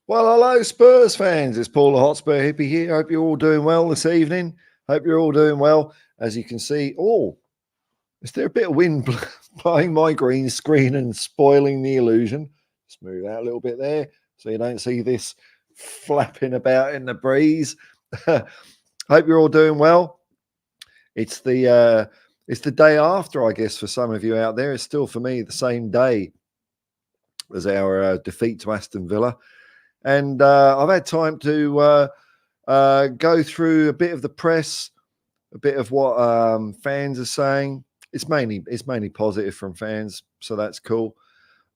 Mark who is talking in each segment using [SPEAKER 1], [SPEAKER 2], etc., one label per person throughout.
[SPEAKER 1] Well, hello, Spurs fans. It's Paul the Hotspur Hippie here. Hope you're all doing well this evening. Hope you're all doing well. As you can see, is there a bit of wind blowing my green screen and spoiling the illusion? Just move out a little bit there so you don't see this flapping about in the breeze. Hope you're all doing well. It's the day after, I guess, for some of you out there. It's still for me the same day as our defeat to Aston Villa. And I've had time to go through a bit of the press, a bit of what fans are saying. It's mainly positive from fans, so that's cool.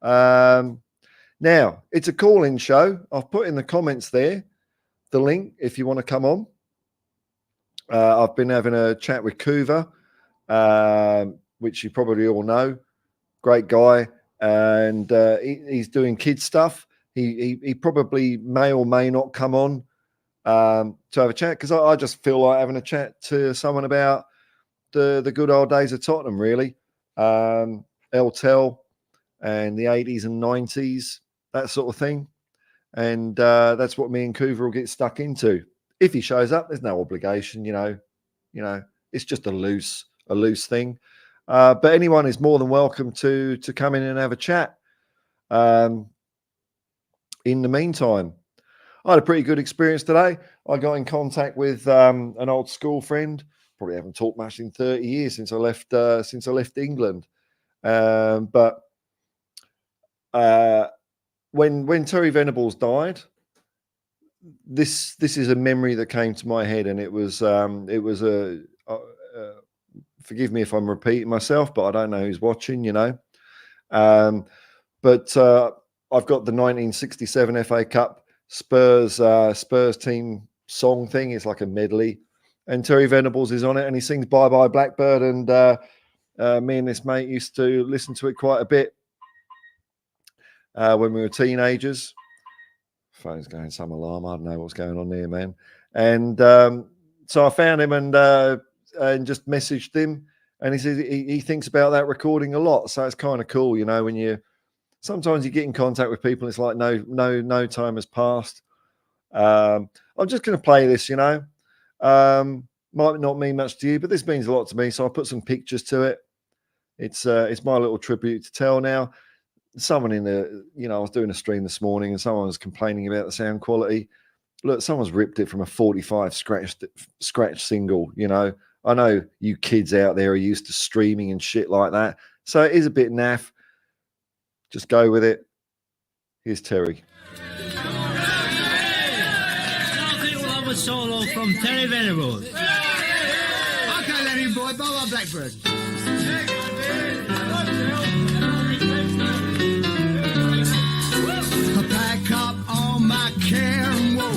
[SPEAKER 1] Now, it's a call-in show. I've put in the comments there the link if you want to come on. I've been having a chat with Couver, which you probably all know. Great guy, and he's doing kids stuff. He probably may or may not come on to have a chat, because I just feel like having a chat to someone about the good old days of Tottenham, really. El Tel and the 80s and 90s, that sort of thing. And that's what me and Kuva will get stuck into. If he shows up, there's no obligation, you know, it's just a loose thing. But anyone is more than welcome to come in and have a chat. In the meantime, I had a pretty good experience today. I got in contact with an old school friend. Probably haven't talked much in 30 years since I left England. But when Terry Venables died, this is a memory that came to my head, and it was a forgive me if I'm repeating myself, but I don't know who's watching, you know. But I've got the 1967 FA Cup Spurs team song thing. It's like a medley, and Terry Venables is on it, and he sings "Bye Bye Blackbird." And me and this mate used to listen to it quite a bit when we were teenagers. Phone's going some alarm. I don't know what's going on there, man. And so I found him and just messaged him, and he says he thinks about that recording a lot. So it's kind of cool, you know, when sometimes you get in contact with people, it's like no time has passed. I'm just going to play this, you know. Might not mean much to you, but this means a lot to me. So I put some pictures to it. It's my little tribute to Tell now. Someone I was doing a stream this morning, and someone was complaining about the sound quality. Look, someone's ripped it from a 45 scratch single, you know. I know you kids out there are used to streaming and shit like that, so it is a bit naff. Just go with it. Here's Terry.
[SPEAKER 2] I think we'll have a solo from Terry Venables.
[SPEAKER 3] Okay, Lenny boy, bye-bye Blackbird. I pack up all my care and woe.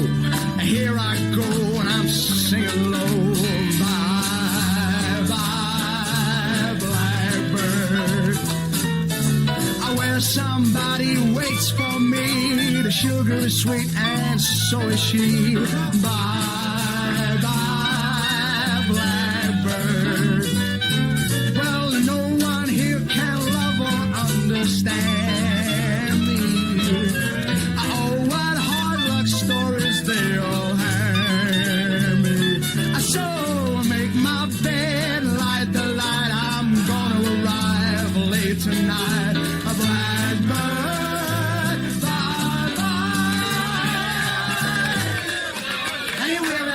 [SPEAKER 3] Here I go and I'm singing low. Bye, bye, Blackbird. Where somebody waits for me. The sugar is sweet and so is she. Bye, bye, Blackbird. Well, no one here can love or understand me. Oh, what hard luck stories they all hand me. So I make my bed, light the light. I'm gonna arrive late tonight.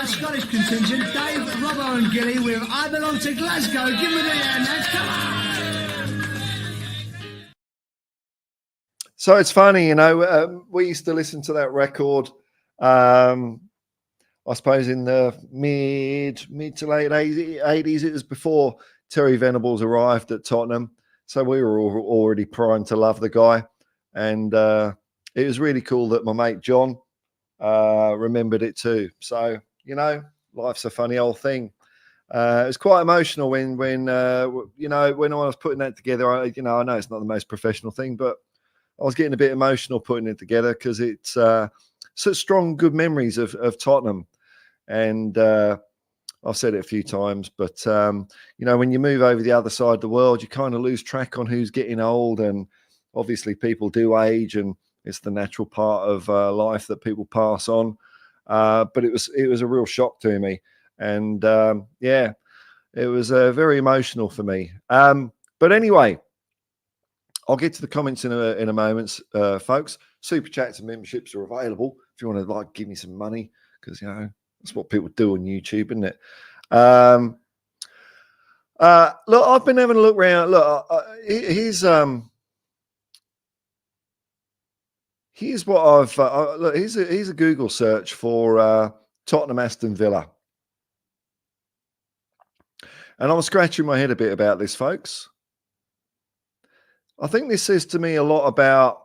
[SPEAKER 3] Scottish contingent, Dave, Robbo and Gilly with I Belong to Glasgow. Give me the hand, lads. Come on!
[SPEAKER 1] So it's funny, you know, we used to listen to that record, I suppose in the mid to late 80s. It was before Terry Venables arrived at Tottenham. So we were already primed to love the guy. And it was really cool that my mate John remembered it too. So, you know, life's a funny old thing. It was quite emotional when I was putting that together. I know it's not the most professional thing, but I was getting a bit emotional putting it together because it's such strong, good memories of Tottenham. And I've said it a few times, but you know, when you move over the other side of the world, you kind of lose track on who's getting old, and obviously people do age, and it's the natural part of life that people pass on. But it was a real shock to me, and yeah, it was very emotional for me. But anyway, I'll get to the comments in a moment, folks. Super chats and memberships are available if you want to like give me some money, because you know that's what people do on YouTube, isn't it? Look, I've been having a look around. Look, here's what I've look. Here's a Google search for Tottenham Aston Villa, and I was scratching my head a bit about this, folks. I think this says to me a lot about.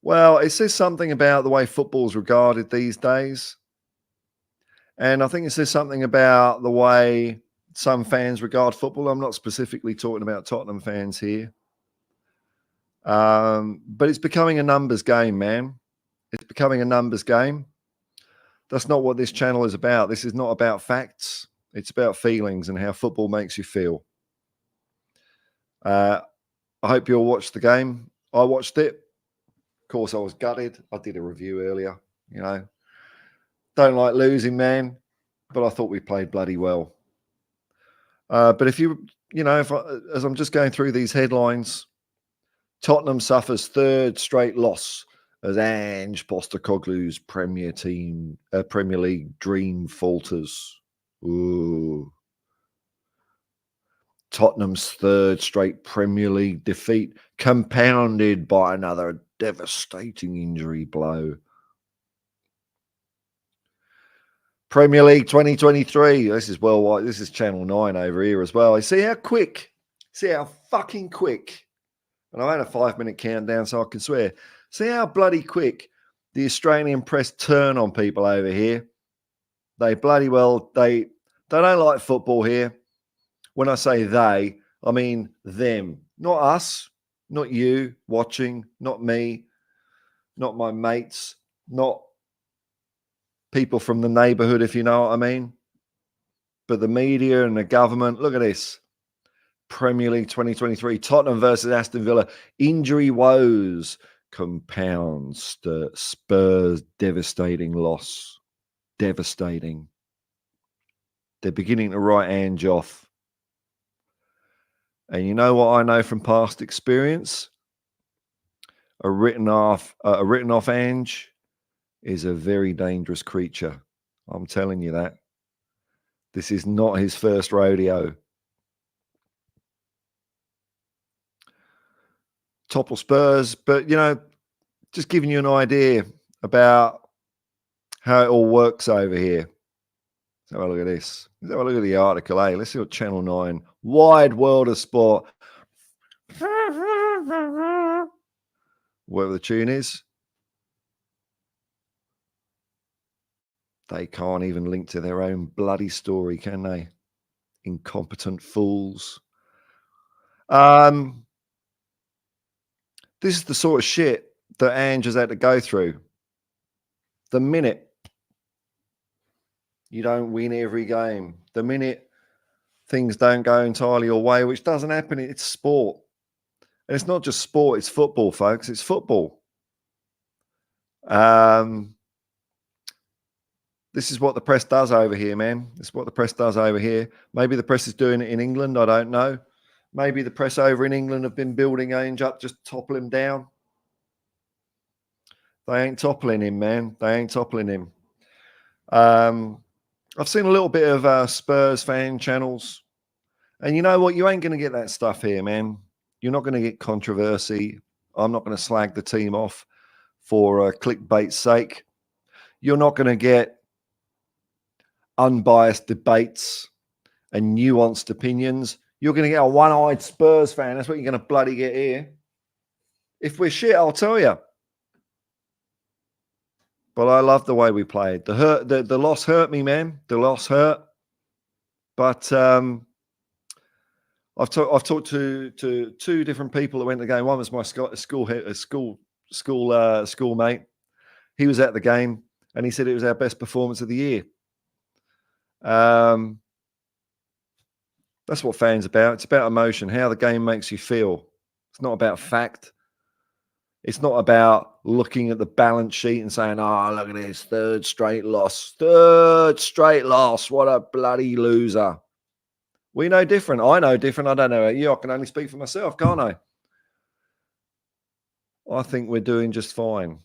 [SPEAKER 1] Well, it says something about the way football's regarded these days. And I think it says something about the way some fans regard football. I'm not specifically talking about Tottenham fans here. But it's becoming a numbers game, man. It's becoming a numbers game. That's not what this channel is about. This is not about facts. It's about feelings and how football makes you feel. I hope you'll watch the game. I watched it. Of course, I was gutted. I did a review earlier, you know. Don't like losing, man, but I thought we played bloody well. But if you know, as I'm just going through these headlines, Tottenham suffers third straight loss as Ange Postecoglou's Premier League dream falters. Ooh. Tottenham's third straight Premier League defeat, compounded by another devastating injury blow. Premier League 2023. This is worldwide. This is Channel 9 over here as well. I see how quick. See how fucking quick. And I had a 5-minute countdown so I can swear. See how bloody quick the Australian press turn on people over here. They bloody well, they don't like football here. When I say they, I mean them. Not us, not you watching, not me, not my mates, not people from the neighbourhood, if you know what I mean. But the media and the government, look at this. Premier League 2023, Tottenham versus Aston Villa. Injury woes compounds the Spurs' devastating loss. Devastating. They're beginning to write Ange off. And you know what I know from past experience? A written off Ange is a very dangerous creature. I'm telling you that. This is not his first rodeo. Topple Spurs, but you know, just giving you an idea about how it all works over here. Let's have a look at this. Let's have a look at the article, eh? Let's see what Channel 9, Wide World of Sport, whatever the tune is. They can't even link to their own bloody story, can they? Incompetent fools. This is the sort of shit that Ange has had to go through. The minute you don't win every game, the minute things don't go entirely your way, which doesn't happen, it's sport. And it's not just sport, it's football, folks. It's football. This is what the press does over here, man. This is what the press does over here. Maybe the press is doing it in England. I don't know. Maybe the press over in England have been building Ange up, just topple him down. They ain't toppling him, man. They ain't toppling him. I've seen a little bit of Spurs fan channels. And you know what? You ain't going to get that stuff here, man. You're not going to get controversy. I'm not going to slag the team off for clickbait's sake. You're not going to get unbiased debates and nuanced opinions. You're going to get a one-eyed Spurs fan. That's what you're going to bloody get here. If we're shit, I'll tell you. But I love the way we played. The loss hurt me, man. The loss hurt. But I've talked to two different people that went to the game. One was my schoolmate. He was at the game, and he said it was our best performance of the year. That's what fans are about. It's about emotion, how the game makes you feel. It's not about fact. It's not about looking at the balance sheet and saying, oh, look at this, third straight loss. What a bloody loser. We know different. I know different. I don't know about you. I can only speak for myself, can't I? I think we're doing just fine.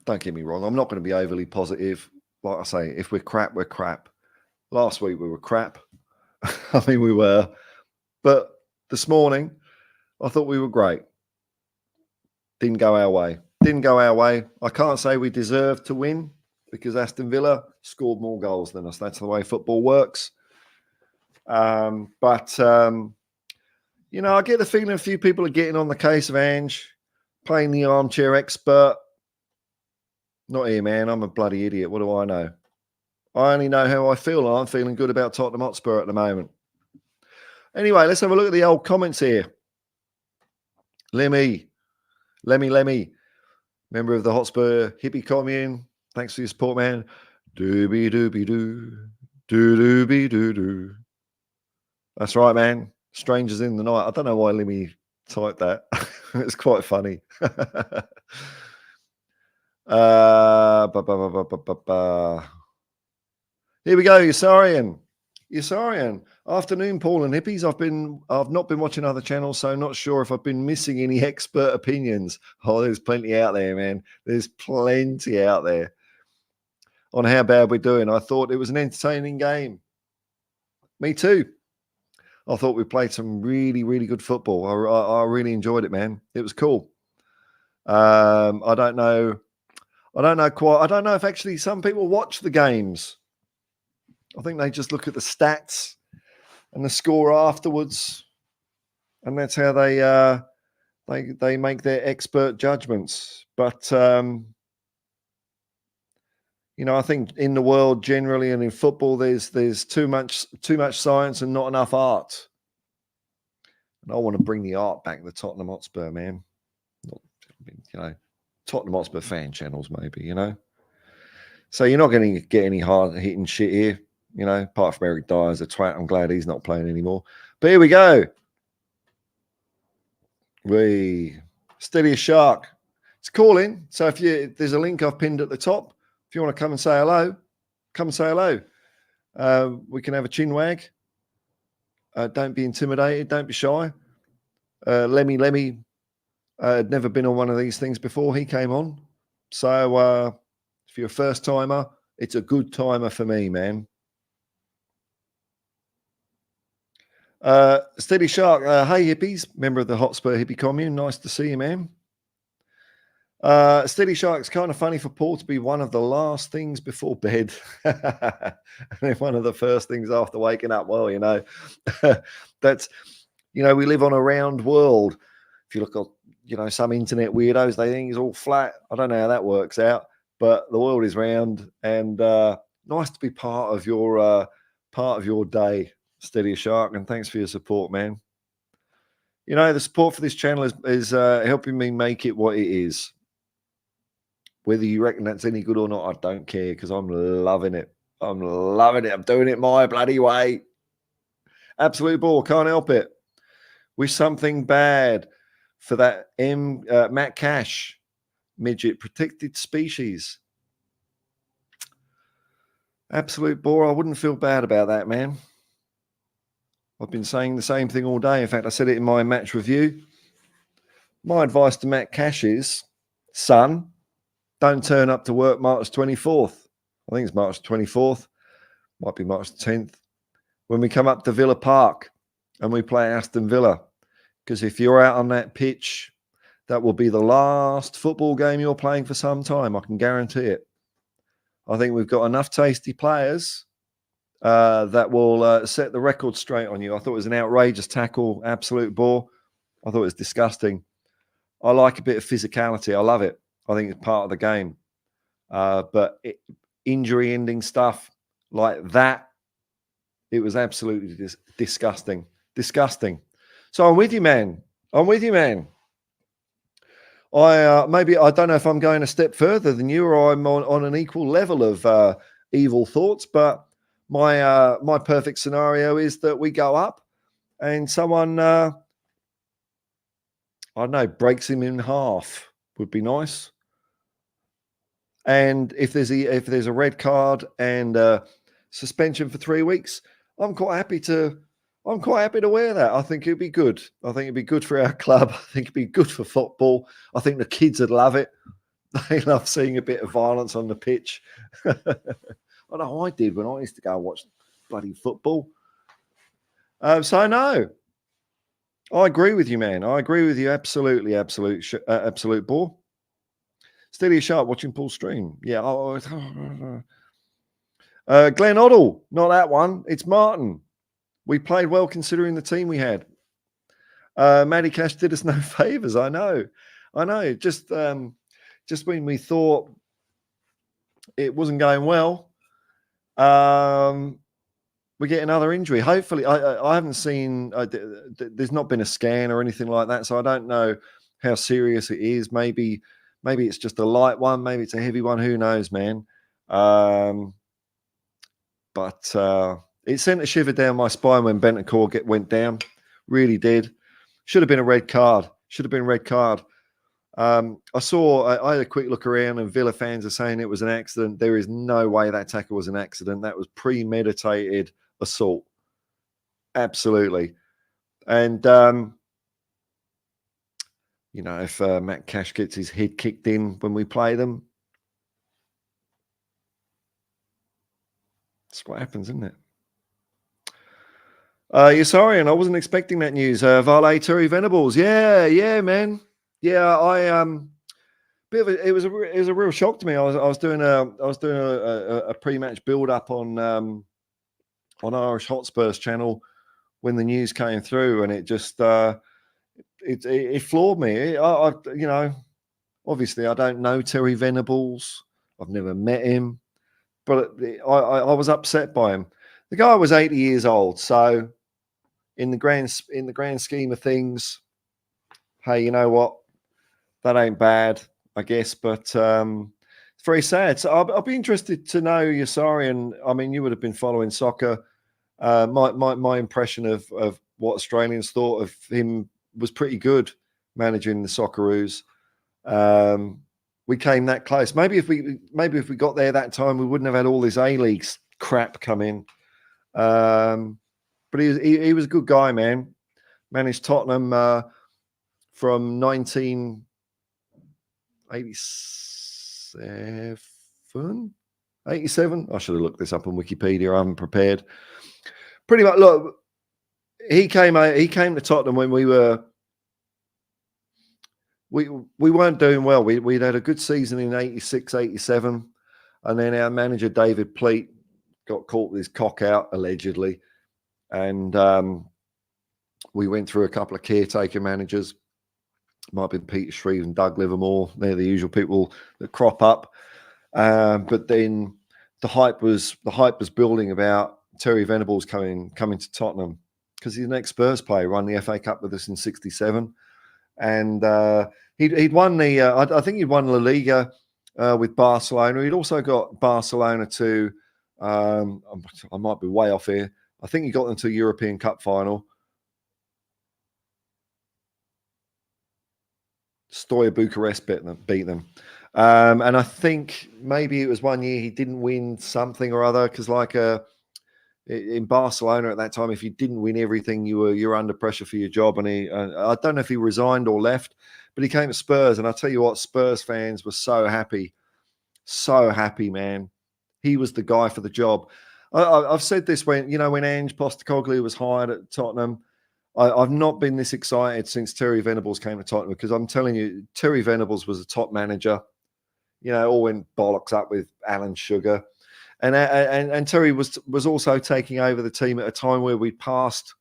[SPEAKER 1] Don't get me wrong. I'm not going to be overly positive. Like I say, if we're crap, we're crap. Last week we were crap. I mean, we were. But this morning, I thought we were great. Didn't go our way. I can't say we deserved to win because Aston Villa scored more goals than us. That's the way football works. But you know, I get the feeling a few people are getting on the case of Ange, playing the armchair expert. Not here, man. I'm a bloody idiot. What do I know? I only know how I feel. I'm feeling good about Tottenham Hotspur at the moment. Anyway, let's have a look at the old comments here. Lemmy, member of the Hotspur Hippie commune. Thanks for your support, man. Doobie doobie doo, doobie doo doo. That's right, man. Strangers in the night. I don't know why Lemmy typed that. It's quite funny. Here we go, Yasarian. Afternoon, Paul and Hippies. I've not been watching other channels, so not sure if I've been missing any expert opinions. Oh, there's plenty out there, man. There's plenty out there on how bad we're doing. I thought it was an entertaining game. Me too. I thought we played some really, really good football. I really enjoyed it, man. It was cool. I don't know if actually some people watch the games. I think they just look at the stats and the score afterwards, and that's how they make their expert judgments. But you know, I think in the world generally and in football, there's too much science and not enough art. And I want to bring the art back to Tottenham Hotspur, man. Not, you know, Tottenham Hotspur fan channels, maybe, you know. So you're not going to get any hard hitting shit here, you know. Apart from Eric Dyer's a twat. I'm glad he's not playing anymore. But here we go. Steady as shark. It's calling. So there's a link I've pinned at the top. If you want to come and say hello, come and say hello. We can have a chin wag. Don't be intimidated. Don't be shy. Lemmy had never been on one of these things before. He came on. So if you're a first timer, it's a good timer for me, man. Steady Shark. Hey, hippies. Member of the Hotspur Hippie commune. Nice to see you, man. Steady Shark's kind of funny for Paul to be one of the last things before bed. And then one of the first things after waking up. Well, you know, that's, you know, we live on a round world. If you look at, you know, some internet weirdos, they think it's all flat. I don't know how that works out, but the world is round, and nice to be part of your day, Steady Shark, and thanks for your support, man. You know, the support for this channel is helping me make it what it is. Whether you reckon that's any good or not, I don't care, because I'm loving it. I'm doing it my bloody way. Absolute ball. Can't help it. Wish something bad for that Matty Cash midget protected species. Absolute bore. I wouldn't feel bad about that, man. I've been saying the same thing all day. In fact, I said it in my match review. My advice to Matty Cash is, son, don't turn up to work March 24th. I think it's March 24th. Might be March 10th. When we come up to Villa Park and we play Aston Villa. Because if you're out on that pitch, that will be the last football game you're playing for some time. I can guarantee it. I think we've got enough tasty players that will set the record straight on you. I thought it was an outrageous tackle, absolute bore. I thought it was disgusting. I like a bit of physicality. I love it. I think it's part of the game. But injury-ending stuff like that, it was absolutely disgusting. Disgusting. So I'm with you, man. maybe I don't know if I'm going a step further than you, or I'm on an equal level of evil thoughts. But my perfect scenario is that we go up and someone I don't know, breaks him in half. Would be nice. And if there's a red card and suspension for 3 weeks, I'm quite happy to wear that. I think it'd be good. I think it'd be good for our club. I think it'd be good for football. I think the kids would love it. They love seeing a bit of violence on the pitch. I know I did when I used to go and watch bloody football. So no, I agree with you, man. I agree with you. Absolutely, absolute ball. Steady as sharp watching Paul stream. Yeah. Glenn Oddle, not that one. It's Martin. We played well considering the team we had. Matty Cash did us no favours. I know. Just when we thought it wasn't going well, we get another injury. Hopefully, I haven't seen. There's not been a scan or anything like that, so I don't know how serious it is. Maybe it's just a light one. Maybe it's a heavy one. Who knows, man? But it sent a shiver down my spine when Bentancur went down. Really did. Should have been a red card. I had a quick look around, and Villa fans are saying it was an accident. There is no way that tackle was an accident. That was premeditated assault. Absolutely. And, if Matty Cash gets his head kicked in when we play them, that's what happens, isn't it? You're sorry, and I wasn't expecting that news. Valet Terry Venables. Yeah, man. Yeah, it was a real shock to me. I was doing a pre-match build-up on Irish Hotspurs channel when the news came through, and it just it floored me. Obviously I don't know Terry Venables. I've never met him, but I was upset by him. The guy was 80 years old, so in the grand scheme of things, hey, you know what? That ain't bad, I guess, but it's very sad. So I'll be interested to know, Yasari, and I mean, you would have been following soccer. My impression of what Australians thought of him was pretty good, managing the Socceroos. We came that close. Maybe if we got there that time, we wouldn't have had all this A-League crap come in. But he was a good guy, man. Managed Tottenham from 1987. I should have looked this up on Wikipedia. I haven't prepared. Pretty much, look, he came to Tottenham when we weren't doing well. We'd had a good season in 86, 87, and then our manager David Pleat got caught with his cock out, allegedly. And we went through a couple of caretaker managers. Might have been Peter Shreve and Doug Livermore. They're the usual people that crop up. But then the hype was building about Terry Venables coming to Tottenham, because he's an ex-Spurs player. Won the FA Cup with us in '67, and he'd won the. I think he'd won La Liga with Barcelona. He'd also got Barcelona to. I might be way off here. I think he got them to a European Cup final. Steaua Bucharest beat them. And I think maybe it was one year he didn't win something or other, because in Barcelona at that time, if you didn't win everything, you're under pressure for your job. And I don't know if he resigned or left, but he came to Spurs. And I tell you what, Spurs fans were so happy, man. He was the guy for the job. I've said this when Ange Postecoglou was hired at Tottenham. I've not been this excited since Terry Venables came to Tottenham, because I'm telling you, Terry Venables was a top manager. All went bollocks up with Alan Sugar. And Terry was also taking over the team at a time where we passed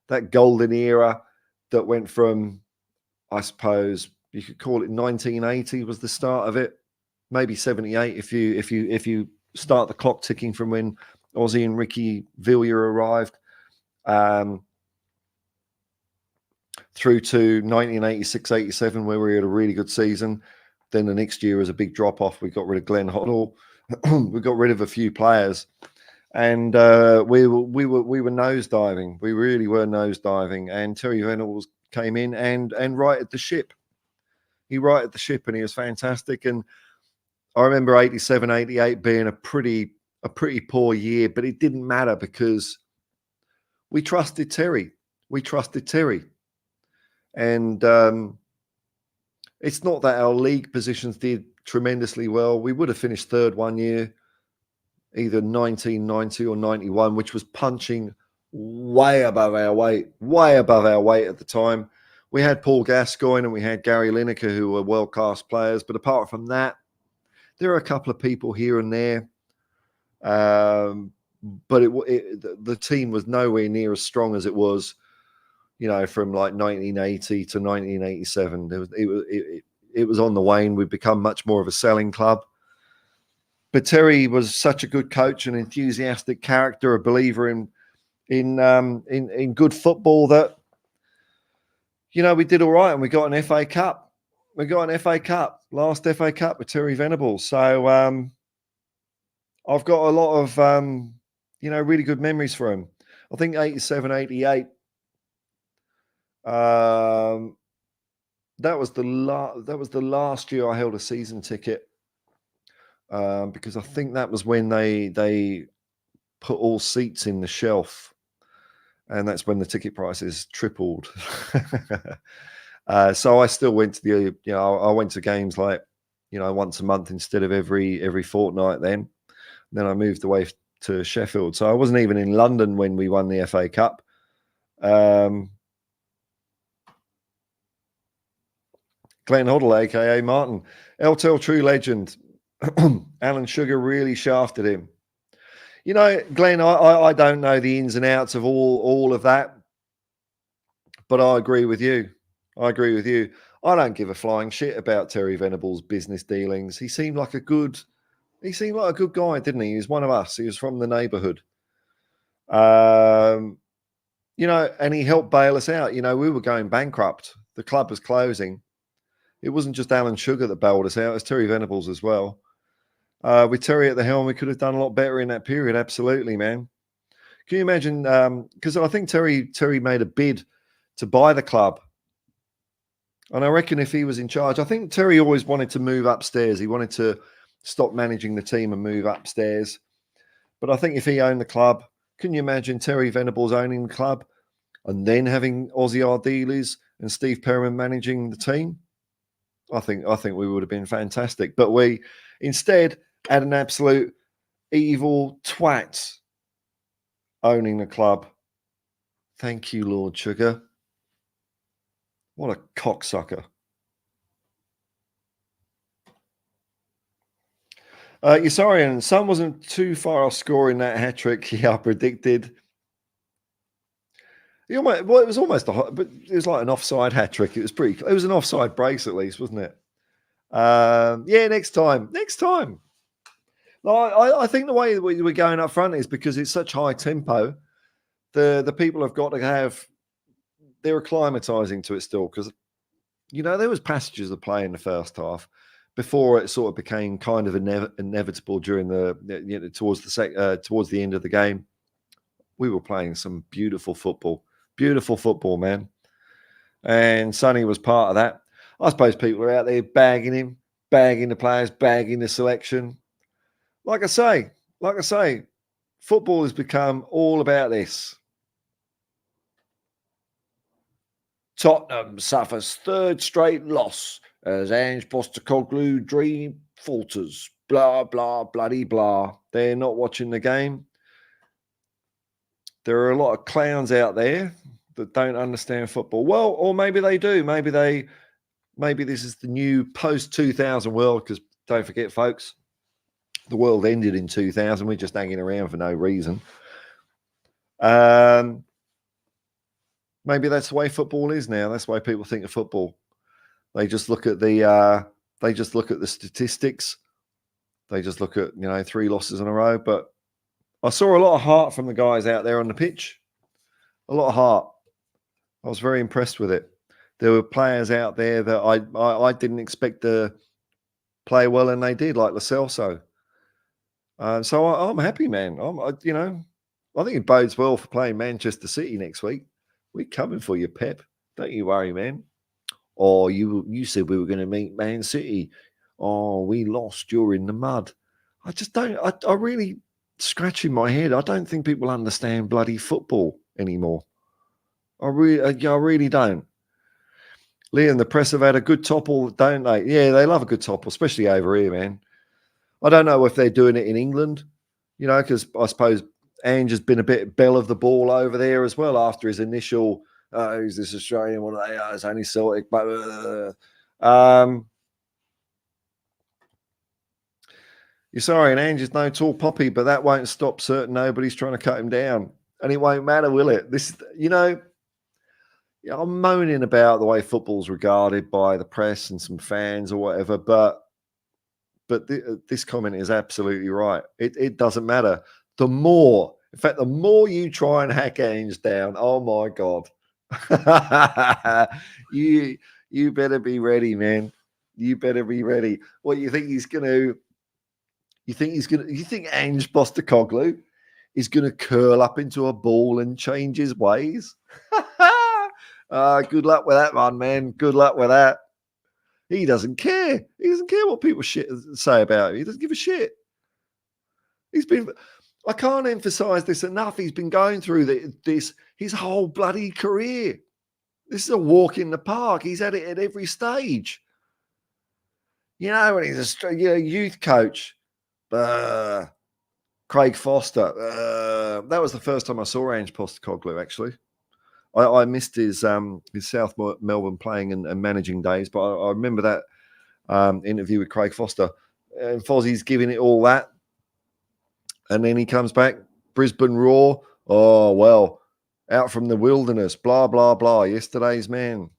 [SPEAKER 1] that golden era that went from, I suppose you could call it 1980 was the start of it, maybe 78 if you start the clock ticking from when Ozzy and Ricky Villiers arrived. through to 1986-87, where we had a really good season. Then the next year was a big drop-off. We got rid of Glenn Hoddle. We got rid of a few players. And we were nosediving. We really were nosediving. And Terry Venables came in and righted the ship. He righted the ship, and he was fantastic. And I remember 87, 88 being a pretty poor year, but it didn't matter because we trusted Terry. We trusted Terry. And it's not that our league positions did tremendously well. We would have finished third one year, either 1990 or 91, which was punching way above our weight at the time. We had Paul Gascoigne and we had Gary Lineker, who were world-class players. But apart from that, there are a couple of people here and there. But the team was nowhere near as strong as it was, from like 1980 to 1987. It was on the wane. We'd become much more of a selling club. But Terry was such a good coach, an enthusiastic character, a believer in good football that, we did all right and we got an FA Cup. We got an FA Cup, last FA Cup with Terry Venables. So I've got a lot of, really good memories for him. I think 87, 88, that was the last year I held a season ticket. Because I think that was when they put all seats in the shelf, and that's when the ticket prices tripled. So I still went to I went to games like, once a month instead of every fortnight then. Then I moved away to Sheffield. So I wasn't even in London when we won the FA Cup. Glenn Hoddle, a.k.a. Martin. LTL True Legend. Alan Sugar really shafted him. Glenn, I don't know the ins and outs of all of that, but I agree with you. I don't give a flying shit about Terry Venables' business dealings. He seemed like a good guy, didn't he? He was one of us. He was from the neighbourhood. And he helped bail us out. We were going bankrupt. The club was closing. It wasn't just Alan Sugar that bailed us out. It was Terry Venables as well. With Terry at the helm, we could have done a lot better in that period. Absolutely, man. Can you imagine? Because I think Terry made a bid to buy the club. And I reckon if he was in charge, I think Terry always wanted to move upstairs. He wanted to stop managing the team and move upstairs. But I think if he owned the club, can you imagine Terry Venables owning the club and then having Ozzy Ardiles and Steve Perriman managing the team? I think we would have been fantastic. But we instead had an absolute evil twat owning the club. Thank you, Lord Sugar. What a cocksucker. Yasarian, Son wasn't too far off scoring that hat-trick. Yeah, I predicted. It was almost but it was like an offside hat-trick. It was an offside brace at least, wasn't it? Yeah, next time. I think the way that we're going up front is because it's such high tempo. The people have got to have, they're acclimatizing to it still, because there was passages of play in the first half before it sort of became kind of inevitable during towards the end of the game. We were playing some beautiful football, man. And Sonny was part of that. I suppose people are out there bagging him, bagging the players, bagging the selection. Like I say, football has become all about this. Tottenham suffers third straight loss as Ange Postecoglou dream falters. Blah, blah, bloody blah. They're not watching the game. There are a lot of clowns out there that don't understand football. Well, or maybe they do. Maybe this is the new post-2000 world, because don't forget, folks, the world ended in 2000. We're just hanging around for no reason. Maybe that's the way football is now. That's the way people think of football. They just look at the statistics. They just look at 3 losses in a row. But I saw a lot of heart from the guys out there on the pitch. A lot of heart. I was very impressed with it. there were players out there that I didn't expect to play well, and they did, like Lo Celso. So I'm happy, man. I think it bodes well for playing Manchester City next week. We're coming for you, Pep. Don't you worry, man. Oh, you said we were going to meet Man City. Oh, we lost. You're in the mud. I just don't. I really scratching my head. I don't think people understand bloody football anymore. I really don't. Liam, the press have had a good topple, don't they? Yeah, they love a good topple, especially over here, man. I don't know if they're doing it in England, because I suppose Ange has been a bit bell of the ball over there as well after his initial, who's this Australian? What are they? It's only Celtic. But you're sorry, and Ange is no tall poppy, but that won't stop certain nobodies trying to cut him down. And it won't matter, will it? I'm moaning about the way football's regarded by the press and some fans or whatever, but this comment is absolutely right. It doesn't matter. The more you try and hack Ange down, oh my God. you better be ready, man. You better be ready. What you think he's going to? You think Ange Postecoglou is going to curl up into a ball and change his ways? Good luck with that one, man. Good luck with that. He doesn't care. He doesn't care what people say about him. He doesn't give a shit. I can't emphasize this enough. He's been going through this his whole bloody career. This is a walk in the park. He's had it at every stage. When he's a youth coach, Craig Foster. That was the first time I saw Ange Postecoglou, actually. I missed his South Melbourne playing and managing days, but I remember that interview with Craig Foster. And Fozzie's giving it all that. And then he comes back, Brisbane Roar. Oh, well, out from the wilderness, blah, blah, blah. Yesterday's man.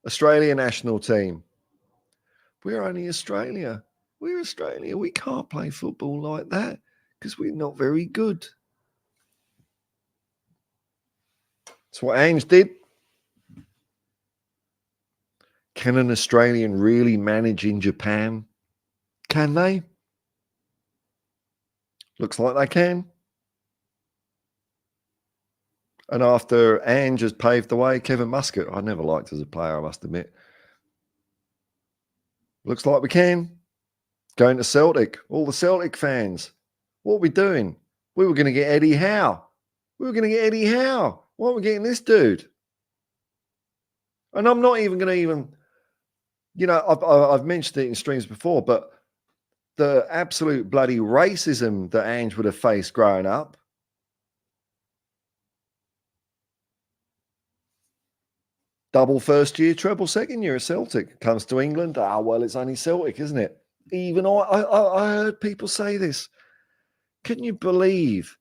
[SPEAKER 1] Australia national team. We're only Australia. We're Australia. We can't play football like that because we're not very good. That's what Ange did. Can an Australian really manage in Japan? Can they? Looks like they can. And after Ange has paved the way, Kevin Muscat, I never liked as a player, I must admit. Looks like we can. Going to Celtic. All the Celtic fans. What are we doing? We were going to get Eddie Howe. Why are we getting this dude? And I'm not even going to I've mentioned it in streams before, but the absolute bloody racism that Ange would have faced growing up. Double first year, treble second year at Celtic. Comes to England. Well, it's only Celtic, isn't it? Even I heard people say this. Can you believe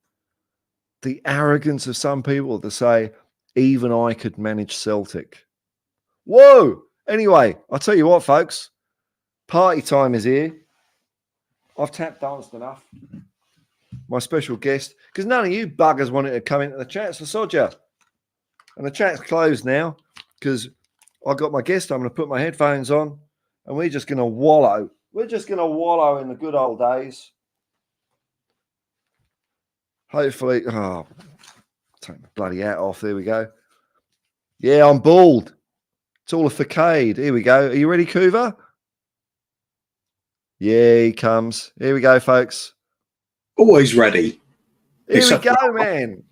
[SPEAKER 1] the arrogance of some people to say, even I could manage Celtic? Whoa! Anyway, I'll tell you what, folks. Party time is here. I've tap danced enough. My special guest, because none of you buggers wanted to come into the chat, so sod ya. And the chat's closed now because I got my guest. I'm going to put my headphones on and we're just going to wallow. We're just going to wallow in the good old days. Hopefully, take my bloody hat off. There we go. Yeah, I'm bald. It's all a facade. Here we go. Are you ready, Couver? Yeah, he comes. Here we go, folks.
[SPEAKER 4] Always ready.
[SPEAKER 1] Here we go, man.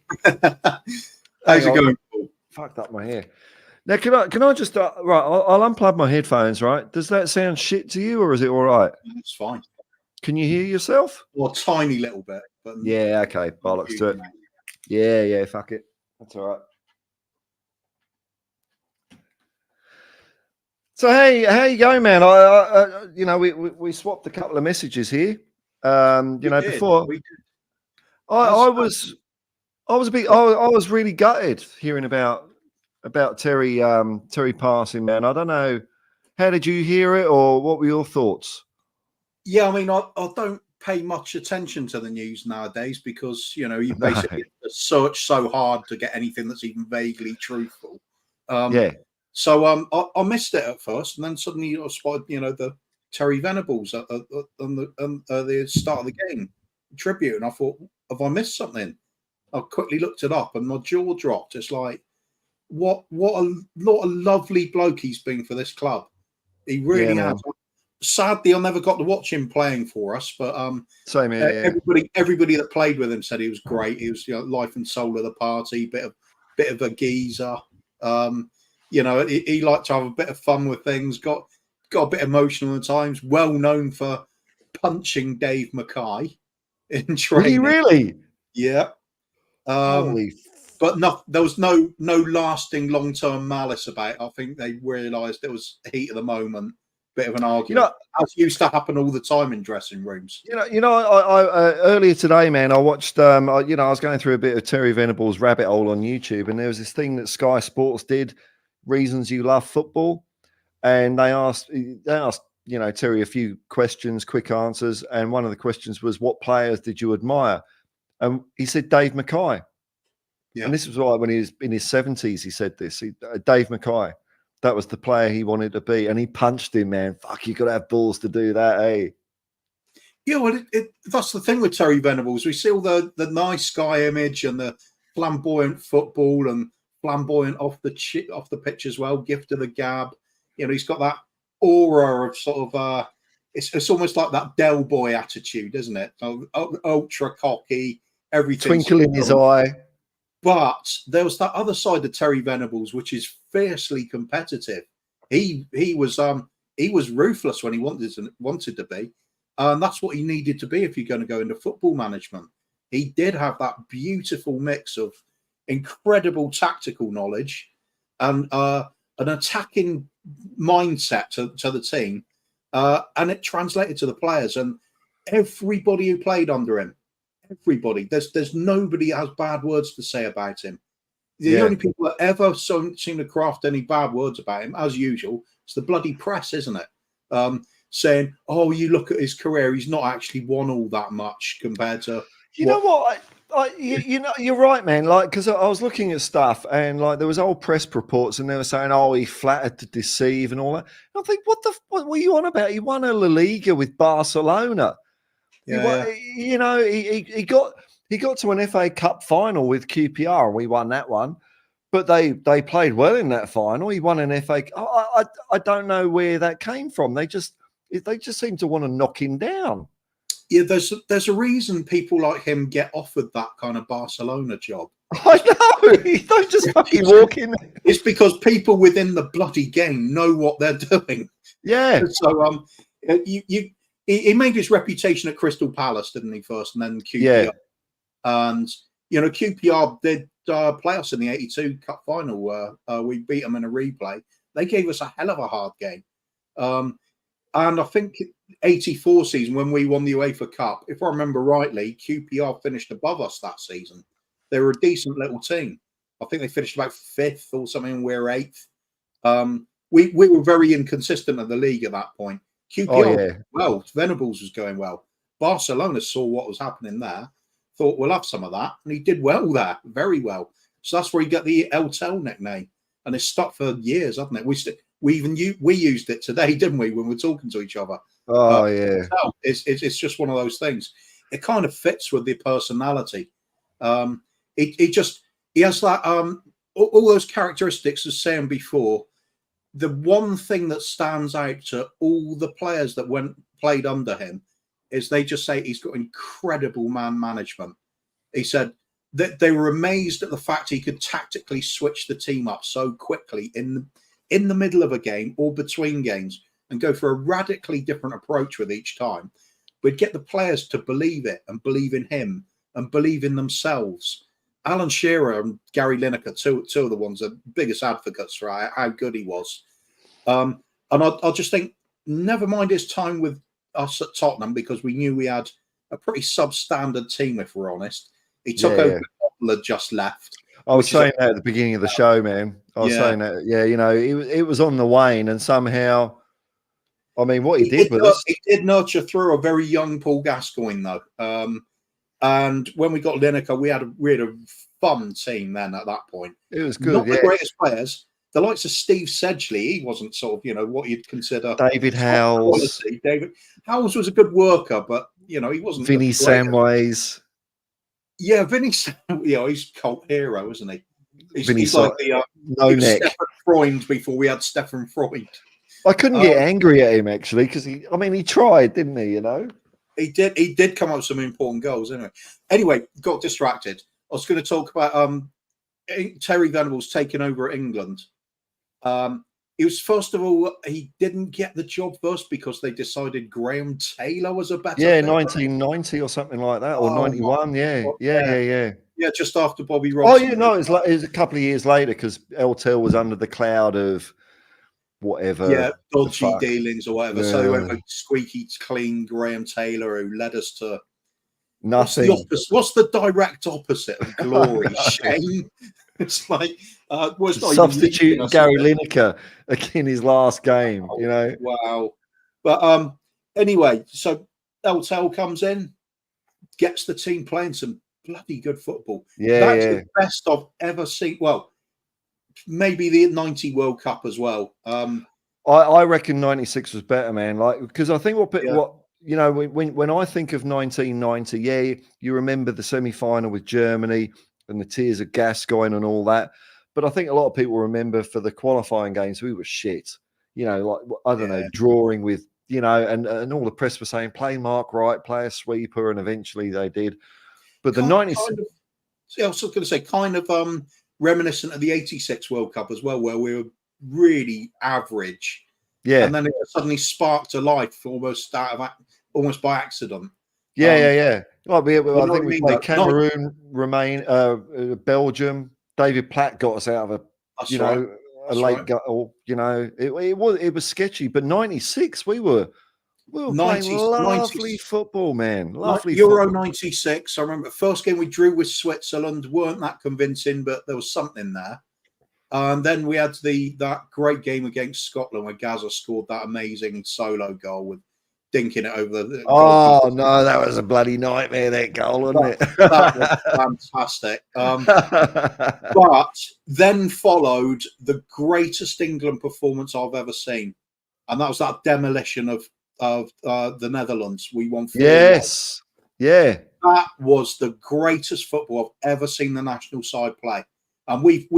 [SPEAKER 4] How's it going, Paul?
[SPEAKER 1] Fucked up my hair. Now, can I just right? I'll unplug my headphones. Right? Does that sound shit to you, or is it all right?
[SPEAKER 4] It's fine.
[SPEAKER 1] Can you hear yourself?
[SPEAKER 4] Well, a tiny little bit. But
[SPEAKER 1] yeah. Okay. Bollocks to it. Yeah. Fuck it. That's all right. So hey, how you going, man? We swapped a couple of messages here. Before I was really gutted hearing about Terry passing, man. I don't know. How did you hear it, or what were your thoughts?
[SPEAKER 4] Yeah, I mean, I don't pay much attention to the news nowadays because you basically search so hard to get anything that's even vaguely truthful. So I missed it at first, and then suddenly I spotted the Terry Venables on the start of the game tribute, and I thought, have I missed something? I quickly looked it up, and my jaw dropped. It's like, what a lovely bloke he's been for this club. He really has. Sadly, I never got to watch him playing for us, but
[SPEAKER 1] same here.
[SPEAKER 4] Everybody that played with him said he was great. He was life and soul of the party, bit of a geezer. He liked to have a bit of fun with things. Got a bit emotional at times. Well known for punching Dave Mackay in training.
[SPEAKER 1] Really?
[SPEAKER 4] Yeah. But there was no lasting long-term malice about it. I think they realised it was heat of the moment, bit of an argument. As used to happen all the time in dressing rooms.
[SPEAKER 1] I earlier today, man, I watched. I was going through a bit of Terry Venables' rabbit hole on YouTube, and there was this thing that Sky Sports did, "Reasons You Love Football," and they asked Terry a few questions, quick answers, and one of the questions was, "What players did you admire?" And he said Dave Mackay. Yeah. And this was like when he was in his 70s, he said this. Dave Mackay, that was the player he wanted to be. And he punched him, man. Fuck, you got to have balls to do that, eh?
[SPEAKER 4] Yeah, well, that's the thing with Terry Venables. We see all the nice guy image and the flamboyant football and flamboyant off the pitch as well, gift of the gab. He's got that aura of sort of, it's almost like that Del Boy attitude, isn't it? Ultra cocky, everything.
[SPEAKER 1] Twinkle in his eye.
[SPEAKER 4] But there was that other side of Terry Venables, which is fiercely competitive. He was ruthless when he wanted to be, and that's what he needed to be if you're going to go into football management. He did have that beautiful mix of incredible tactical knowledge and an attacking mindset to the team, and it translated to the players and everybody who played under him. Everybody. There's nobody that has bad words to say about him. The only people that ever seem to craft any bad words about him, as usual, it's the bloody press, isn't it? Saying, "Oh, you look at his career; he's not actually won all that much compared to."
[SPEAKER 1] Know what? You're right, man. Like, because I was looking at stuff, and like there was old press reports, and they were saying, "Oh, he flattered to deceive," and all that. And I think, what were you on about? He won a La Liga with Barcelona. He got to an FA Cup final with QPR, and we won that one. But they played well in that final. He won an FA. I don't know where that came from. They just seem to want to knock him down.
[SPEAKER 4] Yeah, there's a reason people like him get offered that kind of Barcelona job.
[SPEAKER 1] I know. He don't just fucking walk in.
[SPEAKER 4] It's because people within the bloody game know what they're doing.
[SPEAKER 1] Yeah.
[SPEAKER 4] So He made his reputation at Crystal Palace, didn't he, first, and then QPR. Yeah. And, QPR did play us in the 82 Cup final where we beat them in a replay. They gave us a hell of a hard game. And I think 84 season, when we won the UEFA Cup, if I remember rightly, QPR finished above us that season. They were a decent little team. I think they finished about 5th or something, and we were 8th. We were very inconsistent at the league at that point. QPR, Venables was going well. Barcelona saw what was happening there, thought we'll have some of that, and he did well there, very well. So that's where he got the El Tel nickname, and it's stuck for years, hasn't it? We used it today, didn't we, when we're talking to each other?
[SPEAKER 1] Oh yeah,
[SPEAKER 4] it's just one of those things. It kind of fits with the personality. He has that all those characteristics, as saying before. The one thing that stands out to all the players that played under him is they just say he's got incredible man management. He said that they were amazed at the fact he could tactically switch the team up so quickly in the middle of a game or between games and go for a radically different approach with each time. But get the players to believe it and believe in him and believe in themselves. Alan Shearer and Gary Lineker, two of the ones the biggest advocates for how good he was. And I just think, never mind his time with us at Tottenham, because we knew we had a pretty substandard team, if we're honest. He took over when had just left.
[SPEAKER 1] I was saying that at the beginning of the show, man. I was saying that, it was on the wane, and somehow I mean, what he did with us.
[SPEAKER 4] He did nurture through a very young Paul Gascoigne, though. And when we got Lineker, we had a fun team then at that point.
[SPEAKER 1] It was good.
[SPEAKER 4] Not the greatest players. The likes of Steve Sedgley, he wasn't sort of, what you'd consider
[SPEAKER 1] David Howells.
[SPEAKER 4] David Howells was a good worker, but, he wasn't.
[SPEAKER 1] Vinny Samways.
[SPEAKER 4] Yeah, Vinny Samways, he's a cult hero, isn't he?
[SPEAKER 1] He's
[SPEAKER 4] like the
[SPEAKER 1] no neck.
[SPEAKER 4] Stefan Freund before we had Stefan Freund.
[SPEAKER 1] I couldn't get angry at him, actually, because he tried, didn't he,
[SPEAKER 4] He did come up with some important goals, Anyway, got distracted. I was going to talk about Terry Venables taking over at England. It was, first of all, he didn't get the job first because they decided Graham Taylor was a better player.
[SPEAKER 1] 1990 or something like that, or 91, yeah,
[SPEAKER 4] just after Bobby Robson.
[SPEAKER 1] Oh, yeah, no, it was a couple of years later because LTL was under the cloud of whatever.
[SPEAKER 4] Dodgy dealings or whatever. So they went with squeaky clean Graham Taylor, who led us to
[SPEAKER 1] nothing.
[SPEAKER 4] What's the direct opposite of glory? Shame. It's like
[SPEAKER 1] substitute Gary Lineker in his last game.
[SPEAKER 4] Wow. But anyway, so LTL comes in, gets the team playing some bloody good football. That's the best I've ever seen. Well, maybe the 90 World Cup as well.
[SPEAKER 1] I reckon 96 was better, man. Because I think when I think of 1990, you remember the semi-final with Germany and the tears of Gascoigne and all that. But I think a lot of people remember for the qualifying games, we were shit. Drawing with, and all the press were saying, play Mark Wright, play a sweeper, and eventually they did. But the 90s...
[SPEAKER 4] I was going to say, kind of reminiscent of the 86 World Cup as well, where we were really average.
[SPEAKER 1] Yeah.
[SPEAKER 4] And then it suddenly sparked to life almost by accident.
[SPEAKER 1] Yeah. Well, I think we played Cameroon, Belgium. David Platt got us out of a late goal. It was sketchy. But 96, we were playing lovely football, man. Lovely
[SPEAKER 4] Euro
[SPEAKER 1] football.
[SPEAKER 4] 96. I remember the first game we drew with Switzerland weren't that convincing, but there was something there. And then we had that great game against Scotland where Gaza scored that amazing solo goal with dinking it over the
[SPEAKER 1] no, that was a bloody nightmare, that goal, wasn't it?
[SPEAKER 4] That was fantastic. But then followed the greatest England performance I've ever seen. And that was that demolition of the Netherlands. We won 4-1.
[SPEAKER 1] Yes. Yeah.
[SPEAKER 4] That was the greatest football I've ever seen the national side play. And we've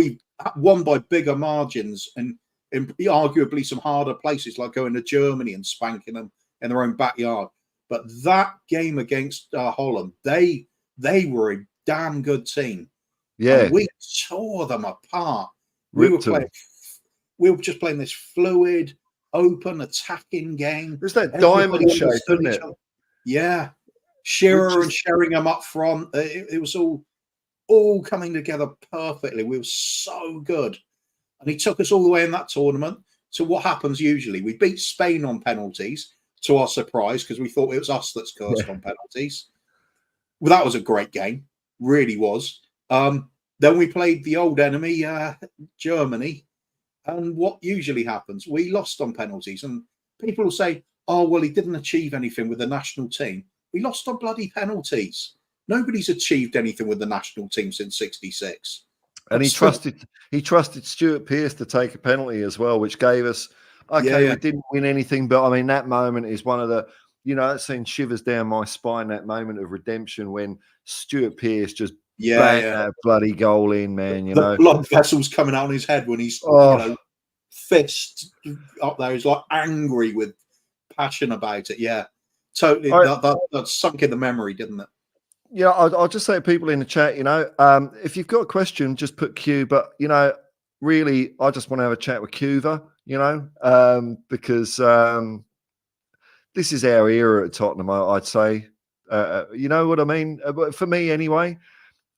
[SPEAKER 4] won by bigger margins and in arguably some harder places, like going to Germany and spanking them in their own backyard. But that game against Holland, they were a damn good team.
[SPEAKER 1] Yeah.
[SPEAKER 4] And we tore them apart. We were just playing this fluid, open, attacking game.
[SPEAKER 1] There's that diamond shape, isn't it?
[SPEAKER 4] Yeah. Shearer and Sheringham up front. It was all coming together perfectly. We were so good. And he took us all the way in that tournament to what happens usually. We beat Spain on penalties, to our surprise, because we thought it was us that's cursed on penalties. Well, that was a great game. Really was. Then we played the old enemy, Germany. And what usually happens? We lost on penalties. And people will say, oh, well, he didn't achieve anything with the national team. We lost on bloody penalties. Nobody's achieved anything with the national team since '66.
[SPEAKER 1] And he trusted Stuart Pearce to take a penalty as well, which gave us, we didn't win anything. But I mean, that moment is one of the, it sends shivers down my spine, that moment of redemption when Stuart Pearce just banged that bloody goal in, man.
[SPEAKER 4] The blood vessels coming out on his head when he's, fist up there. He's like angry with passion about it. Yeah, totally. That sunk in the memory, didn't it?
[SPEAKER 1] Yeah, I'll just say to people in the chat, if you've got a question, just put Q. But, really, I just want to have a chat with Couver, because this is our era at Tottenham, I'd say. You know what I mean? For me, anyway.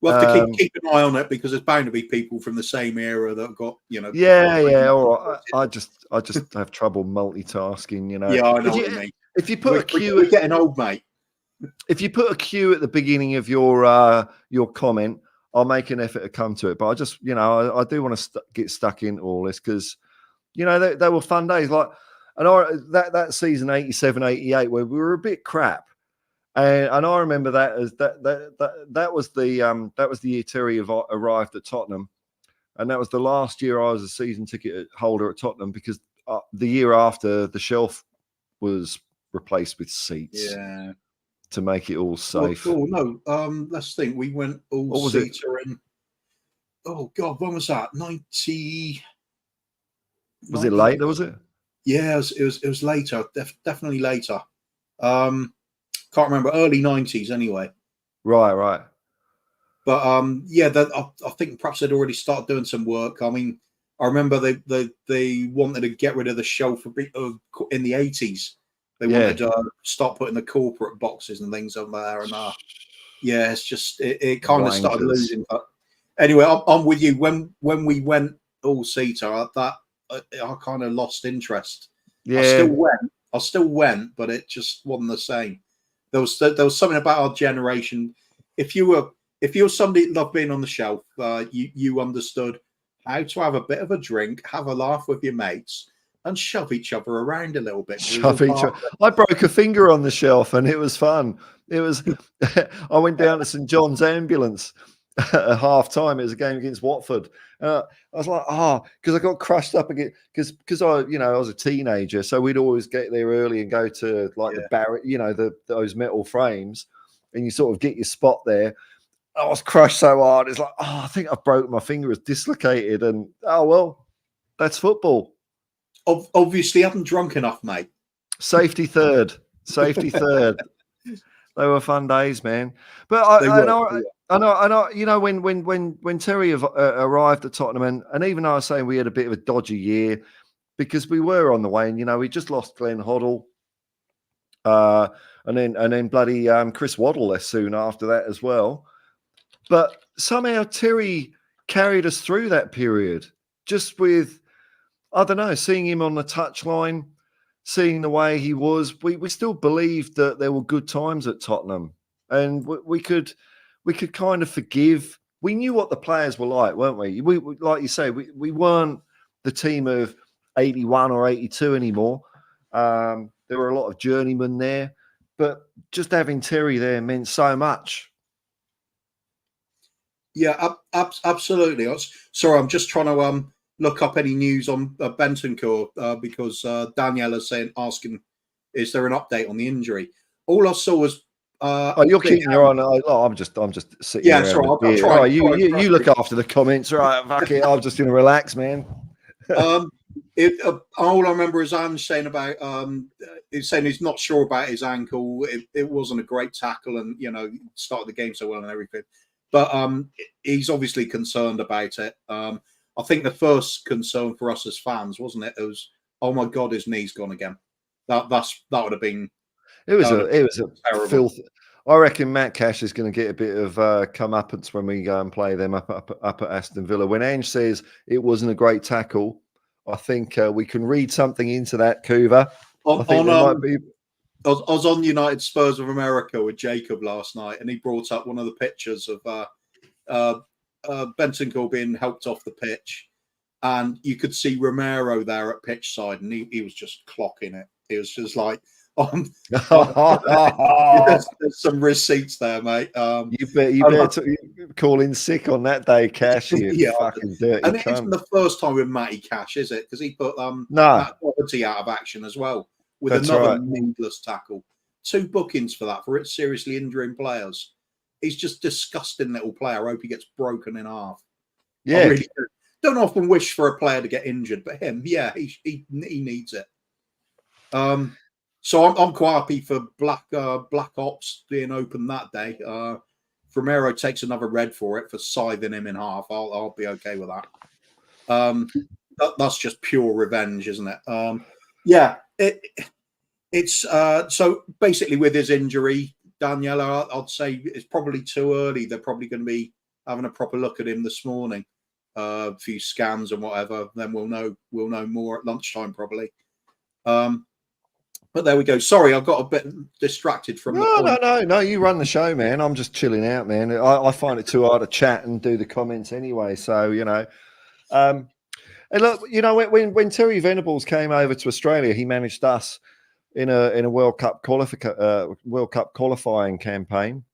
[SPEAKER 4] We'll have to keep an eye on it because there's bound to be people from the same era that have got,
[SPEAKER 1] Yeah, all right. I just have trouble multitasking,
[SPEAKER 4] Yeah, I know what you mean.
[SPEAKER 1] If you put a Q...
[SPEAKER 4] We're getting old, mate.
[SPEAKER 1] If you put a Q at the beginning of your comment, I'll make an effort to come to it. But I just, I do want to get stuck into all this because, they were fun days. Like, And that season 87, 88, where we were a bit crap. And I remember that as that was the year Terry arrived at Tottenham, and that was the last year I was a season ticket holder at Tottenham, because the year after, the shelf was replaced with seats to make it all safe.
[SPEAKER 4] Well, no, let's think. We went all seater in. Oh God, when was that? 90.
[SPEAKER 1] Was it later? Was it?
[SPEAKER 4] Yeah, it was later. Definitely later. Can't remember, early 90s anyway.
[SPEAKER 1] Right.
[SPEAKER 4] But I think perhaps they'd already started doing some work. I mean, I remember they wanted to get rid of the shelf in the 80s. They wanted to start putting the corporate boxes and things on there, and it's just it kind of started losing. But anyway, I'm with you. When we went all seater, I kind of lost interest. Yeah, I still went, but it just wasn't the same. There was something about our generation. If you were somebody that loved being on the shelf, you understood how to have a bit of a drink, have a laugh with your mates, and shove each other around a little bit.
[SPEAKER 1] I broke a finger on the shelf, and it was fun. It was. I went down to St John's Ambulance at half time. It was a game against Watford. I was like, because I got crushed up again, because I was a teenager, so we'd always get there early and go to the Barrett, those metal frames, and you sort of get your spot there. I was crushed so hard. It's like, I think I broke my finger. It's dislocated, and that's football.
[SPEAKER 4] Obviously, I haven't drunk enough, mate.
[SPEAKER 1] Safety third. They were fun days, man. But I know, when Terry arrived at Tottenham, and even I was saying we had a bit of a dodgy year, because we were on the way, and we just lost Glenn Hoddle, and then bloody Chris Waddle less soon after that as well. But somehow Terry carried us through that period, just with, I don't know, seeing him on the touchline, seeing the way he was. We still believed that there were good times at Tottenham, and we could kind of forgive. We knew what the players were like, weren't we? We like you say, we weren't the team of 81 or 82 anymore. There were a lot of journeymen there, but just having Terry there meant so much.
[SPEAKER 4] Yeah, absolutely. Sorry, I'm just trying to look up any news on Bentancur, because Danielle is asking, is there an update on the injury? All I saw was.
[SPEAKER 1] You're keeping your eye on. I'm just sitting.
[SPEAKER 4] Yeah, sorry. I'll try.
[SPEAKER 1] You look after the comments, right? Fuck it. I'm just going to relax, man.
[SPEAKER 4] All I remember is Ange saying about he's saying he's not sure about his ankle. It wasn't a great tackle, and started the game so well and everything. But he's obviously concerned about it. I think the first concern for us as fans, wasn't it? It was, oh my God, his knee's gone again. That would have been.
[SPEAKER 1] It was a filth. I reckon Matt Cash is going to get a bit of comeuppance when we go and play them up at Aston Villa. When Ange says it wasn't a great tackle, I think we can read something into that, Couva.
[SPEAKER 4] I was on United Spurs of America with Jacob last night, and he brought up one of the pictures of Bentancur being helped off the pitch, and you could see Romero there at pitch side, and he was just clocking it. He was just like, there's some receipts there, mate.
[SPEAKER 1] You better call in sick on that day, Cash. You fucking dirty
[SPEAKER 4] and
[SPEAKER 1] cunt.
[SPEAKER 4] It isn't the first time with Matty Cash, is it? Because he put Quality out of action as well with another needless tackle. 2 bookings for that, for it seriously injuring players. He's just disgusting little player. I hope he gets broken in half. Yeah, I really don't often wish for a player to get injured, but him, he needs it. So I'm quite happy for Black Ops being open that day. Romero takes another red for it, for scything him in half. I'll be okay with that. That's just pure revenge, isn't it? It's so basically with his injury, Daniela, I'd say it's probably too early. They're probably going to be having a proper look at him this morning, a few scans and whatever. Then we'll know more at lunchtime probably. But there we go. Sorry, I got a bit distracted from
[SPEAKER 1] No. You run the show, man. I'm just chilling out, man. I find it too hard to chat and do the comments anyway. So And look, you know, when Terry Venables came over to Australia, he managed us in a World Cup qualifying campaign.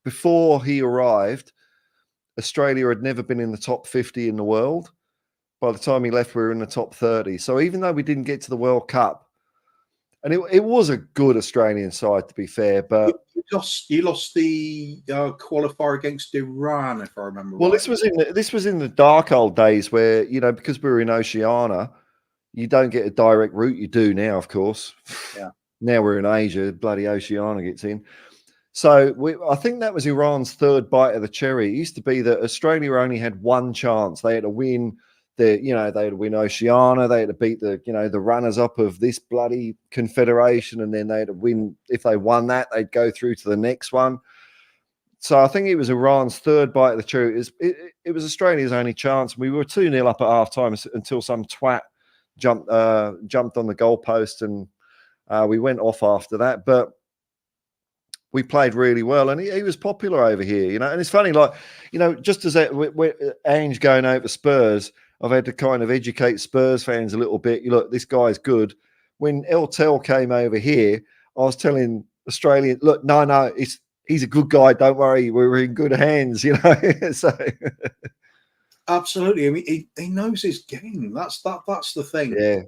[SPEAKER 1] Before he arrived, Australia had never been in the top 50 in the world. By the time he left, we were in the top 30. So even though we didn't get to the World Cup, and it was a good Australian side, to be fair, but
[SPEAKER 4] you lost the qualifier against Iran, if I remember
[SPEAKER 1] well,
[SPEAKER 4] right.
[SPEAKER 1] this was in the dark old days where, you know, because we were in Oceania, you don't get a direct route. You do now, of course.
[SPEAKER 4] Yeah.
[SPEAKER 1] Now we're in Asia, bloody Oceania gets in. So I think that was Iran's third bite of the cherry. It used to be that Australia only had one chance. They had to win they had to win Oceania. They had to beat the runners up of this bloody confederation, and then they had to win. If they won that, they'd go through to the next one. So I think it was Iran's third bite of the cherry. It was Australia's only chance. We were 2-0 up at half time until some twat jumped on the goalpost, and we went off after that. But we played really well, and he was popular over here, you know. And it's funny, like, you know, just as Ange going over Spurs, I've had to kind of educate Spurs fans a little bit. Look, this guy's good. When El Tel came over here, I was telling Australians, look, no, he's a good guy. Don't worry, we're in good hands, you know. So
[SPEAKER 4] absolutely. I mean, he knows his game. That's the thing.
[SPEAKER 1] Yeah.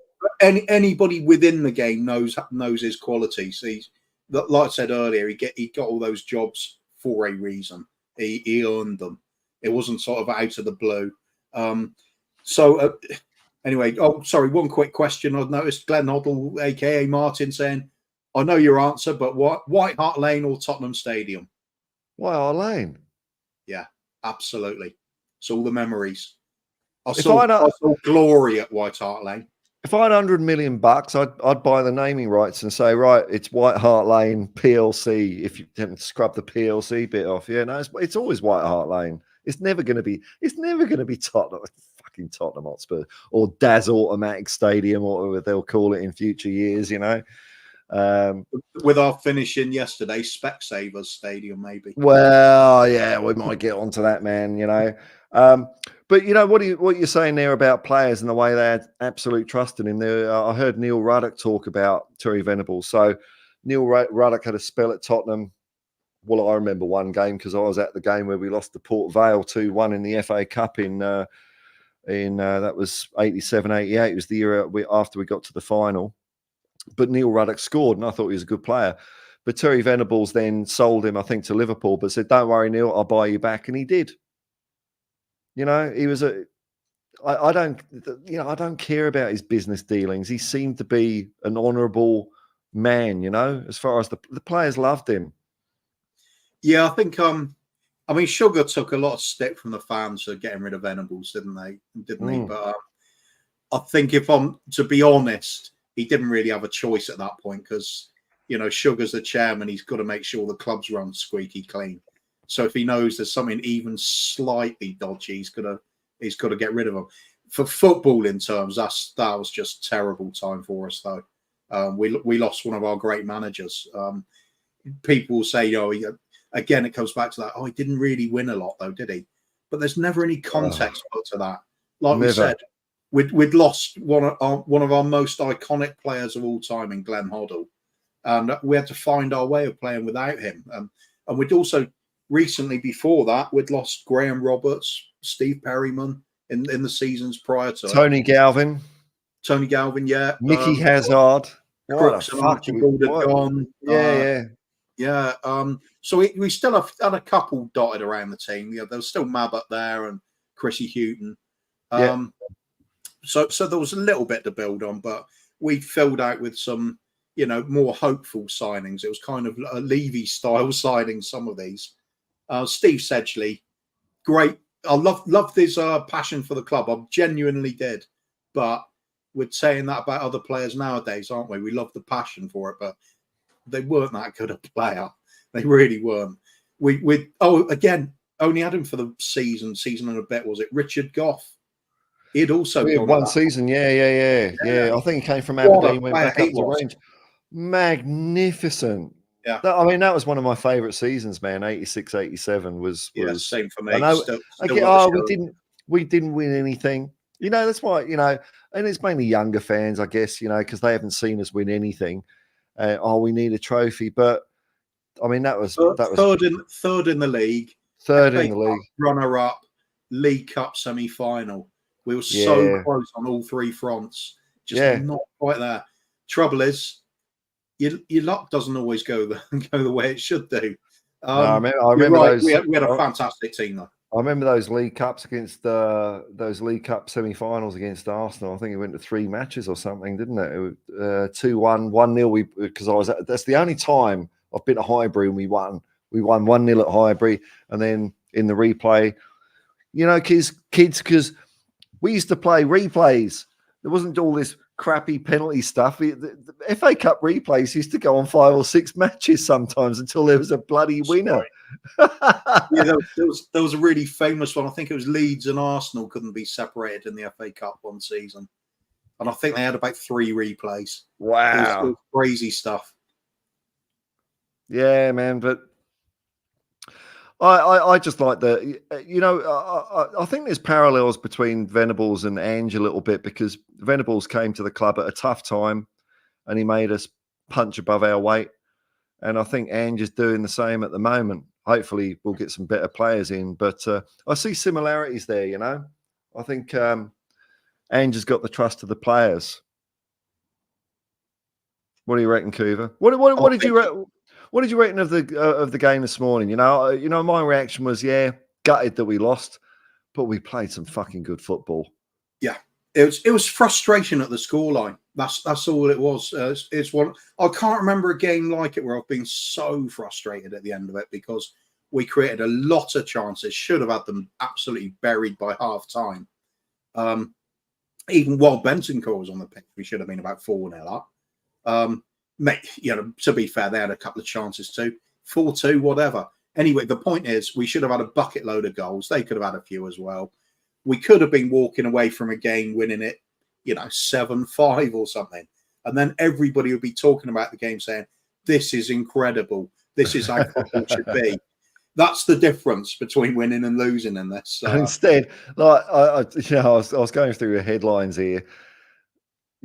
[SPEAKER 4] Anybody within the game knows his qualities. He's, like I said earlier, he got all those jobs for a reason. He earned them. It wasn't sort of out of the blue. Anyway, sorry, one quick question. I've noticed Glenn Hoddle, aka Martin, saying, I know your answer, but what, White Hart Lane or Tottenham Stadium?
[SPEAKER 1] White Hart Lane.
[SPEAKER 4] Yeah, absolutely. It's all the memories. I saw glory at White Hart Lane.
[SPEAKER 1] If I had $100 million, I'd buy the naming rights and say, right, it's White Hart Lane PLC. If you didn't scrub the PLC bit off, yeah, no, it's always White Hart Lane. It's never going to be Tottenham, fucking Tottenham Hotspur, or Daz Automatic Stadium, or whatever they'll call it in future years, you know.
[SPEAKER 4] With our finishing yesterday, Specsavers Stadium, maybe.
[SPEAKER 1] Well, yeah, we might get onto that, man, you know. But you know what you're saying there about players and the way they had absolute trust in him. There, I heard Neil Ruddock talk about Terry Venables. So Neil Ruddock had a spell at Tottenham. Well, I remember one game because I was at the game where we lost to Port Vale 2-1 in the FA Cup in that was 87-88. It was the year after we got to the final. But Neil Ruddock scored, and I thought he was a good player. But Terry Venables then sold him, I think, to Liverpool, but said, "Don't worry, Neil, I'll buy you back," and he did. You know, he was I don't care about his business dealings. He seemed to be an honourable man, you know, as far as the players loved him.
[SPEAKER 4] Yeah, I think I mean, Sugar took a lot of stick from the fans for getting rid of Venables, didn't they? But I think, if I'm to be honest, he didn't really have a choice at that point because, you know, Sugar's the chairman. He's got to make sure the club's run squeaky clean. So if he knows there's something even slightly dodgy, he's got to get rid of him. For footballing terms, that was just terrible time for us, though. We lost one of our great managers. People say, again, it comes back to that. Oh, he didn't really win a lot, though, did he? But there's never any context put to that. Like we said, we'd lost one of our most iconic players of all time in Glenn Hoddle, and we had to find our way of playing without him. And we'd also recently, before that, we'd lost Graham Roberts, Steve Perryman in the seasons prior to
[SPEAKER 1] Tony Galvin,
[SPEAKER 4] yeah,
[SPEAKER 1] Mickey Hazard,
[SPEAKER 4] Crooks and Archibald had gone.
[SPEAKER 1] Yeah.
[SPEAKER 4] So we still have had a couple dotted around the team. Yeah, there was still Mabbott there and Chrissy Houghton. So there was a little bit to build on, but we filled out with some, you know, more hopeful signings. It was kind of a Levy style signing, some of these. Steve Sedgley, great. I loved his passion for the club. I genuinely did. But we're saying that about other players nowadays, aren't we? We love the passion for it, but they weren't that good a player. They really weren't. We again, only had him for the season and a bit, was it? Richard Goff. He'd also gone
[SPEAKER 1] one season. Yeah. I think he came from Aberdeen, went back up the range. Magnificent.
[SPEAKER 4] Yeah.
[SPEAKER 1] I mean, that was one of my favourite seasons, man. 86-87 was
[SPEAKER 4] same for me.
[SPEAKER 1] I know, we didn't win anything. That's why, and it's mainly younger fans, I guess, because they haven't seen us win anything. We need a trophy. But I mean, that was
[SPEAKER 4] third in the league,
[SPEAKER 1] third
[SPEAKER 4] FA
[SPEAKER 1] in the league,
[SPEAKER 4] runner up, League Cup semi-final. We were
[SPEAKER 1] Yeah.
[SPEAKER 4] so close on all three fronts, just not quite there. Trouble is, your luck doesn't always go the way it should do.
[SPEAKER 1] I remember
[SPEAKER 4] you're right.
[SPEAKER 1] those.
[SPEAKER 4] We had a fantastic team though.
[SPEAKER 1] I remember those League Cups against those League Cup semi-finals against Arsenal. I think it went to 3 matches or something, didn't it? It was 2-1, 1-0. Because that's the only time I've been at Highbury and we won. We won 1-0 at Highbury, and then in the replay, kids, because we used to play replays. There wasn't all this crappy penalty stuff. The FA Cup replays used to go on 5 or 6 matches sometimes until there was a bloody winner.
[SPEAKER 4] There was a really famous one. I think it was Leeds and Arsenal couldn't be separated in the FA Cup one season, and I think they had about 3 replays.
[SPEAKER 1] Wow,
[SPEAKER 4] it was crazy stuff.
[SPEAKER 1] Yeah, man, but I just like the, I think there's parallels between Venables and Ange a little bit, because Venables came to the club at a tough time and he made us punch above our weight. And I think Ange is doing the same at the moment. Hopefully we'll get some better players in, but I see similarities there, I think Ange has got the trust of the players. What do you reckon, Couver? What did you reckon? What did you reckon of the game this morning? My reaction was, gutted that we lost, but we played some fucking good football.
[SPEAKER 4] Yeah, it was frustration at the scoreline. That's all it was. It's one. I can't remember a game like it where I've been so frustrated at the end of it, because we created a lot of chances, should have had them absolutely buried by half time. Even while Bentancur was on the pitch, we should have been about 4-0 up. To be fair, they had a couple of chances too. 4-2, whatever. Anyway, the point is, we should have had a bucket load of goals. They could have had a few as well. We could have been walking away from a game winning it, 7-5 or something. And then everybody would be talking about the game saying, this is incredible. This is how football should be. That's the difference between winning and losing in this.
[SPEAKER 1] Instead, like I was going through the headlines here.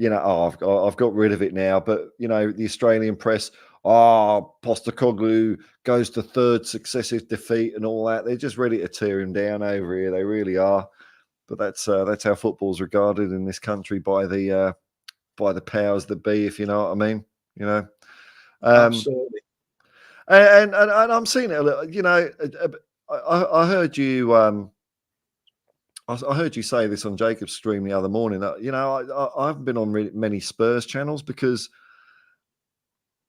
[SPEAKER 1] I've got rid of it now. But, the Australian press, Postecoglou goes to 3rd successive defeat and all that. They're just ready to tear him down over here. They really are. But that's how football's regarded in this country by the powers that be, if you know what I mean.
[SPEAKER 4] Absolutely.
[SPEAKER 1] And I'm seeing it a little, I heard you... I heard you say this on Jacob's stream the other morning. I haven't been on many Spurs channels because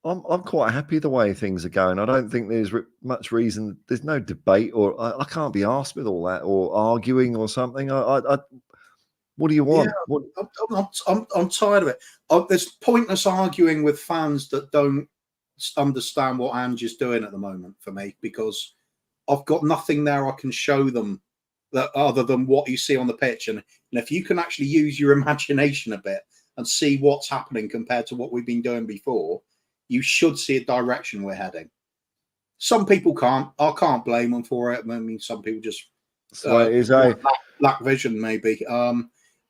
[SPEAKER 1] I'm quite happy the way things are going. I don't think there's much reason. There's no debate, or I can't be asked with all that, or arguing or something. What do you want?
[SPEAKER 4] Yeah, I'm tired of it. There's pointless arguing with fans that don't understand what Ange is doing at the moment for me, because I've got nothing there I can show them that other than what you see on the pitch. And if you can actually use your imagination a bit and see what's happening compared to what we've been doing before, you should see a direction we're heading. Some people can't. I can't blame them for it. I mean, some people just lack vision, maybe.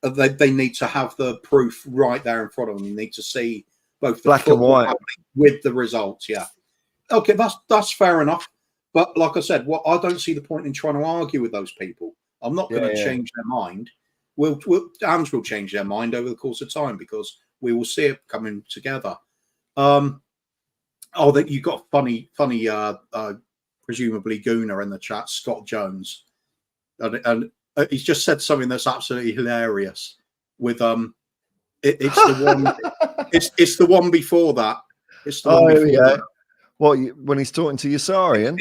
[SPEAKER 4] They need to have the proof right there in front of them. You need to see both the
[SPEAKER 1] black and white
[SPEAKER 4] with the results. Yeah. Okay, that's fair enough. But like I said, I don't see the point in trying to argue with those people. I'm not going to change their mind. Ange will change their mind over the course of time, because we will see it coming together. That you got funny, presumably Gooner in the chat, Scott Jones, and he's just said something that's absolutely hilarious. With it's the one, it's the one before that. It's the one before that.
[SPEAKER 1] What, when he's talking to Yossarian?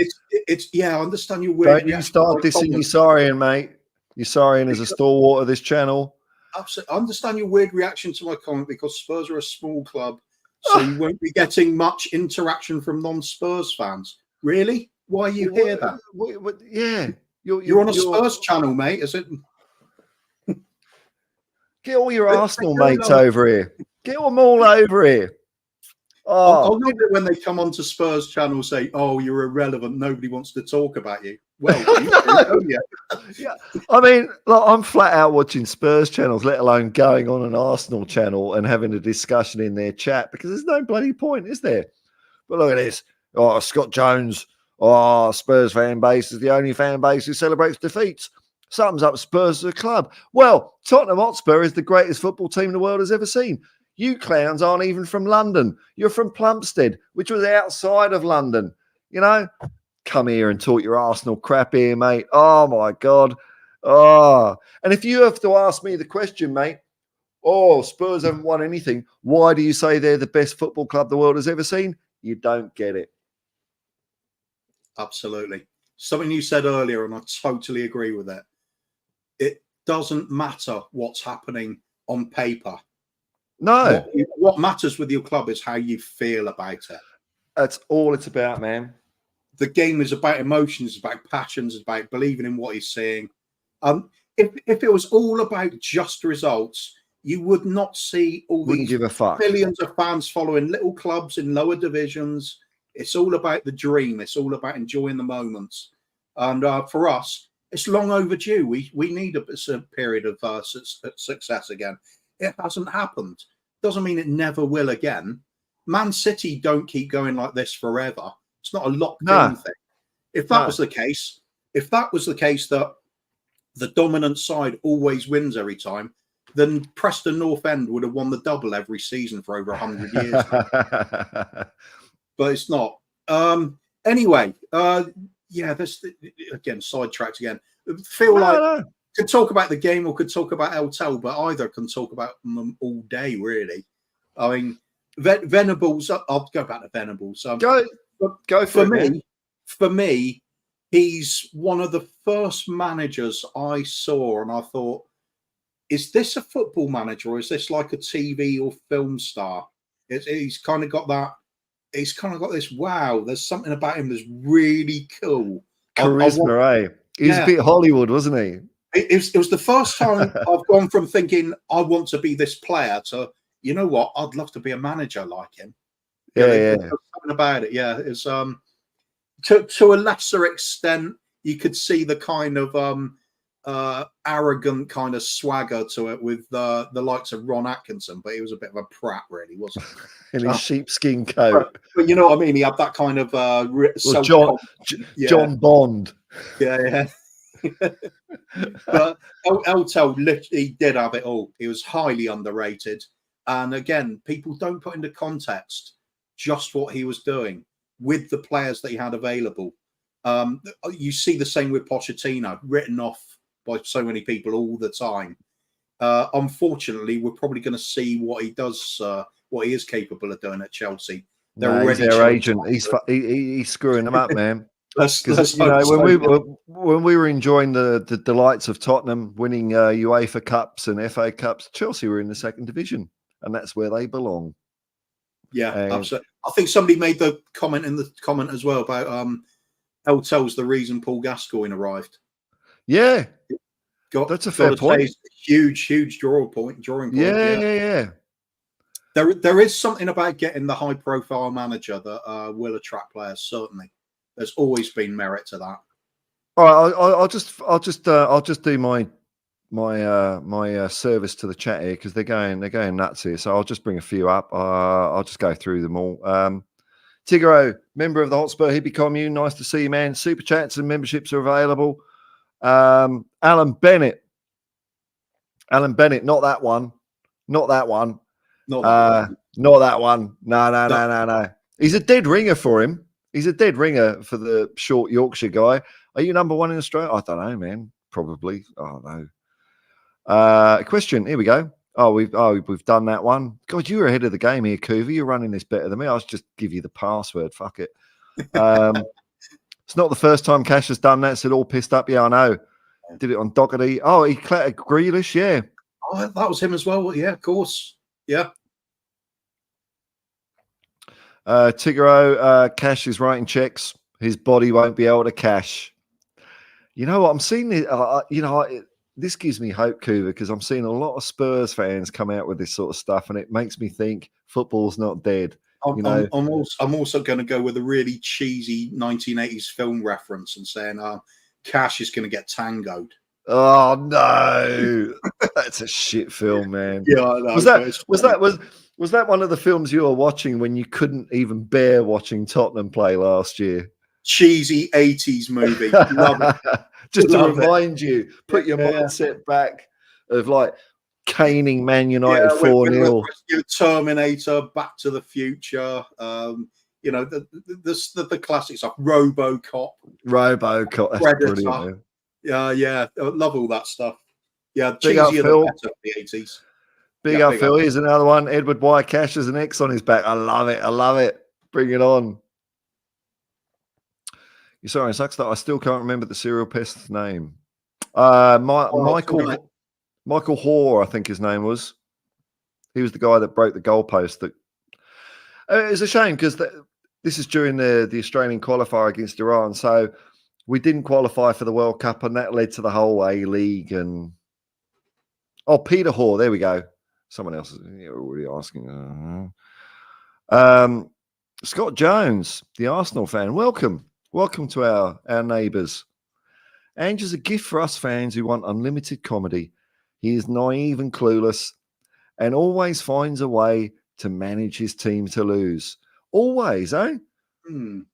[SPEAKER 4] It's I understand your weird.
[SPEAKER 1] Don't you start dissing Yossarian, mate. Yossarian is a stalwart of this channel.
[SPEAKER 4] Absolutely. I understand your weird reaction to my comment, because Spurs are a small club, so you won't be getting much interaction from non-Spurs fans. Really? Why are you here then?
[SPEAKER 1] Yeah.
[SPEAKER 4] You're on a Spurs channel, mate, is it?
[SPEAKER 1] Get all your Arsenal mates over here. Get them all over here. Oh,
[SPEAKER 4] I'll love it when they come onto Spurs channel say, "Oh, you're irrelevant. Nobody wants to talk about you." Well, you do, don't you?
[SPEAKER 1] yeah. I mean, like, I'm flat out watching Spurs channels, let alone going on an Arsenal channel and having a discussion in their chat, because there's no bloody point, is there? But look at this. Oh, Scott Jones. Oh, Spurs fan base is the only fan base who celebrates defeats. Sums up Spurs as a club. Well, Tottenham Hotspur is the greatest football team the world has ever seen. You clowns aren't even from London. You're from Plumstead, which was outside of London. You know, come here and talk your Arsenal crap here, mate. Oh, my God. Oh, and if you have to ask me the question, mate, oh, Spurs haven't won anything. Why do you say they're the best football club the world has ever seen? You don't get it.
[SPEAKER 4] Absolutely. Something you said earlier, and I totally agree with it. It doesn't matter what's happening on paper.
[SPEAKER 1] No.
[SPEAKER 4] What matters with your club is how you feel about it.
[SPEAKER 1] That's all it's about, man.
[SPEAKER 4] The game is about emotions, it's about passions, it's about believing in what you're seeing. If it was all about just results, you would not see all
[SPEAKER 1] Wouldn't
[SPEAKER 4] these
[SPEAKER 1] give a fuck.
[SPEAKER 4] millions of fans following little clubs in lower divisions. It's all about the dream. It's all about enjoying the moments. And for us, it's long overdue. We need a period of success again. It hasn't happened. Doesn't mean it never will again. Man City don't keep going like this forever. It's not a locked-in thing. If that was the case, that the dominant side always wins every time, then Preston North End would have won the double every season for over 100 years. But it's not. Anyway, this again, sidetracked again. Could talk about the game or could talk about El, but either can talk about them all day, really. I mean, Venables, I'll go back to Venables.
[SPEAKER 1] Go for me.
[SPEAKER 4] For me, he's one of the first managers I saw, and I thought, is this a football manager or is this like a TV or film star? He's kind of got that. He's kind of got this. Wow, there's something about him that's really cool.
[SPEAKER 1] Charisma, He was a bit Hollywood, wasn't he?
[SPEAKER 4] It was the first time I've gone from thinking I want to be this player to, you know what, I'd love to be a manager like him.
[SPEAKER 1] Yeah.
[SPEAKER 4] There's something about it. Yeah, it's to a lesser extent, you could see the kind of arrogant kind of swagger to it with the likes of Ron Atkinson, but he was a bit of a prat, really, wasn't he?
[SPEAKER 1] In his sheepskin coat.
[SPEAKER 4] But you know what I mean? He had that kind of
[SPEAKER 1] John Bond.
[SPEAKER 4] Yeah. But El literally did have it all. He was highly underrated. And again, people don't put into context just what he was doing with the players that he had available. You see the same with Pochettino, written off by so many people all the time. Unfortunately, we're probably going to see what he does, what he is capable of doing at Chelsea.
[SPEAKER 1] He's their agent. He's screwing them up, man. Because when we were enjoying the delights of Tottenham winning UEFA Cups and FA Cups, Chelsea were in the second division, and that's where they belong.
[SPEAKER 4] Yeah, absolutely. I think somebody made the comment in the comment as well about Eltel's the reason Paul Gascoigne arrived.
[SPEAKER 1] Yeah, that's a fair point.
[SPEAKER 4] Huge drawing point.
[SPEAKER 1] Yeah.
[SPEAKER 4] There is something about getting the high profile manager that will attract players. Certainly. There's always been merit to that.
[SPEAKER 1] All right, I'll just do my service to the chat here because they're going nuts here. So I'll just bring a few up. I'll just go through them all. Tigro, member of the Hotspur Hippie commune, nice to see you, man. Super chats and memberships are available. Alan Bennett, not that one. No. He's a dead ringer for him. He's a dead ringer for the short Yorkshire guy. Are you number one in Australia? I don't know, man. Probably. Oh no. Question. Here we go. We've done that one. God, you were ahead of the game here, Couver. You're running this better than me. I'll just give you the password. Fuck it. It's not the first time Cash has done that. Said all pissed up. Yeah, I know. Did it on Doherty. Oh, he clattered Grealish. Yeah.
[SPEAKER 4] Oh, that was him as well. Yeah, of course. Yeah.
[SPEAKER 1] Tigro, Cash is writing checks. His body won't be able to cash. You know what? I'm seeing this. This gives me hope, Kuva, because I'm seeing a lot of Spurs fans come out with this sort of stuff, and it makes me think football's not dead.
[SPEAKER 4] I'm also going to go with a really cheesy 1980s film reference and saying Cash is going to get tangoed.
[SPEAKER 1] Oh no, that's a shit film, man.
[SPEAKER 4] Yeah, I know,
[SPEAKER 1] was that one of the films you were watching when you couldn't even bear watching Tottenham play last year?
[SPEAKER 4] Cheesy 80s movie. Love it.
[SPEAKER 1] Just to remind you, put your
[SPEAKER 4] Yeah.
[SPEAKER 1] mindset back of like caning Man United 4-0.
[SPEAKER 4] Terminator, Back to the Future, the classic stuff, RoboCop,
[SPEAKER 1] That's
[SPEAKER 4] Predator.
[SPEAKER 1] brilliant.
[SPEAKER 4] Yeah, I love all that stuff. Yeah,
[SPEAKER 1] Big up,
[SPEAKER 4] cheesier
[SPEAKER 1] Phil.
[SPEAKER 4] the better, the 80s.
[SPEAKER 1] Big up, Phil. Here's another one. Edward Y. Cash has an X on his back. I love it. Bring it on. You're sorry, it sucks that I still can't remember the serial pest's name. Michael Hoare, I think his name was. He was the guy that broke the goalpost. It's a shame because this is during the Australian qualifier against Iran, so we didn't qualify for the World Cup, and that led to the whole A-League and Peter Hoare. There we go. Someone else is already asking. Scott Jones, the Arsenal fan. Welcome to our neighbours. Ange is a gift for us fans who want unlimited comedy. He is naive and clueless and always finds a way to manage his team to lose. Always, eh?
[SPEAKER 4] Seemed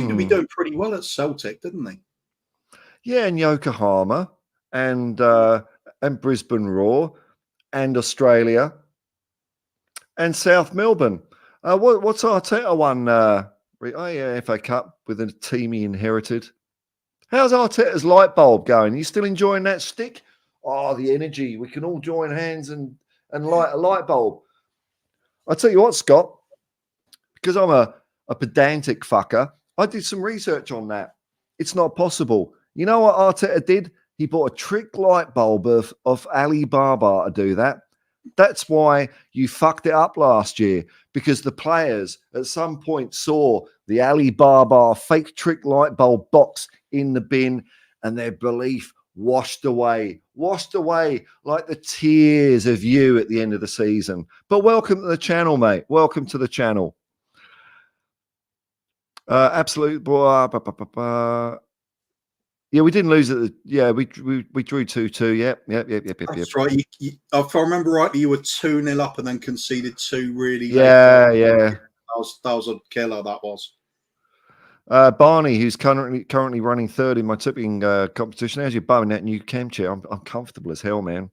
[SPEAKER 4] to be doing pretty well at Celtic, didn't they?
[SPEAKER 1] Yeah, and Yokohama and Brisbane Roar and Australia and South Melbourne. What's Arteta won? FA Cup with a team he inherited. How's Arteta's light bulb going? Are you still enjoying that stick? Oh, the energy. We can all join hands and light a light bulb. I'll tell you what, Scott, because I'm a pedantic fucker, I did some research on that. It's not possible. You know what Arteta did? He bought a trick light bulb of Alibaba to do that. That's why you fucked it up last year, because the players at some point saw the Alibaba fake trick light bulb box in the bin and their belief washed away like the tears of you at the end of the season. But welcome to the channel, mate. Welcome to the channel. Absolute. Yeah, we didn't lose it. Yeah, we drew 2-2. Yep.
[SPEAKER 4] That's right. If I remember rightly, you were 2-0 up and then conceded 2 really late.
[SPEAKER 1] Yeah.
[SPEAKER 4] That was a killer, that was.
[SPEAKER 1] Barney, who's currently running third in my tipping competition. How's your bow in that new cam chair? I'm comfortable as hell, man.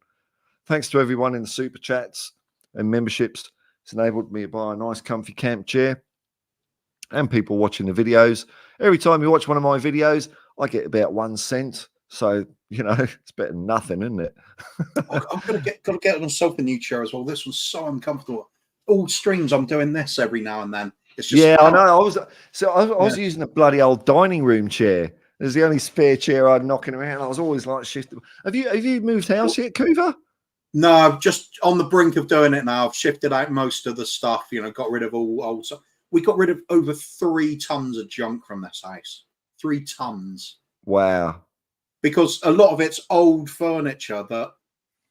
[SPEAKER 1] Thanks to everyone in the super chats and memberships. It's enabled me to buy a nice comfy camp chair. And people watching the videos. Every time you watch one of my videos, I get about 1 cent. So, it's better than nothing, isn't it?
[SPEAKER 4] I'm got to get myself a new chair as well. This one's so uncomfortable. All streams, I'm doing this every now and then. It's just
[SPEAKER 1] I know. I was using a bloody old dining room chair. It was the only spare chair I'd knocking around. I was always like shifting. Have you moved house yet, Kuva?
[SPEAKER 4] No, I'm just on the brink of doing it now. I've shifted out most of the stuff, got rid of all old stuff. We got rid of over 3 tons of junk from this house. 3 tons.
[SPEAKER 1] Wow. Because
[SPEAKER 4] a lot of it's old furniture that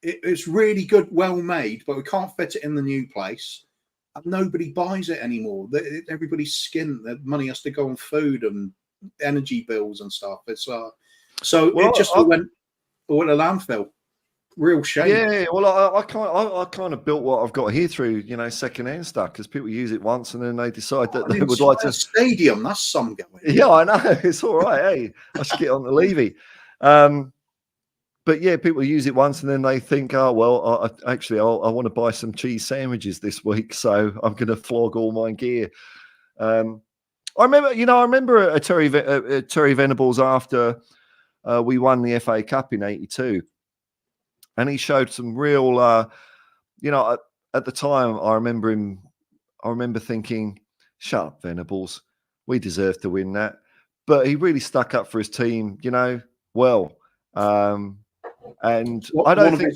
[SPEAKER 4] it's really good, well made, but we can't fit it in the new place. And nobody buys it anymore. Everybody's skint. Their money has to go on food and energy bills and stuff. It's it just went to landfill. Real shame.
[SPEAKER 1] Yeah, well, I kind of built what I've got here through, second-hand stuff, because people use it once and then they decide that they would like to.
[SPEAKER 4] Stadium, that's some going.
[SPEAKER 1] Yeah, I know. It's all right. Hey, I should get on the Levy. But yeah, people use it once and then they think, oh, well, I want to buy some cheese sandwiches this week, so I'm going to flog all my gear. I remember Terry Venables after we won the FA Cup in '82. And he showed some real, at the time, I remember thinking, shut up, Venables. We deserve to win that. But he really stuck up for his team, well. And I don't think...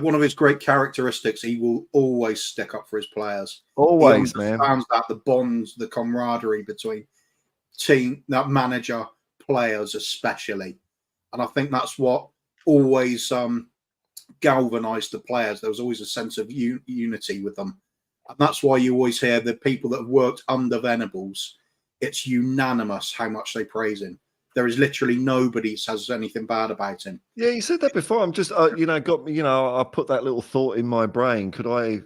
[SPEAKER 4] one of his great characteristics, he will always stick up for his players.
[SPEAKER 1] Always, man.
[SPEAKER 4] He understands that, the bonds, the camaraderie between team, that manager, players especially. And I think that's what always... galvanized the players. There was always a sense of unity with them, And that's why you always hear the people that have worked under Venables, it's unanimous how much they praise him. There is literally nobody that says anything bad about him.
[SPEAKER 1] Yeah, you said that before. I'm just, I put that little thought in my brain. Could I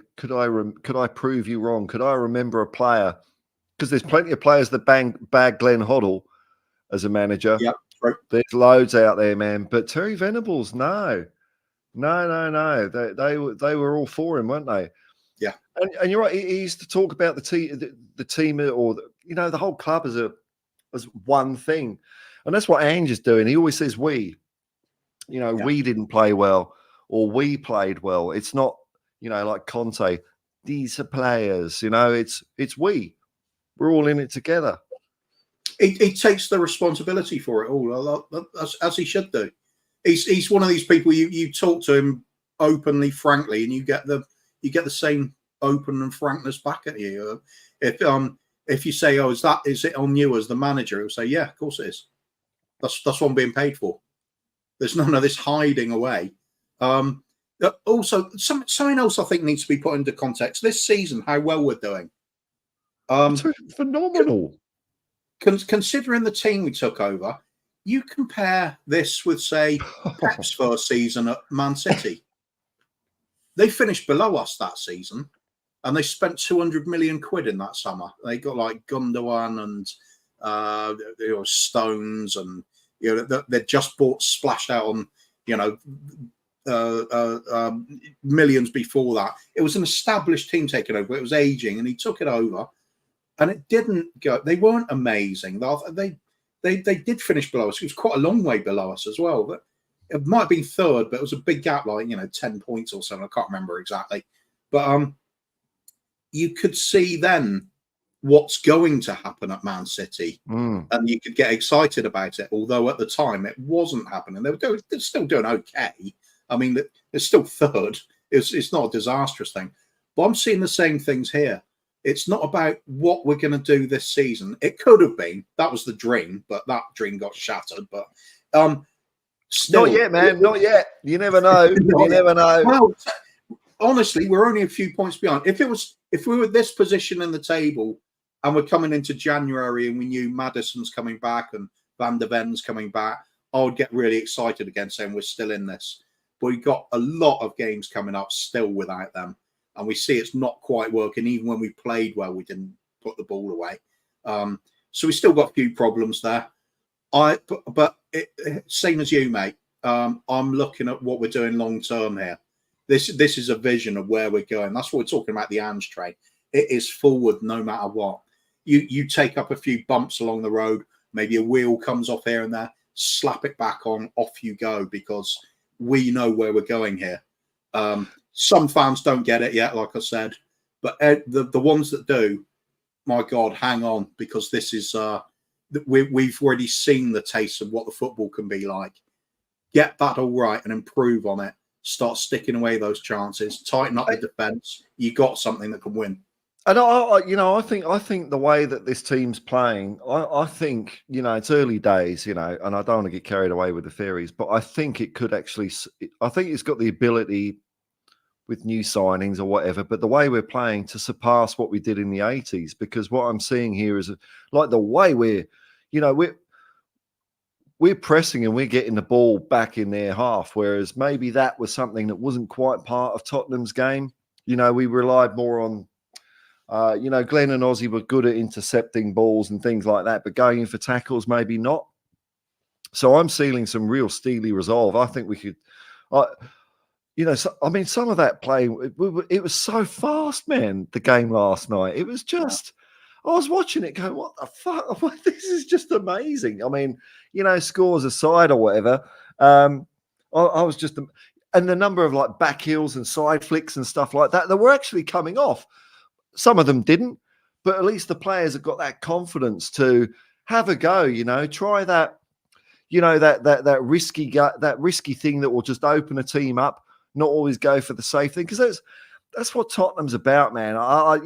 [SPEAKER 1] prove you wrong? Could I remember a player? Because there's plenty of players that bag Glenn Hoddle as a manager.
[SPEAKER 4] Yeah, right.
[SPEAKER 1] There's loads out there, man. But Terry Venables, no. They were all for him, weren't they?
[SPEAKER 4] Yeah.
[SPEAKER 1] And you're right. He used to talk about the team, or the whole club as one thing, and that's what Ange is doing. He always says we. We didn't play well, or we played well. It's not, like Conte. These are players. It's we. We're all in it together.
[SPEAKER 4] He takes the responsibility for it all, as he should do. He's one of these people you talk to him openly, frankly, and you get the same open and frankness back at you. If you say, "Oh, is it on you as the manager?" He'll say, "Yeah, of course it is. That's what I'm being paid for." There's none of this hiding away. Also, something else I think needs to be put into context. This season, how well we're doing.
[SPEAKER 1] It's phenomenal.
[SPEAKER 4] Considering the team we took over, you compare this with, say, Pep's first season at Man City. They finished below us that season, and they spent 200 million quid in that summer. They got like Gundogan and Stones, and they just splashed out on millions before that. It was an established team taking over. It was aging, and he took it over, and it didn't go. They weren't amazing. They did finish below us. It was quite a long way below us as well. But it might have been third, but it was a big gap, like 10 points or something. I can't remember exactly. But you could see then what's going to happen at Man City, and you could get excited about it. Although at the time it wasn't happening. They're still doing okay. I mean, it's still third. It's not a disastrous thing. But I'm seeing the same things here. It's not about what we're going to do this season. It could have been. That was the dream, but that dream got shattered. But still,
[SPEAKER 1] not yet, man. Not yet. You never know. You never know.
[SPEAKER 4] Well, honestly, we're only a few points behind. If we were this position in the table and we're coming into January and we knew Maddison's coming back and Van der Ven's coming back, I would get really excited again, saying we're still in this. But we've got a lot of games coming up still without them. And we see it's not quite working. Even when we played well, we didn't put the ball away. So we still got a few problems there. Same as you, mate. I'm looking at what we're doing long term here. This is a vision of where we're going. That's what we're talking about, the Ange train. It is forward no matter what. You take up a few bumps along the road. Maybe a wheel comes off here and there. Slap it back on. Off you go, because we know where we're going here. Some fans don't get it yet, like I said, but the ones that do, my God, hang on, because this is we've already seen the taste of what the football can be like. Get that all right and improve on it. Start sticking away those chances. Tighten up the defence. You got something that can win.
[SPEAKER 1] And I think the way that this team's playing, I think it's early days, and I don't want to get carried away with the theories, but I think it could actually. I think it's got the ability, with new signings or whatever, but the way we're playing, to surpass what we did in the 80s. Because what I'm seeing here is like the way we're pressing and we're getting the ball back in their half, whereas maybe that was something that wasn't quite part of Tottenham's game. We relied more on, Glenn and Ozzy were good at intercepting balls and things like that, but going in for tackles, maybe not. So I'm seeing some real steely resolve. I think we could, some of that play, it was so fast, man, the game last night. It was just, I was watching it going, what the fuck? This is just amazing. I mean, scores aside or whatever, I was just, and the number of like back heels and side flicks and stuff like that were actually coming off. Some of them didn't, but at least the players have got that confidence to have a go, try that, that risky thing that will just open a team up. Not always go for the safe thing, because that's what Tottenham's about, man. I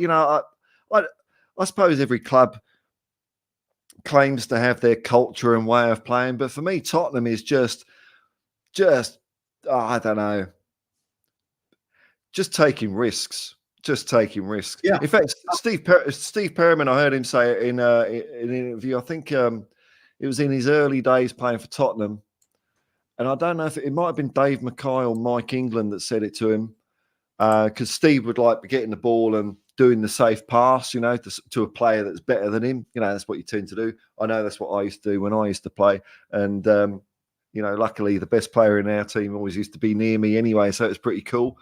[SPEAKER 1] suppose every club claims to have their culture and way of playing, but for me, Tottenham is just I don't know, just taking risks, just taking risks.
[SPEAKER 4] Yeah.
[SPEAKER 1] In fact, Steve Perriman, I heard him say it in an interview. I think it was in his early days playing for Tottenham, and I don't know if it might have been Dave Mackay or Mike England that said it to him, because Steve would like be getting the ball and doing the safe pass, you know, to a player that's better than him. You know, that's what you tend to do. I know that's what I used to do when I used to play, and you know, luckily the best player in our team always used to be near me anyway, so it's pretty cool.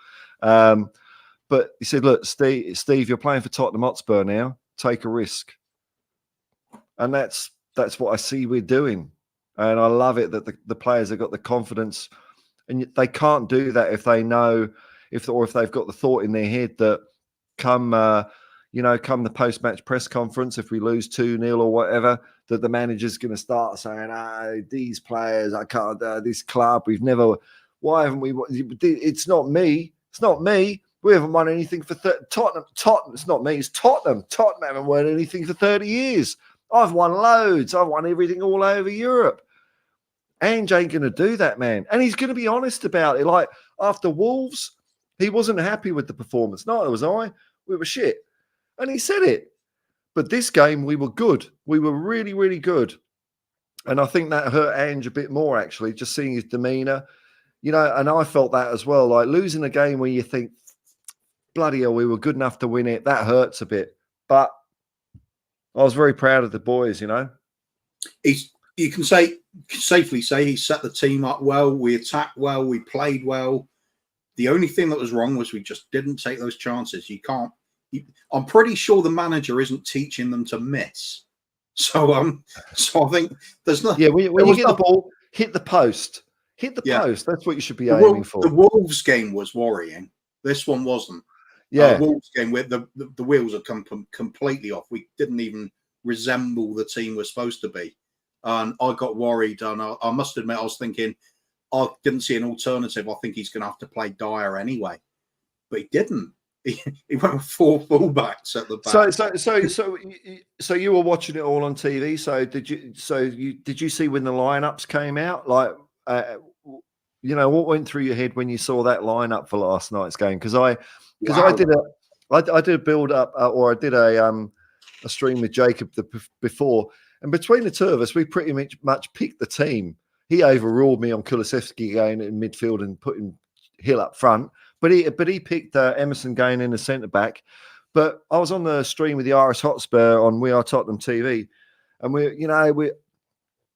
[SPEAKER 1] But he said, look, Steve, you're playing for Tottenham Hotspur now. Take a risk. And that's what I see we're doing. And I love it that the players have got the confidence. And they can't do that if they know, if they've got the thought in their head that come the post-match press conference, if we lose 2-0 or whatever, that the manager's going to start saying, these players, I can't, this club, why haven't we, it's not me. It's not me. We haven't won anything for Tottenham. It's not me. It's Tottenham. Tottenham haven't won anything for 30 years. I've won loads. I've won everything all over Europe. Ange ain't going to do that, man. And he's going to be honest about it. Like, after Wolves, he wasn't happy with the performance. Neither was I. We were shit. And he said it. But this game, we were good. We were really, really good. And I think that hurt Ange a bit more, actually, just seeing his demeanour. You know, and I felt that as well. Like, losing a game where you think, bloody hell, we were good enough to win it. That hurts a bit. But I was very proud of the boys, you know.
[SPEAKER 4] You can safely say he set the team up well. We attacked well. We played well. The only thing that was wrong was we just didn't take those chances. I'm pretty sure the manager isn't teaching them to miss. So I think there's nothing.
[SPEAKER 1] Yeah, when you get the ball, hit the post. Hit the post. That's what you should be aiming for.
[SPEAKER 4] The Wolves game was worrying. This one wasn't.
[SPEAKER 1] Yeah,
[SPEAKER 4] Wolves game where the wheels had come completely off. We didn't even resemble the team we're supposed to be, and I got worried. And I must admit, I was thinking I didn't see an alternative. I think he's going to have to play Dyer anyway, but he didn't. He went with 4 fullbacks at the back.
[SPEAKER 1] So you were watching it all on TV. So did you see when the lineups came out? Like, you know, what went through your head when you saw that lineup for last night's game? Because I did a build up, or I did a stream with Jacob before, and between the two of us, we pretty much picked the team. He overruled me on Kulusevski going in midfield and putting Hill up front, but he picked Emerson going in the centre back. But I was on the stream with the Irish Hotspur on We Are Tottenham TV, and we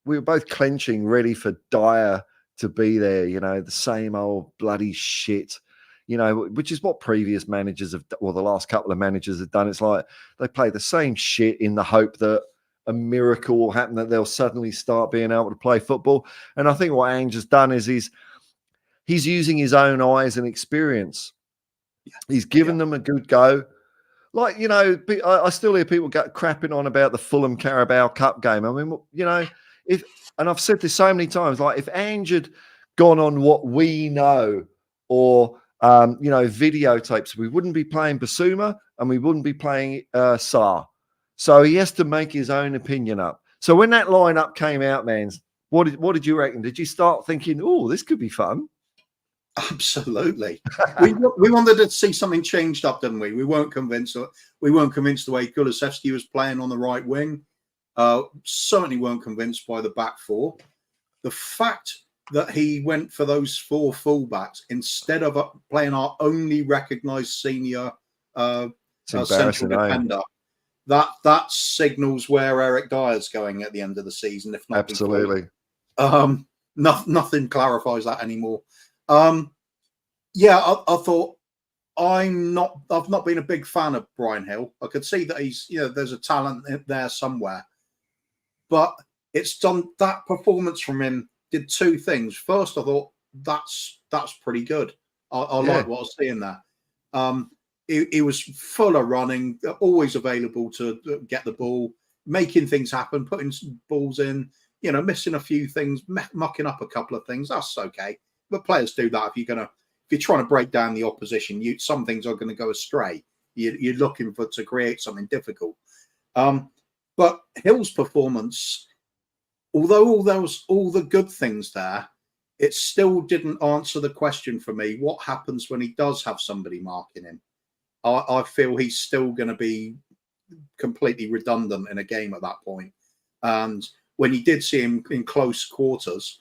[SPEAKER 1] were both clenching, ready for Dyer to be there. You know, the same old bloody shit. You know, which is what previous managers have, or the last couple of managers have done. It's like they play the same shit in the hope that a miracle will happen, that they'll suddenly start being able to play football. And I think what Ange has done is he's using his own eyes and experience. He's given them a good go. Like, you know, I still hear people crapping on about the Fulham Carabao Cup game. I mean, you know, and I've said this so many times, like if Ange had gone on what we know, or videotapes, we wouldn't be playing Basuma and we wouldn't be playing Sarr. So he has to make his own opinion up. So when that lineup came out, man, what did you reckon? Did you start thinking, oh, this could be fun?
[SPEAKER 4] Absolutely. we wanted to see something changed up, didn't we? We weren't convinced the way Kulusevski was playing on the right wing. Certainly weren't convinced by the back four. The fact that he went for those 4 fullbacks instead of playing our only recognised senior central defender. That signals where Eric Dyer's going at the end of the season, if not
[SPEAKER 1] absolutely.
[SPEAKER 4] Nothing clarifies that anymore. I thought I've not been a big fan of Brian Hill. I could see that he's, there's a talent there somewhere, but it's done that performance from him. Did 2 things. First, I thought that's pretty good. I like what I was seeing there. He was full of running, always available to get the ball, making things happen, putting balls in, missing a few things, mucking up a couple of things. That's okay. But players do that. If you're trying to break down the opposition, some things are going to go astray. You're looking to create something difficult. But Hill's performance, although there was all the good things there, it still didn't answer the question for me. What happens when he does have somebody marking him? I feel he's still going to be completely redundant in a game at that point. And when you did see him in close quarters,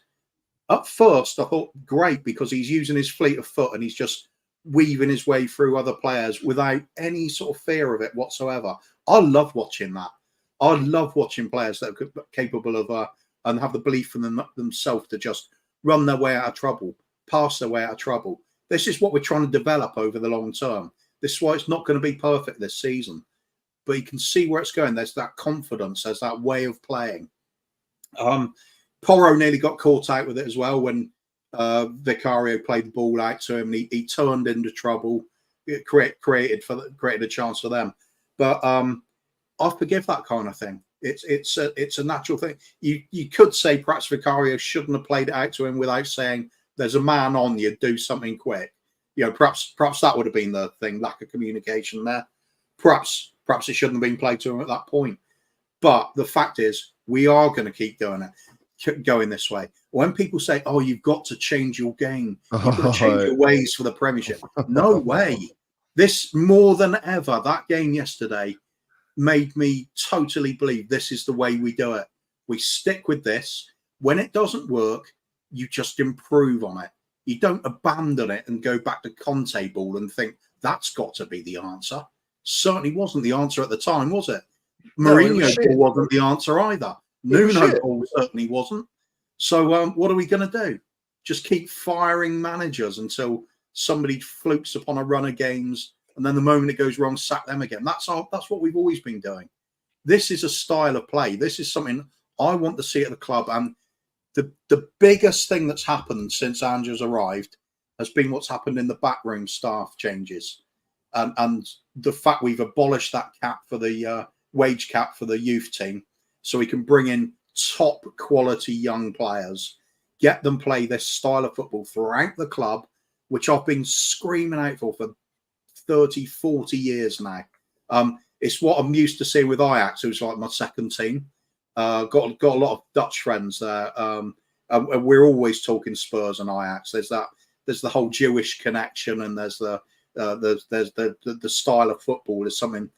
[SPEAKER 4] at first I thought great, because he's using his fleet of foot and he's just weaving his way through other players without any sort of fear of it whatsoever. I love watching that. I love watching players that are capable of and have the belief in themselves to just run their way out of trouble, pass their way out of trouble. This is what we're trying to develop over the long term. This is why it's not going to be perfect this season, but you can see where it's going. There's that confidence. There's that way of playing. Porro nearly got caught out with it as well when Vicario played the ball out to him. And he turned into trouble. It created a chance for them. But I forgive that kind of thing. It's a natural thing. You could say perhaps Vicario shouldn't have played it out to him without saying, "There's a man on you. Do something quick." You know, perhaps that would have been the thing. Lack of communication there. Perhaps it shouldn't have been played to him at that point. But the fact is, we are going to keep going this way. When people say, "Oh, you've got to change your game, you've got to change your ways for the Premiership," no way. This more than ever, that game yesterday made me totally believe this is the way we do it. We stick with this. When it doesn't work, you just improve on it. You don't abandon it and go back to Conte ball and think that's got to be the answer. Certainly wasn't the answer at the time, was it? Mourinho ball wasn't the answer either. Nuno ball certainly wasn't. So what are we going to do? Just keep firing managers until somebody flukes upon a run of games, and then the moment it goes wrong, sack them again. That's what we've always been doing. This is a style of play. This is something I want to see at the club. And the biggest thing that's happened since Ange has arrived has been what's happened in the backroom staff changes. And the fact we've abolished that cap for the wage cap for the youth team, so we can bring in top quality young players, get them play this style of football throughout the club, which I've been screaming out for 30, 40 years now. It's what I'm used to seeing with Ajax, who's like my second team. Got a lot of Dutch friends there. We're always talking Spurs and Ajax. There's the whole Jewish connection, and there's the style of football is something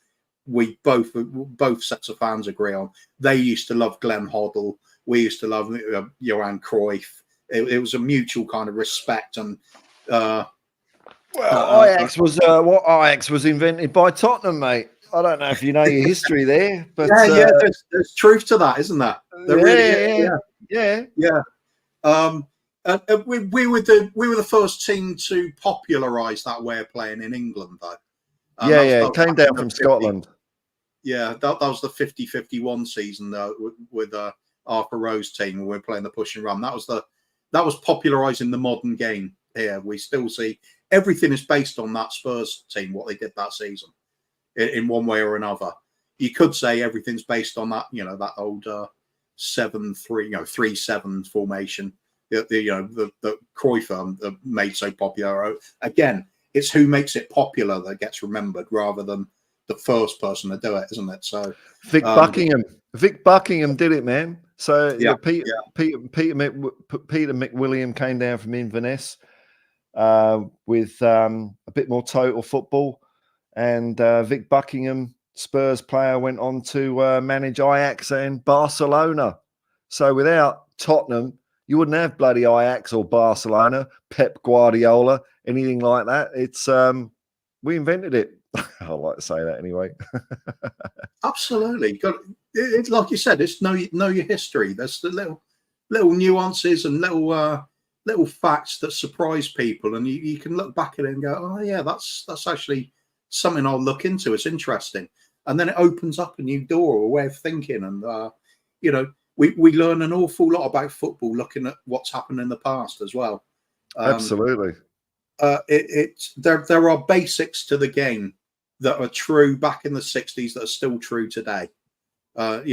[SPEAKER 4] we both sets of fans agree on. They used to love Glenn Hoddle. We used to love Johan Cruyff. It was a mutual kind of respect. And
[SPEAKER 1] Ajax was invented by Tottenham, mate. I don't know if you know your history there, but
[SPEAKER 4] there's truth to that, isn't there? Yeah. We were the first team to popularise that way of playing in England, though.
[SPEAKER 1] It came down from Scotland.
[SPEAKER 4] Yeah, that was the 50-51 season with Arthur Rowe's team when we were playing the push and run. That was popularising the modern game here. We still see everything is based on that Spurs team, what they did that season, in one way or another. You could say everything's based on that, that old 7-3, 3-7 formation. The Cruyff made so popular. Again, it's who makes it popular that gets remembered rather than the first person to do it, isn't it? So Vic
[SPEAKER 1] Buckingham did it, man. So Peter McWilliam came down from Inverness with a bit more total football, and Vic Buckingham, Spurs player, went on to manage Ajax and Barcelona. So without Tottenham, you wouldn't have bloody Ajax or Barcelona, Pep Guardiola, anything like that. It's we invented it. I like to say that anyway.
[SPEAKER 4] Absolutely. It's like you said, it's know your history. There's the little nuances and little facts that surprise people, and you can look back at it and go, "Oh yeah, that's actually something I'll look into. It's interesting." And then it opens up a new door, a way of thinking, and we learn an awful lot about football looking at what's happened in the past as well.
[SPEAKER 1] Absolutely.
[SPEAKER 4] There are basics to the game that are true back in the 60s that are still true today.
[SPEAKER 1] One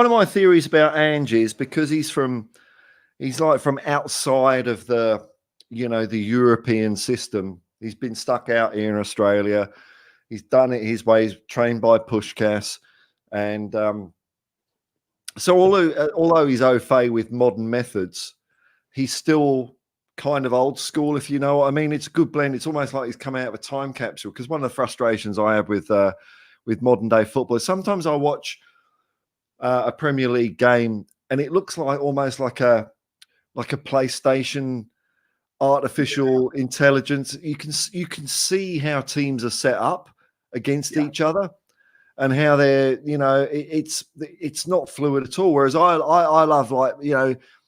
[SPEAKER 1] of my theories about Ange is because he's from outside of the European system. He's been stuck out here in Australia. He's done it his way. He's trained by Pushkas, and so although he's au fait with modern methods, he's still kind of old school, if you know what I mean. It's a good blend. It's almost like he's come out of a time capsule. Because one of the frustrations I have with modern day football is sometimes I watch a Premier League game and it looks like almost like a PlayStation artificial intelligence. You can see how teams are set up against each other and how they're, it's not fluid at all. Whereas I love, like,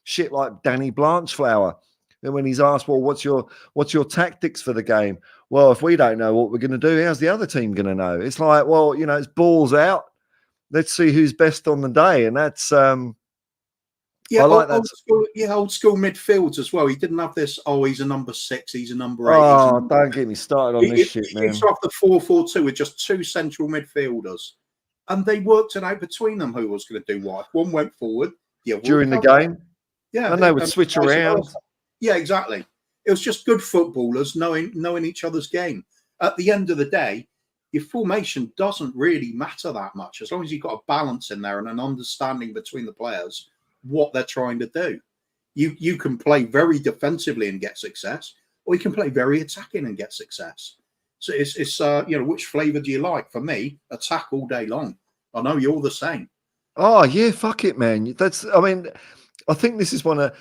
[SPEAKER 1] shit like Danny Blanchflower. And when he's asked, well, what's your tactics for the game? Well, if we don't know what we're going to do, how's the other team going to know? It's like, well, it's balls out. Let's see who's best on the day. And that's,
[SPEAKER 4] yeah,
[SPEAKER 1] I like that.
[SPEAKER 4] Old school midfields as well. He didn't have this, he's a number 6, he's a number 8.
[SPEAKER 1] Oh, don't get me started on this shit, man.
[SPEAKER 4] He started off the 4-4-2 with just 2 central midfielders. And they worked it out between them who was going to do what. One went forward.
[SPEAKER 1] During the game?
[SPEAKER 4] Yeah.
[SPEAKER 1] And they would switch around.
[SPEAKER 4] Yeah, exactly. It was just good footballers knowing each other's game. At the end of the day, your formation doesn't really matter that much. As long as you've got a balance in there and an understanding between the players what they're trying to do. You can play very defensively and get success, or you can play very attacking and get success. So it's which flavour do you like? For me, attack all day long. I know you're the same.
[SPEAKER 1] Oh yeah, fuck it, man. I think this is one of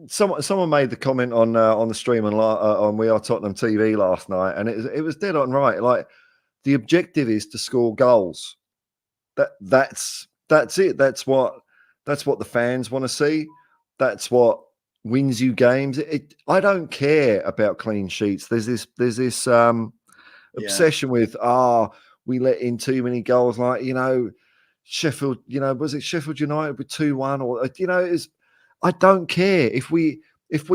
[SPEAKER 1] someone made the comment on the stream on We Are Tottenham TV last night, and it was dead on right. Like, the objective is to score goals. That's it. That's what the fans want to see. That's what wins you games. I don't care about clean sheets. There's this obsession with we let in too many goals. Like, Sheffield. Was it Sheffield United with 2-1 or I don't care if we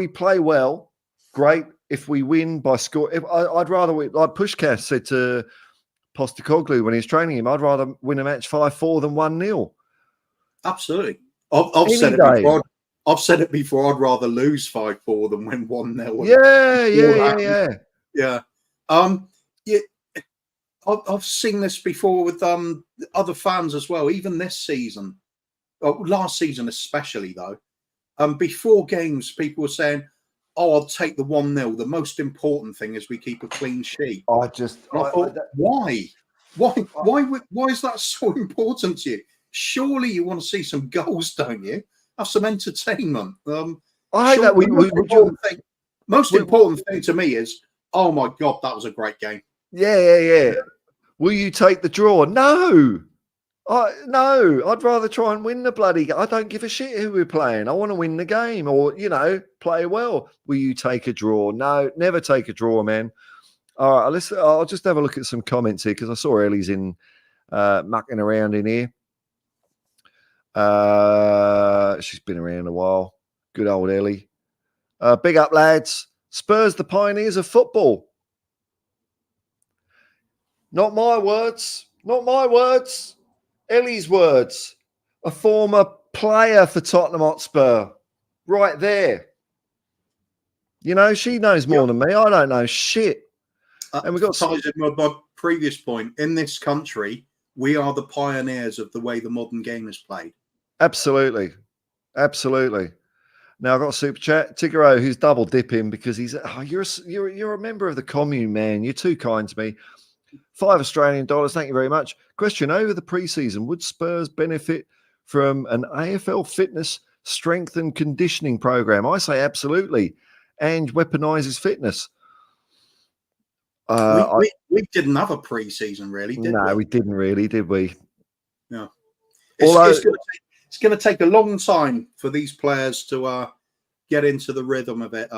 [SPEAKER 1] play well, great. If we win by score, I'd rather like Pushkash said to Postecoglou when he was training him, I'd rather win a match 5-4 than 1-0.
[SPEAKER 4] Absolutely. I've said it before. I've said it before. I'd rather lose 5-4 than win 1-0. Yeah. I've seen this before with other fans as well. Even this season, last season especially though. Before games, people were saying, I'll take the 1-0. The most important thing is we keep a clean sheet.
[SPEAKER 1] Why?
[SPEAKER 4] Why is that so important to you? Surely you want to see some goals, don't you? Have some entertainment.
[SPEAKER 1] I hate that.
[SPEAKER 4] Most important thing to me is, oh my God, that was a great game.
[SPEAKER 1] Yeah. Will you take the draw? No. I'd rather try and win the bloody game. I don't give a shit who we're playing. I want to win the game or, play well. Will you take a draw? No, never take a draw, man. All right, I'll just have a look at some comments here because I saw Ellie's in mucking around in here. She's been around a while. Good old Ellie. Big up, lads. Spurs, the pioneers of football. Not my words. Not my words. Ellie's words. A former player for Tottenham Hotspur. Right there. She knows more than me. I don't know shit. And we've got
[SPEAKER 4] ties in with my previous point. In this country, we are the pioneers of the way the modern game is played.
[SPEAKER 1] Absolutely. Now I've got a super chat. Tigaro, who's double dipping because he's you're a member of the commune, man. You're too kind to me. $5 Australian. Thank you very much. Question: over the preseason, would Spurs benefit from an AFL fitness strength and conditioning program? I say absolutely. Ange weaponizes fitness.
[SPEAKER 4] We didn't have a preseason, really, did we?
[SPEAKER 1] No, we didn't really, did we?
[SPEAKER 4] No. It's going to take a long time for these players to get into the rhythm of it,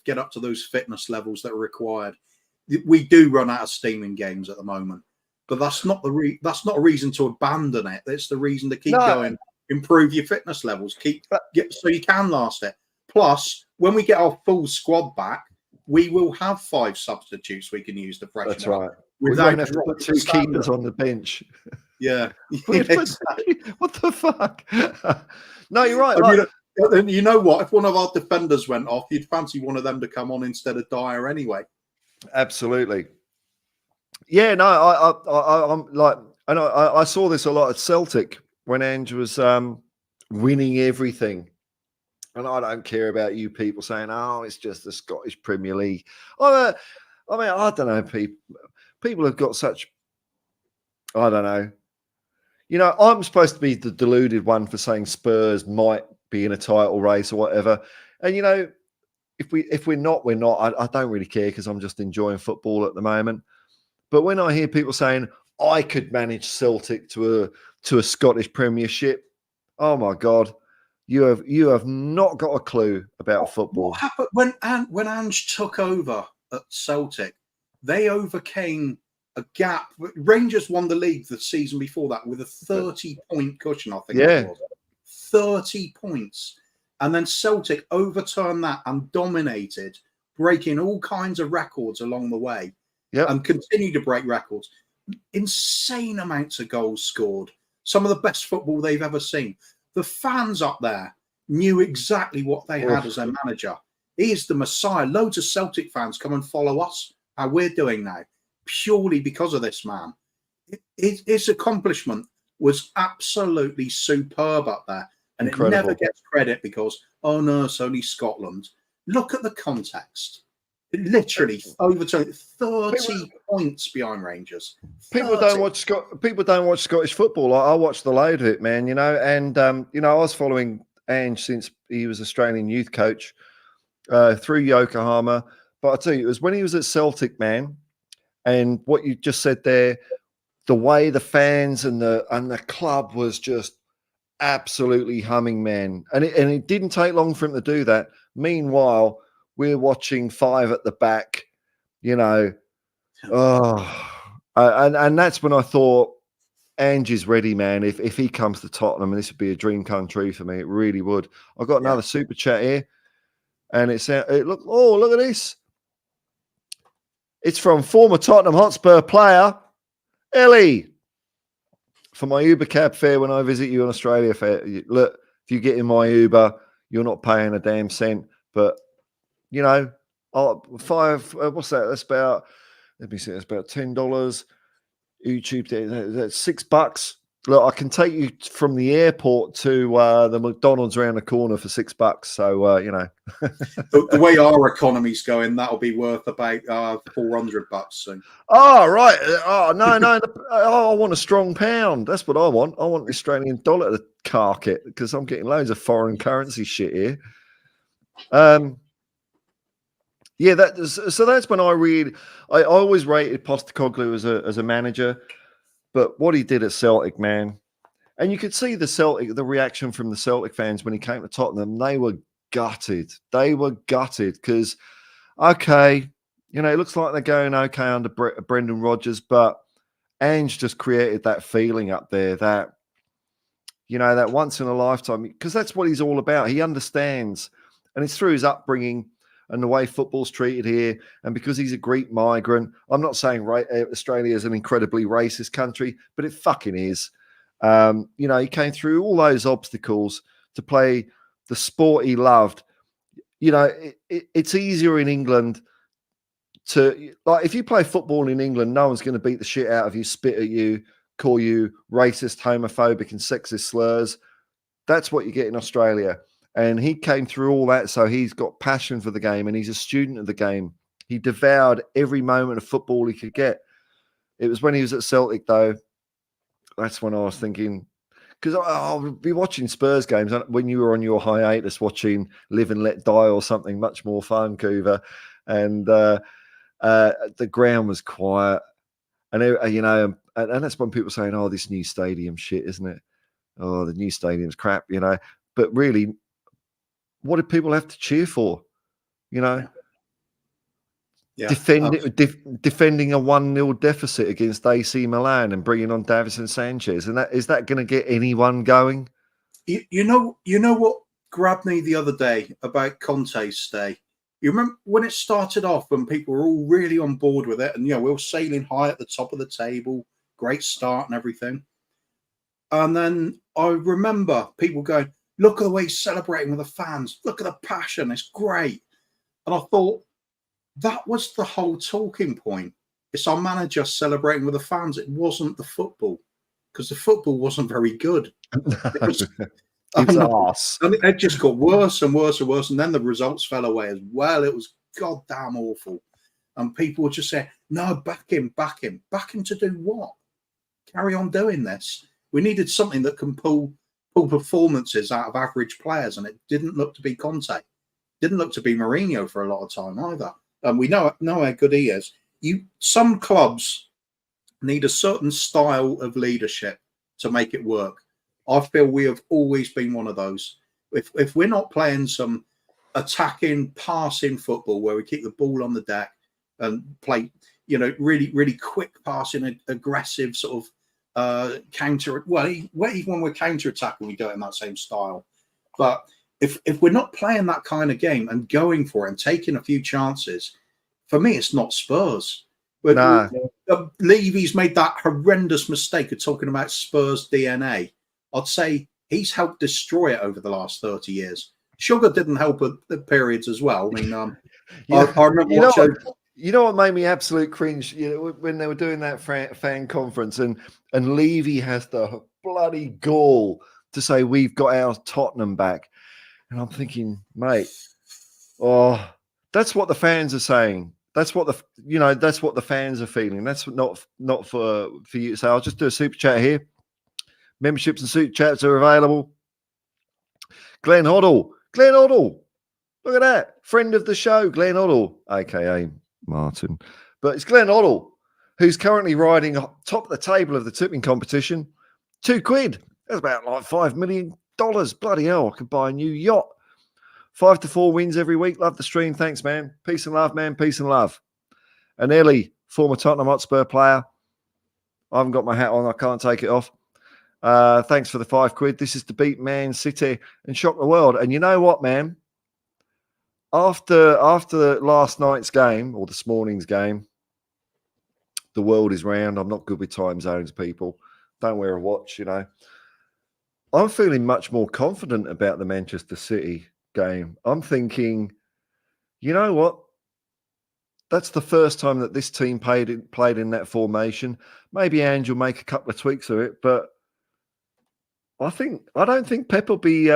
[SPEAKER 4] get up to those fitness levels that are required. We do run out of steam in games at the moment, but that's not a reason to abandon it. It's the reason to keep going, improve your fitness levels, so you can last it. Plus, when we get our full squad back, we will have 5 substitutes we can use to freshen
[SPEAKER 1] That's
[SPEAKER 4] up.
[SPEAKER 1] right. We don't have to put 2 keepers on the bench.
[SPEAKER 4] Yeah.
[SPEAKER 1] What the fuck? No, you're right.
[SPEAKER 4] You know what? If one of our defenders went off, you'd fancy one of them to come on instead of Dyer anyway.
[SPEAKER 1] Absolutely. Yeah, no, I'm like, and I saw this a lot at Celtic when Ange was winning everything. And I don't care about you people saying, "Oh, it's just the Scottish Premier League." I mean, I don't know. People have got such. I don't know. You know, I'm supposed to be the deluded one for saying Spurs might be in a title race or whatever. And you know, if we're not, we're not. I don't really care because I'm just enjoying football at the moment. But when I hear people saying I could manage Celtic to a Scottish Premiership, oh my God, you have not got a clue about football.
[SPEAKER 4] What happened when Ange took over at Celtic? They overcame a gap. Rangers won the league the season before that with a 30-point cushion, I think.
[SPEAKER 1] Yeah.
[SPEAKER 4] It was 30 points. And then Celtic overturned that and dominated, breaking all kinds of records along the way.
[SPEAKER 1] Yep.
[SPEAKER 4] And continue to break records. Insane amounts of goals scored. Some of the best football they've ever seen. The fans up there knew exactly what they had as their manager. He is the Messiah. Loads of Celtic fans come and follow us, how we're doing now, purely because of this man. His accomplishment was absolutely superb up there. And Incredible. It never gets credit because, oh no, it's only Scotland. Look at the context. It literally overturned 30 points behind Rangers. 30.
[SPEAKER 1] People don't watch Scottish football. I watched the load of it, man. You know, and you know, I was following Ange since he was Australian youth coach through Yokohama. But I tell you, it was when he was at Celtic, man. And what you just said there, the way the fans and the club was just absolutely humming, man. And it didn't take long for him to do that. Meanwhile, we're watching five at the back, you know. And that's when I thought Ange is ready, man. If he comes to Tottenham, this would be a dream come true for me. It really would. I've got another super chat here, and look at this. It's from former Tottenham Hotspur player Ellie. For my Uber cab fare when I visit you in Australia, look, if you get in my Uber, you're not paying a damn cent, but you know, what's that? That's about, let me see, that's about $10. YouTube, that's $6. Look, I can take you from the airport to the McDonald's around the corner for $6. So, you know.
[SPEAKER 4] the way our economy's going, that'll be worth about $400 soon.
[SPEAKER 1] Oh, right. Oh, no. I want a strong pound. That's what I want. I want the Australian dollar to cark it because I'm getting loads of foreign currency shit here. Yeah, so that's when I always rated Postecoglou as a manager, but what he did at Celtic, man, and you could see the reaction from the Celtic fans when he came to Tottenham. They were gutted. They were gutted because, okay, you know, it looks like they're going okay under Brendan Rodgers, but Ange just created that feeling up there that, you know, that once in a lifetime, because that's what he's all about. He understands, and it's through his upbringing and the way football's treated here, and because he's a Greek migrant. I'm not saying Australia is an incredibly racist country, but it fucking is. You know, he came through all those obstacles to play the sport he loved. You know, it's easier in England to, like, if you play football in England, no one's going to beat the shit out of you, spit at you, call you racist, homophobic, and sexist slurs. That's what you get in Australia. And he came through all that, so he's got passion for the game, and he's a student of the game. He devoured every moment of football he could get. It was when he was at Celtic, though, that's when I was thinking, because I'll be watching Spurs games when you were on your hiatus, watching Live and Let Die or something much more fun, Couver, and the ground was quiet, and you know, and that's when people are saying, "Oh, this new stadium shit, isn't it? Oh, the new stadium's crap," you know. But really, what did people have to cheer for? You know, defending a 1-0 deficit against AC Milan and bringing on Davinson Sanchez, and is that going to get anyone going?
[SPEAKER 4] You know what grabbed me the other day about Conte's stay. You remember when it started off, when people were all really on board with it, and you know, we were sailing high at the top of the table, great start and everything. And then I remember people going, "Look at the way he's celebrating with the fans. Look at the passion. It's great." And I thought that was the whole talking point. It's our manager celebrating with the fans. It wasn't the football, because the football wasn't very good.
[SPEAKER 1] It was arse.
[SPEAKER 4] And it just got worse and worse and worse. And then the results fell away as well. It was goddamn awful. And people would just say, no, back him. Back him to do what? Carry on doing this. We needed something that can pull performances out of average players. And it didn't look to be Conte. Didn't look to be Mourinho for a lot of time either. And we know how good he is. Some clubs need a certain style of leadership to make it work. I feel we have always been one of those. If we're not playing some attacking, passing football where we keep the ball on the deck and play, really, really quick passing, aggressive sort of counter. Well, even when we're counter attacking, we do it in that same style. But if we're not playing that kind of game and going for it and taking a few chances, for me, it's not Spurs. But
[SPEAKER 1] Nah.
[SPEAKER 4] Levy's made that horrendous mistake of talking about Spurs DNA. I'd say he's helped destroy it over the last 30 years. Sugar didn't help at the periods as well. I mean, I remember watching.
[SPEAKER 1] You know what made me absolute cringe? When they were doing that fan conference, and Levy has the bloody gall to say we've got our Tottenham back, and I'm thinking, mate, that's what the fans are saying. That's what the fans are feeling. That's not for you to say. I'll just do a super chat here. Memberships and super chats are available. Glenn Hoddle. Look at that. Friend of the show, Glenn Hoddle, aka Martin. But it's Glenn Hoddle, who's currently riding top of the table of the tipping competition. £2. That's about like $5 million. Bloody hell, I could buy a new yacht. 5 to 4 wins every week. Love the stream. Thanks, man. Peace and love, man. Peace and love. And Ellie, former Tottenham Hotspur player. I haven't got my hat on. I can't take it off. Thanks for the £5. This is to beat Man City and shock the world. And you know what, man? After last night's game or this morning's game, the world is round. I'm not good with time zones, people. Don't wear a watch, I'm feeling much more confident about the Manchester City game. I'm thinking, you know what? That's the first time that this team played in that formation. Maybe Ange will make a couple of tweaks of it, but I don't think Pep will be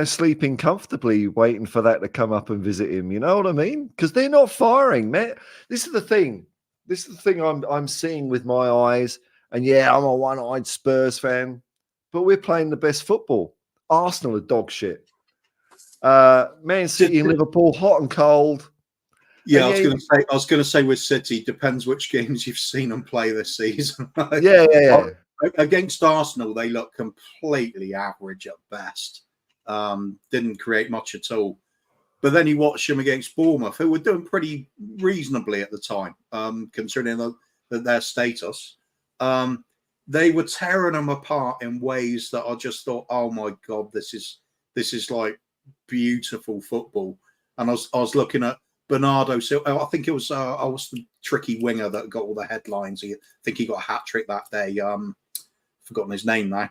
[SPEAKER 1] sleeping comfortably waiting for that to come up and visit him. You know what I mean? Because they're not firing, man. This is the thing. I'm seeing with my eyes. And yeah, I'm a one-eyed Spurs fan, but we're playing the best football. Arsenal are dog shit. Man City and Liverpool, hot and cold.
[SPEAKER 4] Yeah, I was going to say with City, depends which games you've seen them play this season.
[SPEAKER 1] Yeah.
[SPEAKER 4] Against Arsenal, they look completely average at best. Didn't create much at all. But then you watch them against Bournemouth, who were doing pretty reasonably at the time, considering their status. They were tearing them apart in ways that I just thought, oh my God, this is like beautiful football. And I was looking at Bernardo Silva. I think it was the tricky winger that got all the headlines. I think he got a hat trick that day. Forgotten his name now.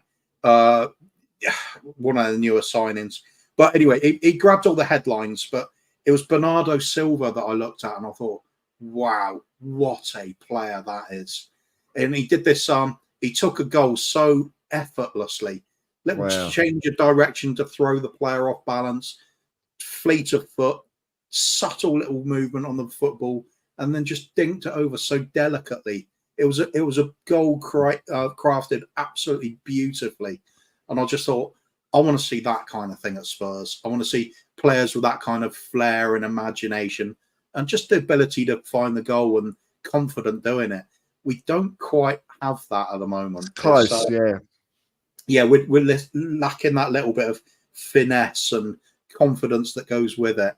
[SPEAKER 4] One of the newer signings. But anyway, he grabbed all the headlines. But it was Bernardo Silva that I looked at and I thought, wow, what a player that is. And he did this. He took a goal so effortlessly. Change of direction to throw the player off balance, fleet of foot, subtle little movement on the football, and then just dinked it over so delicately. It was a goal crafted absolutely beautifully, and I just thought, I want to see that kind of thing at Spurs. I want to see players with that kind of flair and imagination, and just the ability to find the goal and confident doing it. We don't quite have that at the moment.
[SPEAKER 1] It's close,
[SPEAKER 4] yeah, we're lacking that little bit of finesse and confidence that goes with it.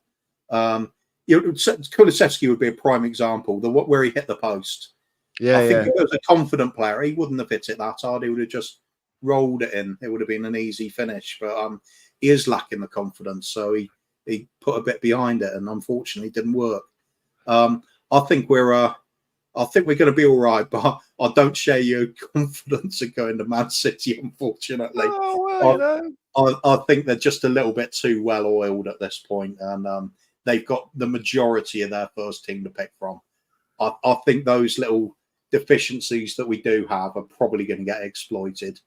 [SPEAKER 4] Kulusevski would be a prime example. Where he hit the post. I think if he was a confident player, he wouldn't have hit it that hard. He would have just rolled it in. It would have been an easy finish. But he is lacking the confidence, so he put a bit behind it, and unfortunately, it didn't work. I think we're going to be all right, but I don't share your confidence of going to Man City, unfortunately. I think they're just a little bit too well oiled at this point, and they've got the majority of their first team to pick from. I think those little deficiencies that we do have are probably going to get exploited.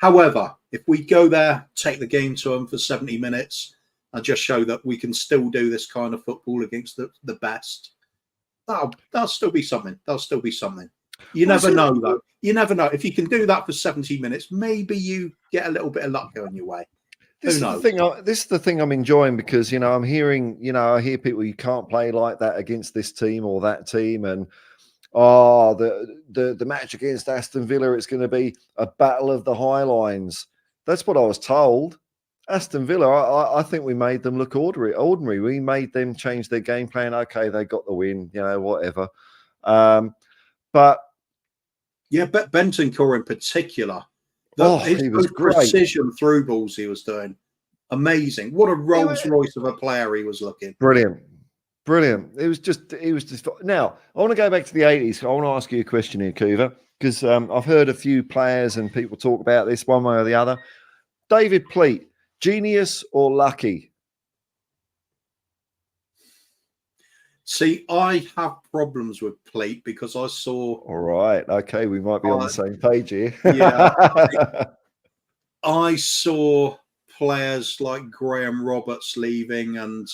[SPEAKER 4] However, if we go there, take the game to them for 70 minutes, and just show that we can still do this kind of football against the best, that'll still be something. That'll still be something. You never know, though. You never know. If you can do that for 70 minutes, maybe you get a little bit of luck going your way.
[SPEAKER 1] This is the thing I'm enjoying, because, you know, I'm hearing, you know, I hear people, you can't play like that against this team or that team. And, the match against Aston Villa, it's going to be a battle of the high lines. That's what I was told. Aston Villa, I think we made them look ordinary. We made them change their game plan. Okay, they got the win, you know, whatever. But
[SPEAKER 4] yeah, but Bentancur in particular,
[SPEAKER 1] he was great.
[SPEAKER 4] Precision through balls he was doing, amazing. What a Rolls Royce of a player he was looking.
[SPEAKER 1] Brilliant. It was just. Now I want to go back to the 80s. I want to ask you a question here, Couver, because I've heard a few players and people talk about this one way or the other. David Pleat, genius or lucky?
[SPEAKER 4] See, I have problems with Pleat because I saw.
[SPEAKER 1] All right, okay, we might be on the same page here.
[SPEAKER 4] Yeah, I saw players like Graham Roberts leaving, and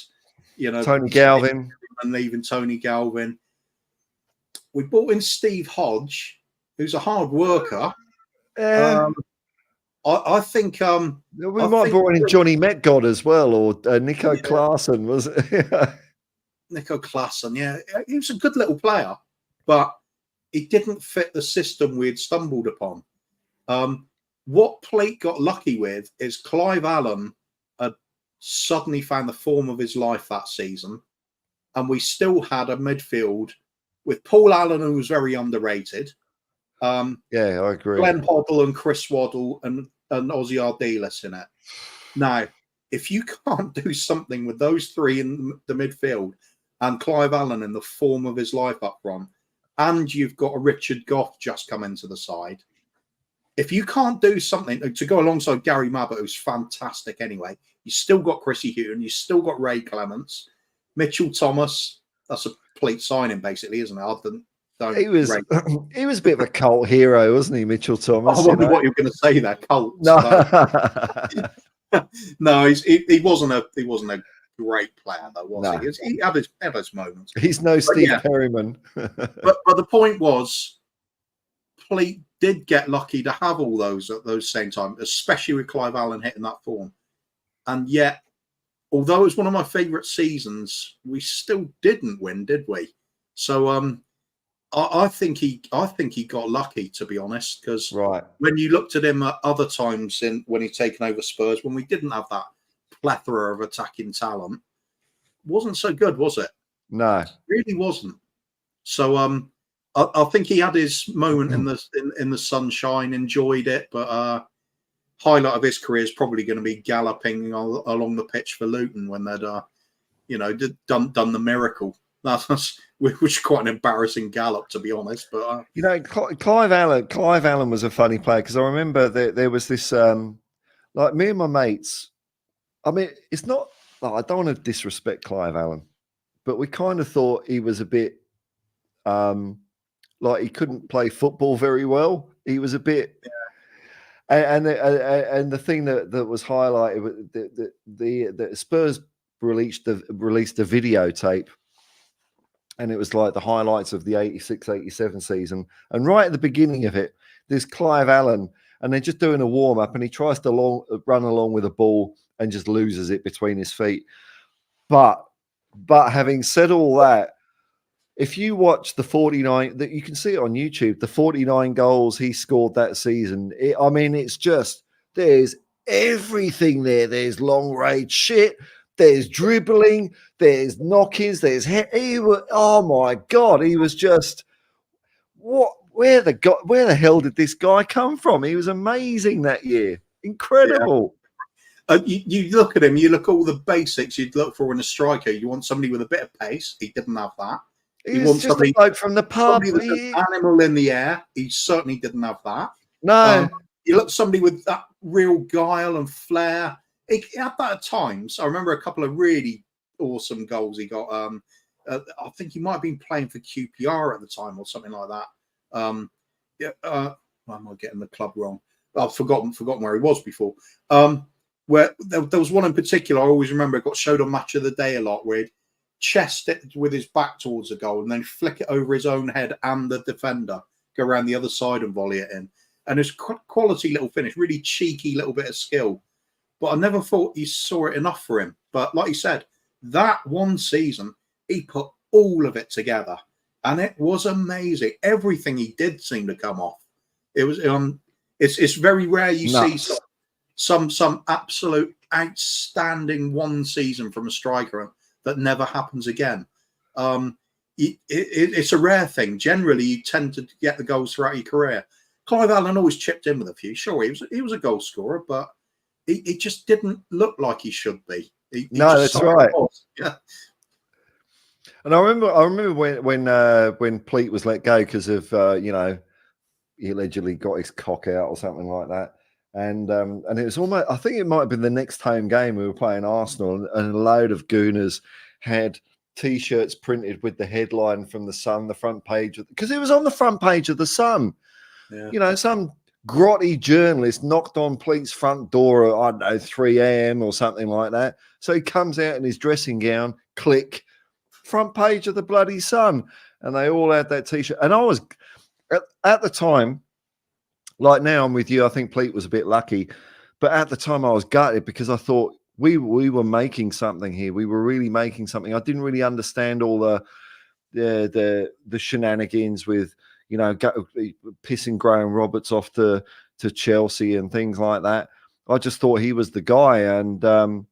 [SPEAKER 4] you know,
[SPEAKER 1] Tony Galvin,
[SPEAKER 4] and leaving Tony Galvin. We brought in Steve Hodge, who's a hard worker. I think
[SPEAKER 1] we might have brought in Johnny Metgod as well, or Nico Klaassen, was it?
[SPEAKER 4] Nico Klaassen, yeah, he was a good little player, but he didn't fit the system we had stumbled upon. What Pleat got lucky with is Clive Allen had suddenly found the form of his life that season, and we still had a midfield with Paul Allen, who was very underrated.
[SPEAKER 1] Yeah, I agree.
[SPEAKER 4] Glenn Hoddle and Chris Waddle and Ozzy Ardiles in it. Now, if you can't do something with those three in the midfield and Clive Allen in the form of his life up front, and you've got a Richard Goff just come into the side, if you can't do something to go alongside Gary Mabbott, who's fantastic anyway, you still got Chrissy Houghton, you still got Ray Clements, Mitchell Thomas. That's a Pleat signing, basically, isn't it?
[SPEAKER 1] He was a bit of a cult hero, wasn't he, Mitchell Thomas?
[SPEAKER 4] I wonder what you were going to say there, cult.
[SPEAKER 1] No,
[SPEAKER 4] no, he wasn't a great player, though, was he? He had his moments.
[SPEAKER 1] He's no Steve Perryman.
[SPEAKER 4] but the point was, Pleat did get lucky to have all those at those same time, especially with Clive Allen hitting that form. And yet, although it was one of my favourite seasons, we still didn't win, did we? So I think he got lucky, to be honest, because when you looked at him at other times when he'd taken over Spurs, when we didn't have that plethora of attacking talent, wasn't so good, was it?
[SPEAKER 1] No,
[SPEAKER 4] it really wasn't. So I think he had his moment in the sunshine, enjoyed it, but highlight of his career is probably going to be galloping along the pitch for Luton when they'd done the miracle. Which was quite an embarrassing gallop, to be honest. But
[SPEAKER 1] Clive Allen was a funny player, because I remember there was this like me and my mates. I mean, it's not like, I don't want to disrespect Clive Allen, but we kind of thought he was a bit like he couldn't play football very well. He was a bit. Yeah. And the thing that was highlighted, the Spurs released the videotape. And it was like the highlights of the 86-87 season. And right at the beginning of it, there's Clive Allen, and they're just doing a warm-up, and he tries to run along with a ball and just loses it between his feet. But having said all that, if you watch the 49, that you can see it on YouTube, the 49 goals he scored that season, it's just, there's everything there. There's long range shit. There's dribbling, there's knockings, oh my God, he was just, where the hell did this guy come from? He was amazing that year. Incredible.
[SPEAKER 4] Yeah. You look at him, you look at all the basics you'd look for in a striker. You want somebody with a bit of pace. He didn't have that.
[SPEAKER 1] He was just a bloke from the pub.
[SPEAKER 4] An animal in the air. He certainly didn't have that.
[SPEAKER 1] No.
[SPEAKER 4] You look at somebody with that real guile and flair. He had that at times. I remember a couple of really awesome goals he got. I think he might have been playing for QPR at the time or something like that. Why am I getting the club wrong? I've forgotten where he was before. Where there was one in particular I always remember. It got showed on Match of the Day a lot, where he'd chest it with his back towards the goal and then flick it over his own head and the defender, go around the other side and volley it in. And it's quality little finish, really cheeky little bit of skill. But I never thought you saw it enough for him. But like you said, that one season, he put all of it together. And it was amazing. Everything he did seemed to come off. It was it's very rare you see some absolute outstanding one season from a striker that never happens again. It's a rare thing. Generally, you tend to get the goals throughout your career. Clive Allen always chipped in with a few. Sure, he was a goal scorer, but he just didn't look like he should be.
[SPEAKER 1] No, that's right.
[SPEAKER 4] Yeah.
[SPEAKER 1] And I remember when Pleat was let go because of he allegedly got his cock out or something like that. And it was almost, I think it might have been the next home game we were playing Arsenal, and a load of gooners had T-shirts printed with the headline from the Sun, the front page, because it was on the front page of the Sun. Yeah. Some grotty journalist knocked on Pleat's front door at, I don't know, 3 a.m. or something like that. So he comes out in his dressing gown, click, front page of the bloody Sun. And they all had that T-shirt. And I was, at the time, like now I'm with you, I think Pleat was a bit lucky. But at the time I was gutted because I thought we were making something here. We were really making something. I didn't really understand all the shenanigans with, pissing Graham Roberts off to Chelsea and things like that. I just thought he was the guy. And, and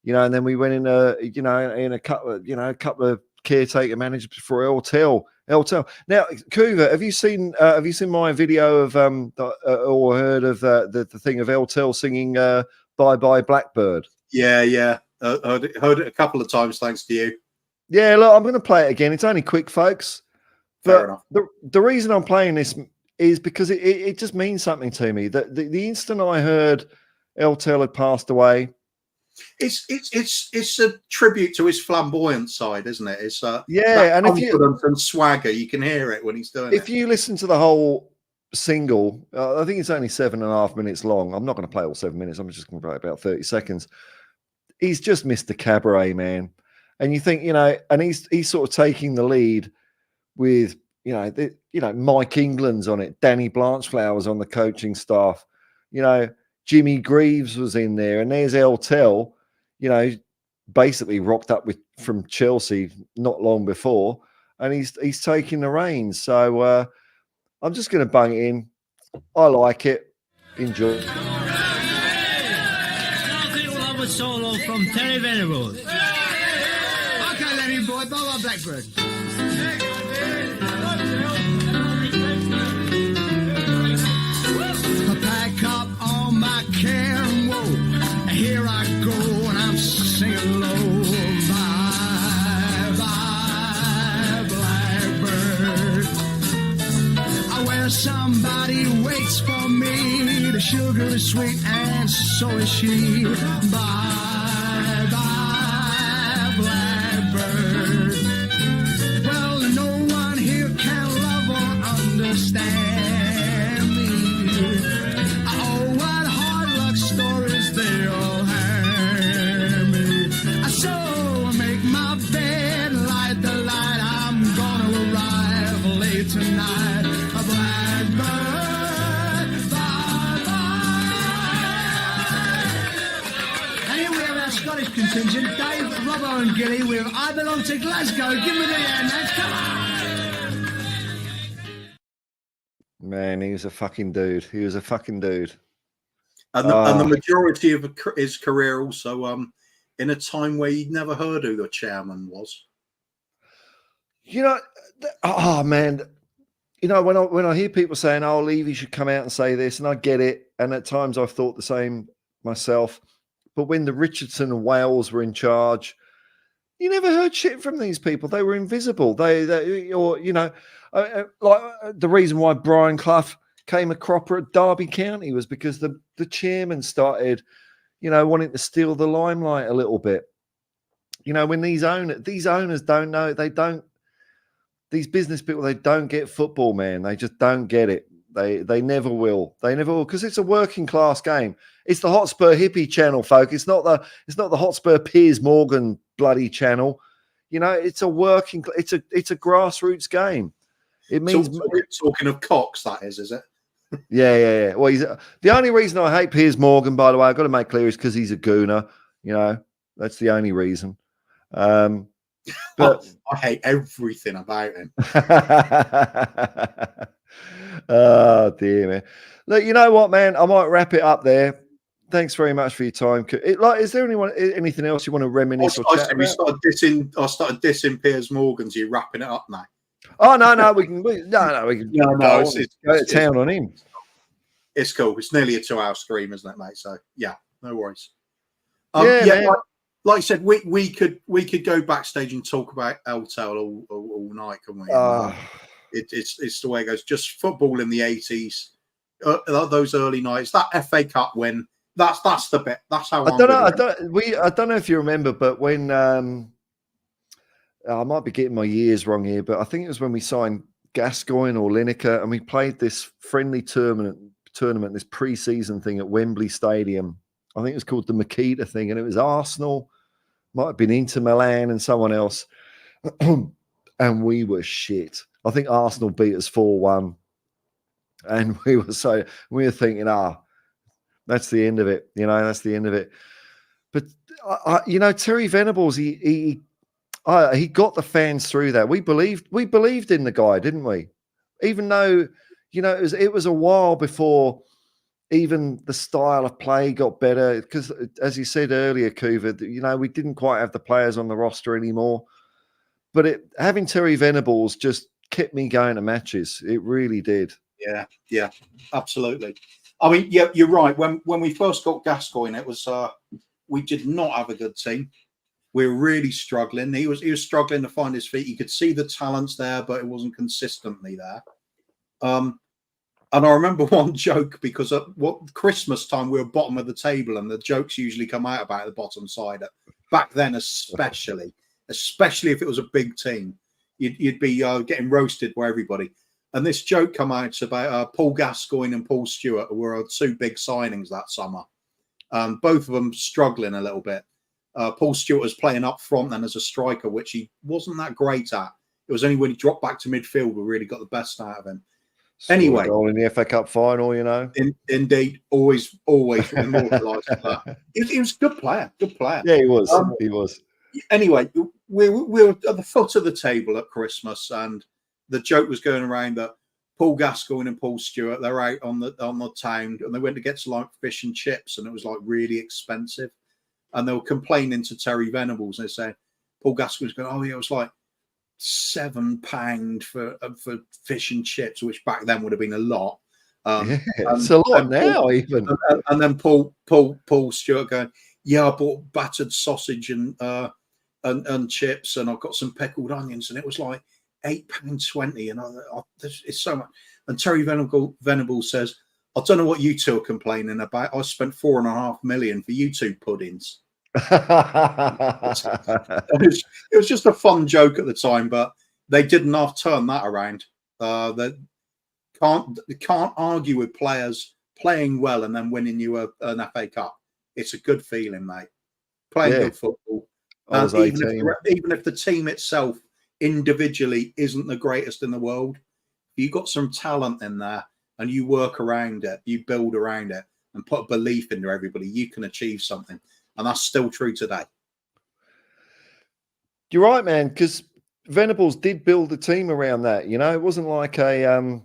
[SPEAKER 1] then we went in a couple of caretaker managers for LTL. Now, Couva, have you seen my video of or heard of the thing of LTL singing "Bye Bye Blackbird"? Yeah.
[SPEAKER 4] Heard it a couple of times, thanks to you.
[SPEAKER 1] Yeah, look, I'm going to play it again. It's only quick, folks.
[SPEAKER 4] Fair enough.
[SPEAKER 1] The reason I'm playing this is because it just means something to me. That the instant I heard LTL had passed away.
[SPEAKER 4] It's a tribute to his flamboyant side, isn't it? It's and
[SPEAKER 1] confidence
[SPEAKER 4] and swagger. You can hear it when he's doing it.
[SPEAKER 1] If you listen to the whole single, I think it's only 7.5 minutes long. I'm not going to play all 7 minutes. I'm just going to play about 30 seconds. He's just Mr. Cabaret, man. And you think, and he's sort of taking the lead with, Mike England's on it, Danny Blanchflower's on the coaching staff, Jimmy Greaves was in there, and there's LTL, basically rocked up from Chelsea not long before, and he's taking the reins. So I'm just going to bung it in. I like it. Enjoy.
[SPEAKER 2] Starting we'll have a solo from Terry Venables.
[SPEAKER 3] Okay, Lenny boy, bye-bye Blackbird. Here I go and I'm singing low. Bye, bye, blackbird. Where somebody waits for me. The sugar is sweet and so is she. Bye, bye, blackbird. Well, no one here can love or understand me. Oh, what hard luck stories they all. Tonight, a blackbird, and here we have our Scottish contingent, Dave, Robbo and Gilly with I Belong to Glasgow. Give me the hand, lads, come on!
[SPEAKER 1] Man, he was a fucking dude.
[SPEAKER 4] And the majority of his career also in a time where you'd never heard who the chairman was.
[SPEAKER 1] Man, when I hear people saying, "Oh, Levy should come out and say this," and I get it, and at times I've thought the same myself. But when the Richardson and Wales were in charge, you never heard shit from these people. They were invisible. Like the reason why Brian Clough came a cropper at Derby County was because the chairman started, wanting to steal the limelight a little bit. When these owners don't know, these business people, they don't get football, man. They just don't get it. They never will. They never will, because it's a working class game. It's the Hotspur Hippie channel, folk. It's not the Hotspur Piers Morgan bloody channel. You know, it's a grassroots game. It means
[SPEAKER 4] talking of cocks, that is it?
[SPEAKER 1] Yeah. Well, the only reason I hate Piers Morgan, by the way, I've got to make clear, is because he's a gooner. You know, that's the only reason. But
[SPEAKER 4] I hate everything about him.
[SPEAKER 1] Oh dear, man. Look, you know what, man? I might wrap it up there. Thanks very much for your time. Is there anything else you want to reminisce or chat about?
[SPEAKER 4] I started dissing Piers Morgan. So you're wrapping it up now.
[SPEAKER 1] Oh no, we can. We can go to town on him.
[SPEAKER 4] It's cool. It's nearly a 2-hour stream, isn't it, mate? So yeah, no worries.
[SPEAKER 1] Man.
[SPEAKER 4] Like I said, we could go backstage and talk about LTL all night, couldn't we? It's the way it goes. Just football in the 80s, those early nights, that FA Cup win. That's the bit. That's how
[SPEAKER 1] I don't know if you remember, but when I might be getting my years wrong here, but I think it was when we signed Gascoigne or Lineker, and we played this friendly tournament, this pre-season thing at Wembley Stadium. I think it was called the Makita thing, and it was Arsenal, might have been Inter Milan and someone else, and we were shit. I think Arsenal beat us 4-1, and we were thinking, that's the end of it. You know, that's the end of it. But Terry Venables, he got the fans through that. We believed in the guy, didn't we? Even though, it was a while before even the style of play got better, because as you said earlier, Couva, we didn't quite have the players on the roster anymore. But having Terry Venables just kept me going to matches. It really did.
[SPEAKER 4] Yeah, absolutely. I mean, yeah, you're right. When we first got Gascoigne, it was we did not have a good team. We were really struggling. He was struggling to find his feet. You could see the talents there, but it wasn't consistently there. And I remember one joke, because at Christmas time we were bottom of the table, and the jokes usually come out about the bottom side. Back then, especially if it was a big team, you'd be getting roasted by everybody. And this joke come out about Paul Gascoigne and Paul Stewart, who were our two big signings that summer. Both of them struggling a little bit. Paul Stewart was playing up front then as a striker, which he wasn't that great at. It was only when he dropped back to midfield we really got the best out of him. Anyway,
[SPEAKER 1] goal in the FA Cup final,
[SPEAKER 4] Indeed, always immortalised that. He was a good player.
[SPEAKER 1] Yeah, he was. He was.
[SPEAKER 4] Anyway, we were at the foot of the table at Christmas, and the joke was going around that Paul Gascoigne and Paul Stewart, they're out on the town, and they went to get some like fish and chips, and it was like really expensive. And they were complaining to Terry Venables, and they said, Paul Gascoigne's going, "Oh yeah, it was like £7 for fish and chips," which back then would have been a lot.
[SPEAKER 1] It's a lot now, even.
[SPEAKER 4] And then Paul Stewart going, "Yeah, I bought battered sausage and chips, and I've got some pickled onions, and it was like £8.20, and it's so much." And Terry Venables says, "I don't know what you two are complaining about. I spent $4.5 million for you two puddings." It was just a fun joke at the time, but they didn't half turn that around. They can't argue with players playing well and then winning you an FA Cup. It's a good feeling, mate. Playing good football, even if the team itself individually isn't the greatest in the world, you've got some talent in there, and you work around it, you build around it, and put a belief into everybody, you can achieve something. And that's still true today.
[SPEAKER 1] You're right, man, because Venables did build the team around that. It wasn't like a,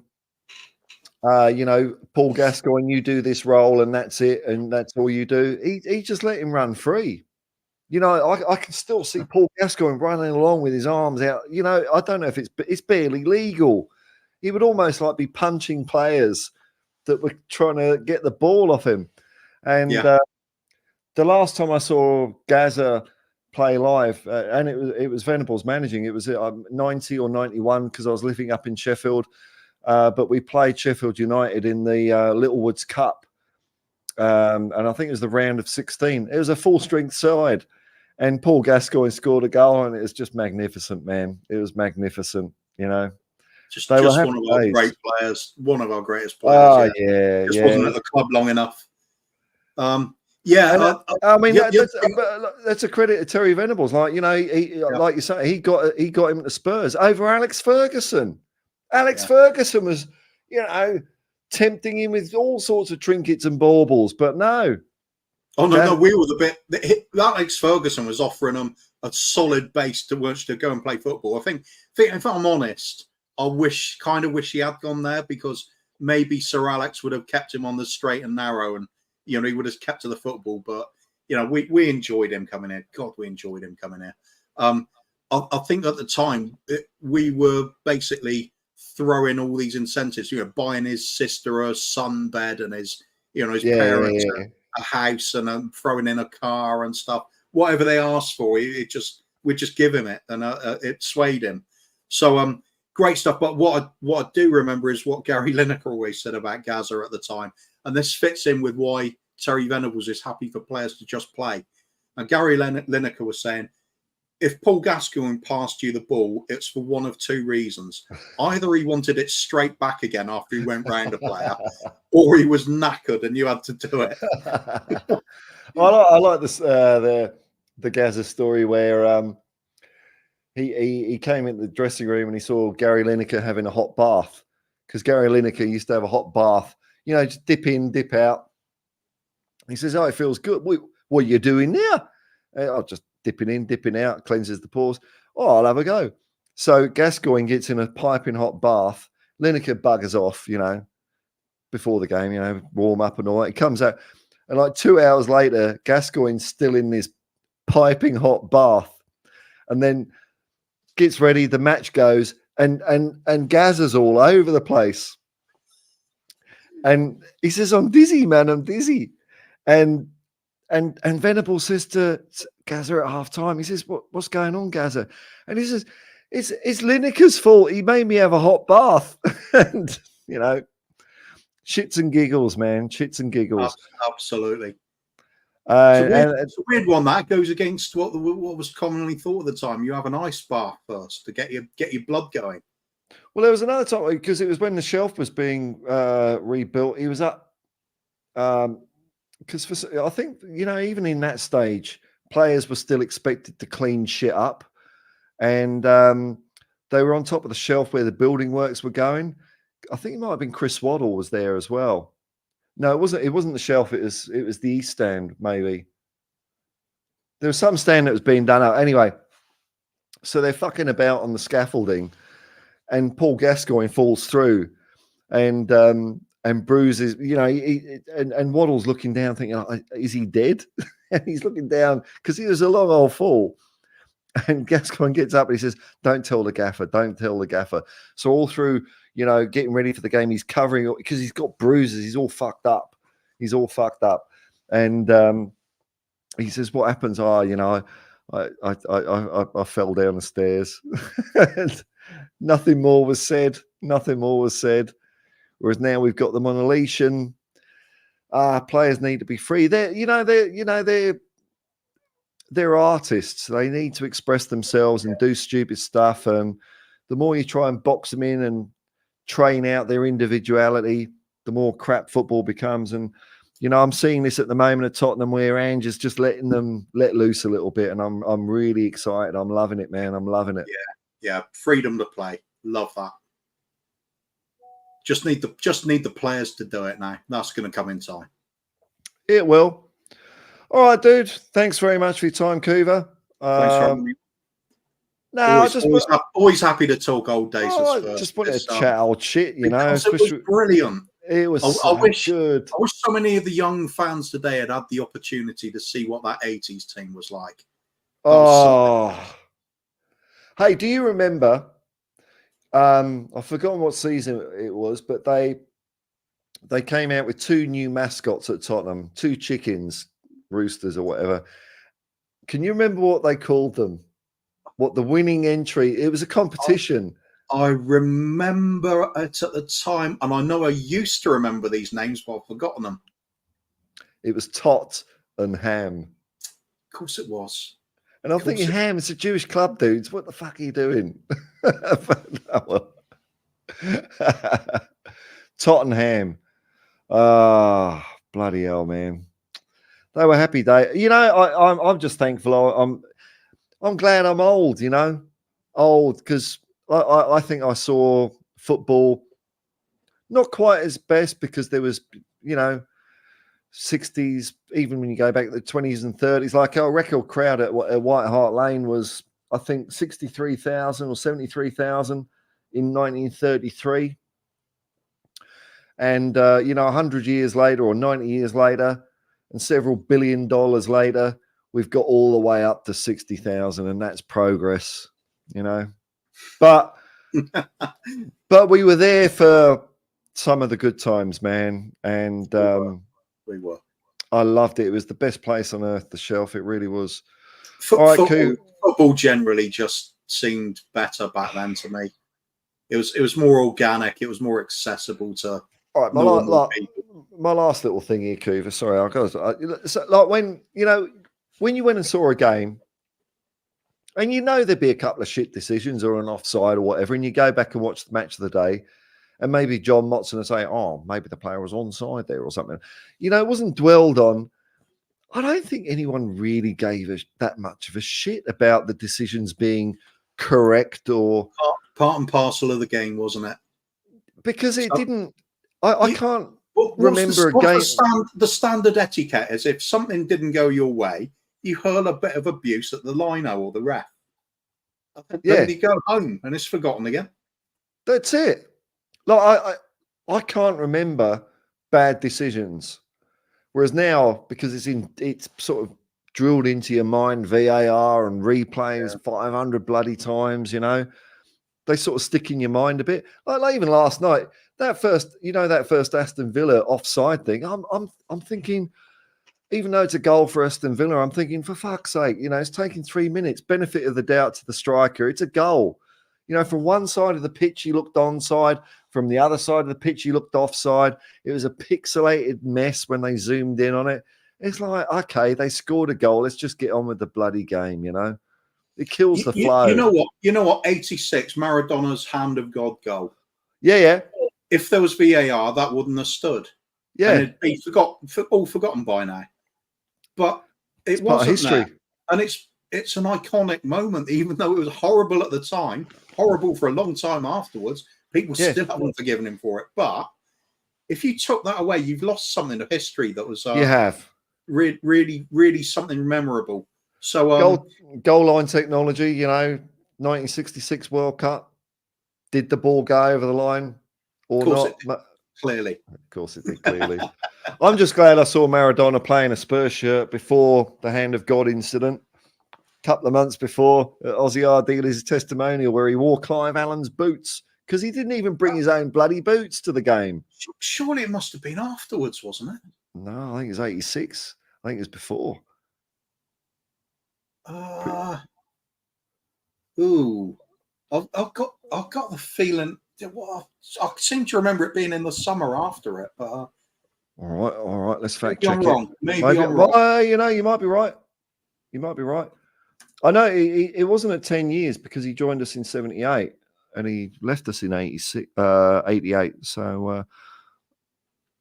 [SPEAKER 1] Paul Gascoigne, you do this role and that's it, and that's all you do. He just let him run free. I can still see Paul Gascoigne running along with his arms out. I don't know if it's barely legal. He would almost like be punching players that were trying to get the ball off him. And the last time I saw Gaza play live, and it was Venables managing, it was 90 or 91, because I was living up in Sheffield. But we played Sheffield United in the Littlewoods Cup. And I think it was the round of 16. It was a full-strength side. And Paul Gascoigne scored a goal, and it was just magnificent, man. It was magnificent,
[SPEAKER 4] Just
[SPEAKER 1] They were
[SPEAKER 4] one
[SPEAKER 1] happy
[SPEAKER 4] of our
[SPEAKER 1] days.
[SPEAKER 4] great players, one of our greatest players. Just wasn't at the club long enough.
[SPEAKER 1] I mean, that's a credit to Terry Venables. Like, you know, like you say, he got him to Spurs over Alex Ferguson. Alex Ferguson was, you know, tempting him with all sorts of trinkets and baubles, but no.
[SPEAKER 4] Oh no, we were the bit. Alex Ferguson was offering them a solid base to which to go and play football. I think if I'm honest, I kind of wish he had gone there, because maybe Sir Alex would have kept him on the straight and narrow, and you know, he would have kept to the football. But you know, we enjoyed him coming here. God, we enjoyed him coming here. I think at the time we were basically throwing all these incentives. You know, buying his sister a sunbed and his parents a house, and throwing in a car and stuff. Whatever they asked for, we'd just give him it, and it swayed him. So great stuff. But what I do remember is what Gary Lineker always said about Gaza at the time. And this fits in with why Terry Venables is happy for players to just play. And Gary Lineker was saying, if Paul Gascoigne passed you the ball, it's for one of two reasons. Either he wanted it straight back again after he went round a player, or he was knackered and you had to do it.
[SPEAKER 1] I like this the Gaza story where he came into the dressing room and he saw Gary Lineker having a hot bath, because Gary Lineker used to have a hot bath. You know, just dip in, dip out. He says, "Oh, it feels good. What are you doing now?" "Oh, just dipping in, dipping out, cleanses the pores." "Oh, I'll have a go." So Gascoigne gets in a piping hot bath. Lineker buggers off, you know, before the game, you know, warm up and all that. He comes out, and like 2 hours later, Gascoigne's still in this piping hot bath, and then gets ready. The match goes, and Gaza's all over the place. And he says, "I'm dizzy, man. I'm dizzy." And Venables says to Gaza at half time, he says, "What's going on, Gaza?" And he says, It's Lineker's fault. He made me have a hot bath." And, you know, shits and giggles, man. Shits and giggles.
[SPEAKER 4] Absolutely.
[SPEAKER 1] It's
[SPEAKER 4] a weird one that goes against what was commonly thought at the time. You have an ice bath first to get your blood going.
[SPEAKER 1] Well, there was another time, because it was when the shelf was being rebuilt. He was up, because I think, you know, even in that stage, players were still expected to clean shit up, and they were on top of the shelf where the building works were going. I think it might have been Chris Waddle was there as well. No, it wasn't. It wasn't the shelf. It was the east stand, maybe. There was some stand that was being done out anyway. So they're fucking about on the scaffolding, and Paul Gascoigne falls through, and bruises. You know, and Waddle's looking down, thinking, "Oh, is he dead?" And he's looking down because he was a long old fall. And Gascoigne gets up and he says, "Don't tell the gaffer. Don't tell the gaffer." So all through, you know, getting ready for the game, he's covering, because he's got bruises. He's all fucked up. And he says, "What happens?" "Oh, you know, I fell down the stairs." And nothing more was said. Whereas now we've got them on a leash, and players need to be free. They're artists. They need to express themselves and do stupid stuff. And the more you try and box them in and train out their individuality, the more crap football becomes. And, you know, I'm seeing this at the moment at Tottenham, where Ange is just letting them let loose a little bit. And I'm really excited. I'm loving it, man. I'm loving it.
[SPEAKER 4] Yeah. Freedom to play. Love that. Just need the players to do it now. That's going to come in time.
[SPEAKER 1] It will. All right, dude. Thanks very much for your time, Kuva.
[SPEAKER 4] Thanks for having me.
[SPEAKER 1] No,
[SPEAKER 4] always happy to talk old days.
[SPEAKER 1] I just wanted to chat old shit, you know.
[SPEAKER 4] It was brilliant.
[SPEAKER 1] It was good.
[SPEAKER 4] I wish so many of the young fans today had the opportunity to see what that 80s team was like.
[SPEAKER 1] Hey, do you remember? I've forgotten what season it was, but they came out with 2 new mascots at Tottenham, 2 chickens, roosters or whatever. Can you remember what they called them? What the winning entry? It was a competition.
[SPEAKER 4] I remember it at the time, and I know I used to remember these names, but I've forgotten them.
[SPEAKER 1] It was Tot and Ham.
[SPEAKER 4] Of course it was.
[SPEAKER 1] And I'm thinking, Ham, it's a Jewish club, dudes. What the fuck are you doing? Tottenham. Ah, bloody hell, man. They were happy day. You know, I'm just thankful. I'm glad I'm old. You know, old because I think I saw football not quite as best because there was, you know, 60s, even when you go back to the 20s and 30s, like our record crowd at Hart Lane was, I think, 63,000 or 73,000 in 1933. And, you know, 100 years later or 90 years later and several $1 billion later, we've got all the way up to 60,000, and that's progress, you know. But we were there for some of the good times, man. And
[SPEAKER 4] we were.
[SPEAKER 1] I loved it. It was the best place on earth, the Shelf. It really was.
[SPEAKER 4] Football generally just seemed better back then to me. It was more organic. It was more accessible to normal people.
[SPEAKER 1] My last little thing here, Couver. Sorry, like when you went and saw a game, and you know there'd be a couple of shit decisions or an offside or whatever, and you go back and watch the match of the day. And maybe John Motson would say, oh, maybe the player was onside there or something. You know, it wasn't dwelled on. I don't think anyone really gave that much of a shit about the decisions being correct or...
[SPEAKER 4] Part and parcel of the game, wasn't it?
[SPEAKER 1] Because it didn't... I can't remember a game...
[SPEAKER 4] The standard etiquette is if something didn't go your way, you hurl a bit of abuse at the lino or the ref. Then you go home and it's forgotten again.
[SPEAKER 1] That's it. Like I can't remember bad decisions, whereas now because it's sort of drilled into your mind, VAR and replays 500 bloody times. You know, they sort of stick in your mind a bit. Like even last night, that first Aston Villa offside thing. I'm thinking, even though it's a goal for Aston Villa, I'm thinking for fuck's sake, you know, it's taking 3 minutes. Benefit of the doubt to the striker. It's a goal. You know, from one side of the pitch, he looked onside. From the other side of the pitch, he looked offside. It was a pixelated mess when they zoomed in on it. It's like, okay, they scored a goal. Let's just get on with the bloody game, you know? It kills the flow.
[SPEAKER 4] You know what? 86, Maradona's hand of God goal.
[SPEAKER 1] Yeah.
[SPEAKER 4] If there was VAR, that wouldn't have stood.
[SPEAKER 1] Yeah.
[SPEAKER 4] And it'd be forgotten by now. But it wasn't
[SPEAKER 1] history.
[SPEAKER 4] there. And it's an iconic moment, even though it was horrible at the time, horrible for a long time afterwards. People still haven't forgiven him for it. But if you took that away, you've lost something of history that was
[SPEAKER 1] you have
[SPEAKER 4] really, really something memorable. So
[SPEAKER 1] goal line technology, you know, 1966 World Cup. Did the ball go over the line or not?
[SPEAKER 4] Clearly.
[SPEAKER 1] Of course it did, clearly. I'm just glad I saw Maradona playing a Spurs shirt before the Hand of God incident. A couple of months before Ozzy Ardiles' testimonial where he wore Clive Allen's boots because he didn't even bring his own bloody boots to the game.
[SPEAKER 4] Surely it must have been afterwards, wasn't it?
[SPEAKER 1] No, I think it was 86. I think it was before.
[SPEAKER 4] I've got the feeling. I seem to remember it being in the summer after it, but
[SPEAKER 1] all right. Let's fact
[SPEAKER 4] check it.
[SPEAKER 1] Maybe I'm wrong. You know, you might be right. I know it wasn't at 10 years because he joined us in 78 and he left us in 88. So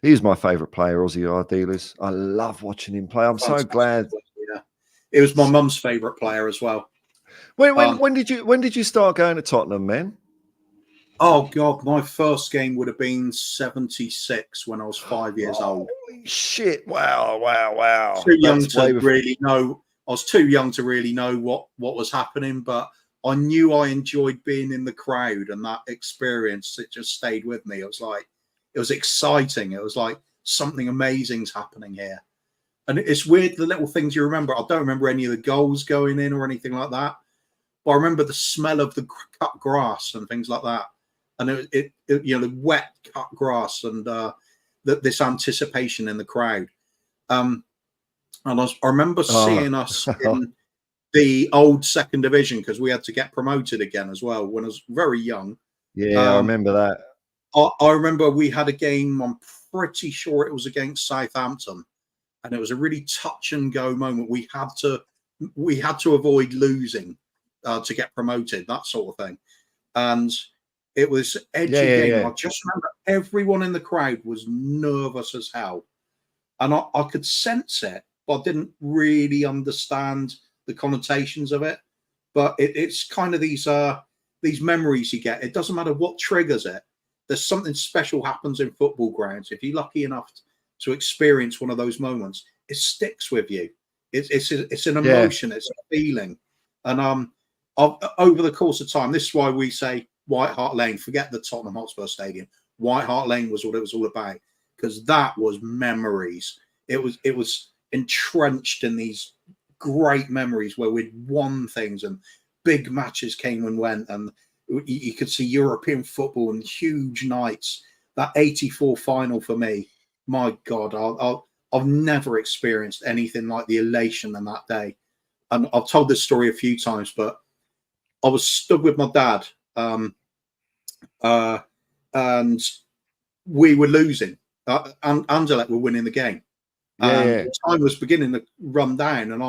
[SPEAKER 1] he's my favourite player, Ozzy Ardiles. I love watching him play. I'm so glad.
[SPEAKER 4] Yeah, it was my mum's favourite player as well.
[SPEAKER 1] When did you start going to Tottenham, man?
[SPEAKER 4] Oh God, my first game would have been 76 when I was 5 years old.
[SPEAKER 1] Holy shit! Wow!
[SPEAKER 4] Too young to really know. I was too young to really know what was happening, but I knew I enjoyed being in the crowd and that experience. It just stayed with me. It was exciting. It was like something amazing's happening here. And it's weird, the little things you remember. I don't remember any of the goals going in or anything like that. But I remember the smell of the cut grass and things like that. And it you know, the wet cut grass and this anticipation in the crowd. And I remember seeing us in the old second division because we had to get promoted again as well when I was very young.
[SPEAKER 1] Yeah, I remember that.
[SPEAKER 4] I remember we had a game, I'm pretty sure it was against Southampton. And it was a really touch and go moment. We had to avoid losing to get promoted, that sort of thing. And It was edgy
[SPEAKER 1] Yeah,
[SPEAKER 4] game.
[SPEAKER 1] yeah.
[SPEAKER 4] I just remember everyone in the crowd was nervous as hell. And I could sense it, but I didn't really understand the connotations of it. But it's kind of these memories you get. It doesn't matter what triggers it. There's something special happens in football grounds. If you're lucky enough to experience one of those moments, it sticks with you. It's an emotion. It's a feeling. And over the course of time, this is why we say White Hart Lane. Forget the Tottenham Hotspur Stadium. White Hart Lane was what it was all about, because that was memories. It was entrenched in these great memories where we'd won things and big matches came and went, and you could see European football and huge nights. That 84 final for me, my God, I've never experienced anything like the elation on that day. And I've told this story a few times, but I was stood with my dad, and we were losing. And Angelet were winning the game. And the time was beginning to run down, and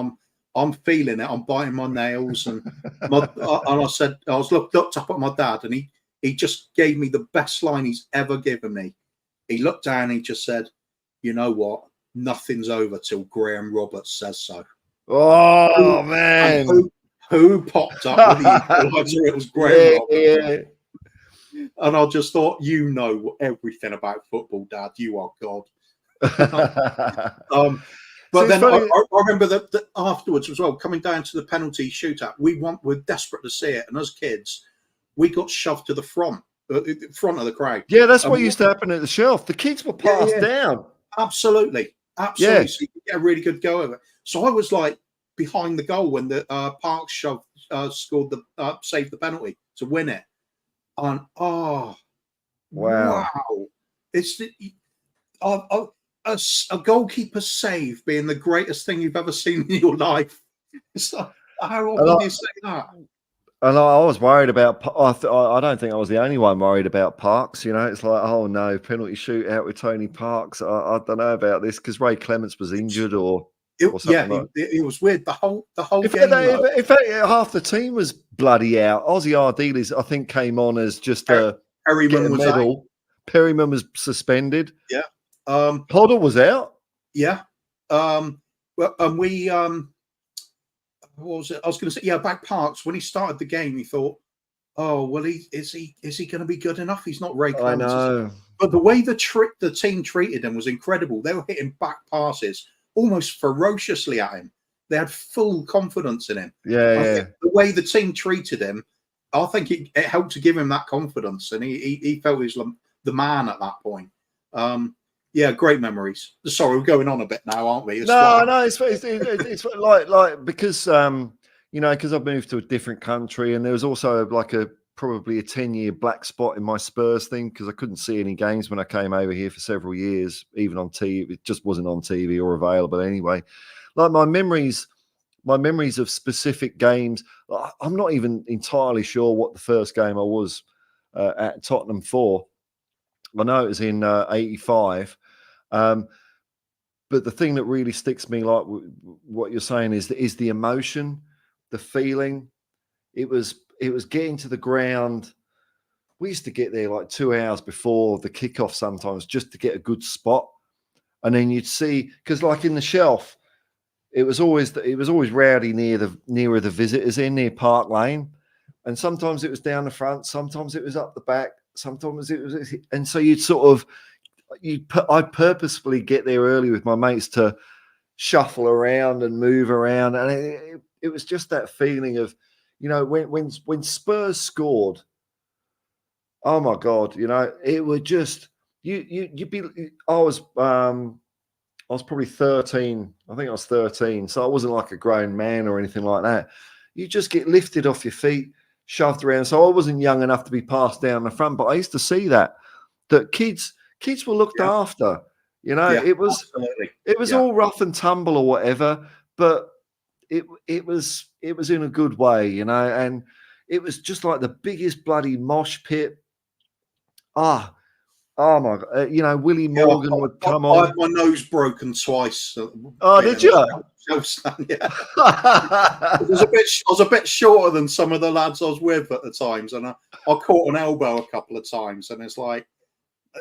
[SPEAKER 4] I'm feeling it. I'm biting my nails, and I said, I was looked up at my dad, and he just gave me the best line he's ever given me. He looked down, and he just said, "You know what? Nothing's over till Graham Roberts says so."
[SPEAKER 1] Oh man!
[SPEAKER 4] Who popped up with the equaliser? It was Graham Roberts. And I just thought, you know everything about football, Dad. You are God. But then I remember that afterwards as well, coming down to the penalty shootout, we're desperate to see it, and as kids, we got shoved to the front of the crowd.
[SPEAKER 1] Yeah, that's what used to happen at the Shelf. The kids were passed down.
[SPEAKER 4] Absolutely.
[SPEAKER 1] Yeah.
[SPEAKER 4] So you could get a really good go of it. So I was like behind the goal when the Parks saved the penalty to win it. And wow. It's a goalkeeper save being the greatest thing you've ever seen in your life. It's like, how often do you say that?
[SPEAKER 1] And I was worried about. I don't think I was the only one worried about Parks. You know, it's like, oh no, penalty shootout with Tony Parks. I don't know about this because Ray Clements was injured or something.
[SPEAKER 4] It was weird. The whole
[SPEAKER 1] in
[SPEAKER 4] game.
[SPEAKER 1] In fact, half the team was bloody out. Aussie Ardiles, I think, came on as just a medal. Perryman was suspended.
[SPEAKER 4] Yeah.
[SPEAKER 1] Hoddle was out.
[SPEAKER 4] Yeah. Well, and we what was it? I was going to say, back Parks, when he started the game, he thought, oh, well, is he going to be good enough? He's not Ray Clements.
[SPEAKER 1] I know.
[SPEAKER 4] But the way the team treated him was incredible. They were hitting back passes almost ferociously at him. They had full confidence in him.
[SPEAKER 1] Yeah.
[SPEAKER 4] The way the team treated him, I think it helped to give him that confidence, and he felt he was the man at that point. Great memories. Sorry, we're going on a bit now, aren't we?
[SPEAKER 1] No, it's like because because I've moved to a different country, and there was also like probably a 10-year black spot in my Spurs thing because I couldn't see any games when I came over here for several years, even on TV. It just wasn't on TV or available anyway. Like my memories of specific games, I'm not even entirely sure what the first game I was at Tottenham for. I know it was in 85. But the thing that really sticks me, like what you're saying, is the emotion, the feeling. It was getting to the ground. We used to get there like 2 hours before the kickoff sometimes just to get a good spot, and then you'd see, because like in the Shelf, it was always rowdy nearer the visitors near Park Lane, and sometimes it was down the front, sometimes it was up the back, sometimes it was, and so you'd sort of. I'd purposefully get there early with my mates to shuffle around and move around, and it was just that feeling of, when Spurs scored. Oh my God! It would just you'd be. I was probably 13. I think I was 13, so I wasn't like a grown man or anything like that. You just get lifted off your feet, shoved around. So I wasn't young enough to be passed down the front, but I used to see that kids were looked after. It was all rough and tumble or whatever, but it was in a good way, and it was just like the biggest bloody mosh pit. Oh my God! You know, Willie
[SPEAKER 4] Yeah,
[SPEAKER 1] Morgan would come
[SPEAKER 4] I
[SPEAKER 1] on.
[SPEAKER 4] had my nose broken twice.
[SPEAKER 1] Oh, did you?
[SPEAKER 4] Yeah. I was a bit shorter than some of the lads I was with at the times, and I caught an elbow a couple of times, and it's like,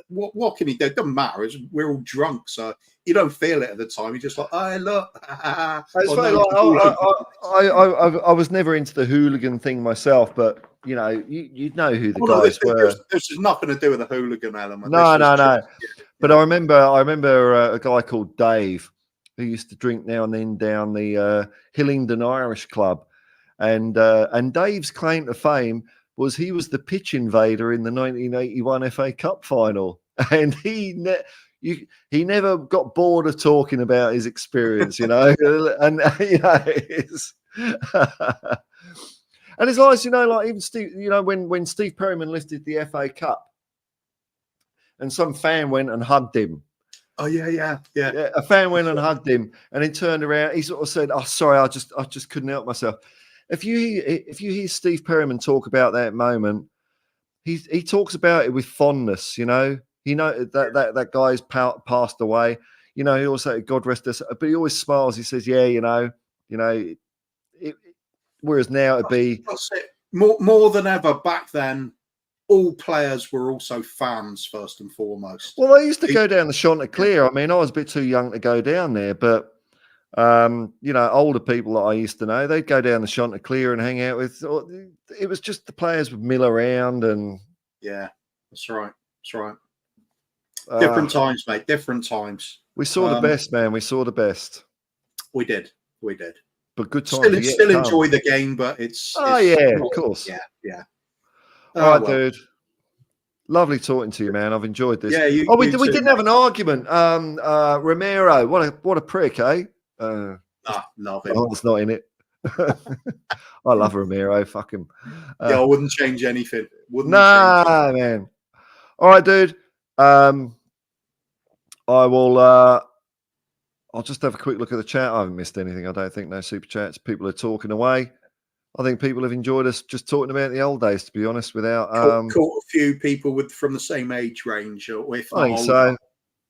[SPEAKER 4] what can you do? It doesn't matter. We're all drunk, so you don't feel it at the time. You're just like, oh look.
[SPEAKER 1] It's funny, like, I was never into the hooligan thing myself, but you know, you'd know who the guys were.
[SPEAKER 4] This has nothing to do with the hooligan element.
[SPEAKER 1] No. But I remember a guy called Dave who used to drink now and then down the Hillingdon Irish Club, and Dave's claim to fame was he was the pitch invader in the 1981 FA Cup final, and he never got bored of talking about his experience, you know, and you know, and it's nice, you know, like even Steve, you know, when Steve Perryman lifted the FA Cup, and some fan went and hugged him.
[SPEAKER 4] Oh yeah.
[SPEAKER 1] A fan went and hugged him, and he turned around. He sort of said, "Oh, sorry, I just couldn't help myself." If you hear Steve Perryman talk about that moment, he talks about it with fondness. You know, that guy's passed away. You know, he also, God rest us, but he always smiles. He says, "Yeah, you know." Whereas now it'd be
[SPEAKER 4] more than ever back then. All players were also fans first and foremost.
[SPEAKER 1] Well, I used to go down the Chanticleer. I mean, I was a bit too young to go down there, but you know, older people that I used to know, they'd go down the Chanticleer and hang out with. It was just the players would mill around, and
[SPEAKER 4] yeah, that's right. Different times, mate. Different times.
[SPEAKER 1] We saw the best, man. We saw the best.
[SPEAKER 4] We did.
[SPEAKER 1] But good times.
[SPEAKER 4] Still enjoy the game, but it's
[SPEAKER 1] yeah, of course.
[SPEAKER 4] Yeah.
[SPEAKER 1] All right, dude. Lovely talking to you, man. I've enjoyed this.
[SPEAKER 4] Yeah,
[SPEAKER 1] we didn't have an argument. Romero, what a prick, eh?
[SPEAKER 4] Love him.
[SPEAKER 1] Oh, it's not in it. I love Romero. Fuck him.
[SPEAKER 4] Yeah, I wouldn't change anything.
[SPEAKER 1] Man. All right, dude. I will. I'll just have a quick look at the chat. I haven't missed anything. I don't think. No super chats. People are talking away. I think people have enjoyed us just talking about the old days, to be honest, without
[SPEAKER 4] caught a few people from the same age range, or if
[SPEAKER 1] I think so.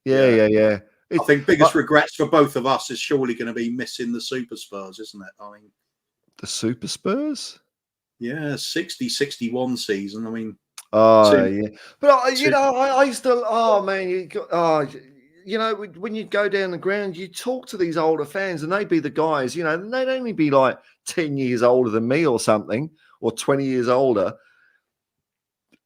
[SPEAKER 1] Yeah.
[SPEAKER 4] I think biggest regrets for both of us is surely going to be missing the Super Spurs, isn't it? I mean,
[SPEAKER 1] the Super Spurs?
[SPEAKER 4] Yeah, 60-61 season. I mean,
[SPEAKER 1] yeah. But you know, I used to. Oh man, you know, when you'd go down the ground, you'd talk to these older fans, and they'd be the guys. You know, and they'd only be like 10 years older than me or something, or 20 years older.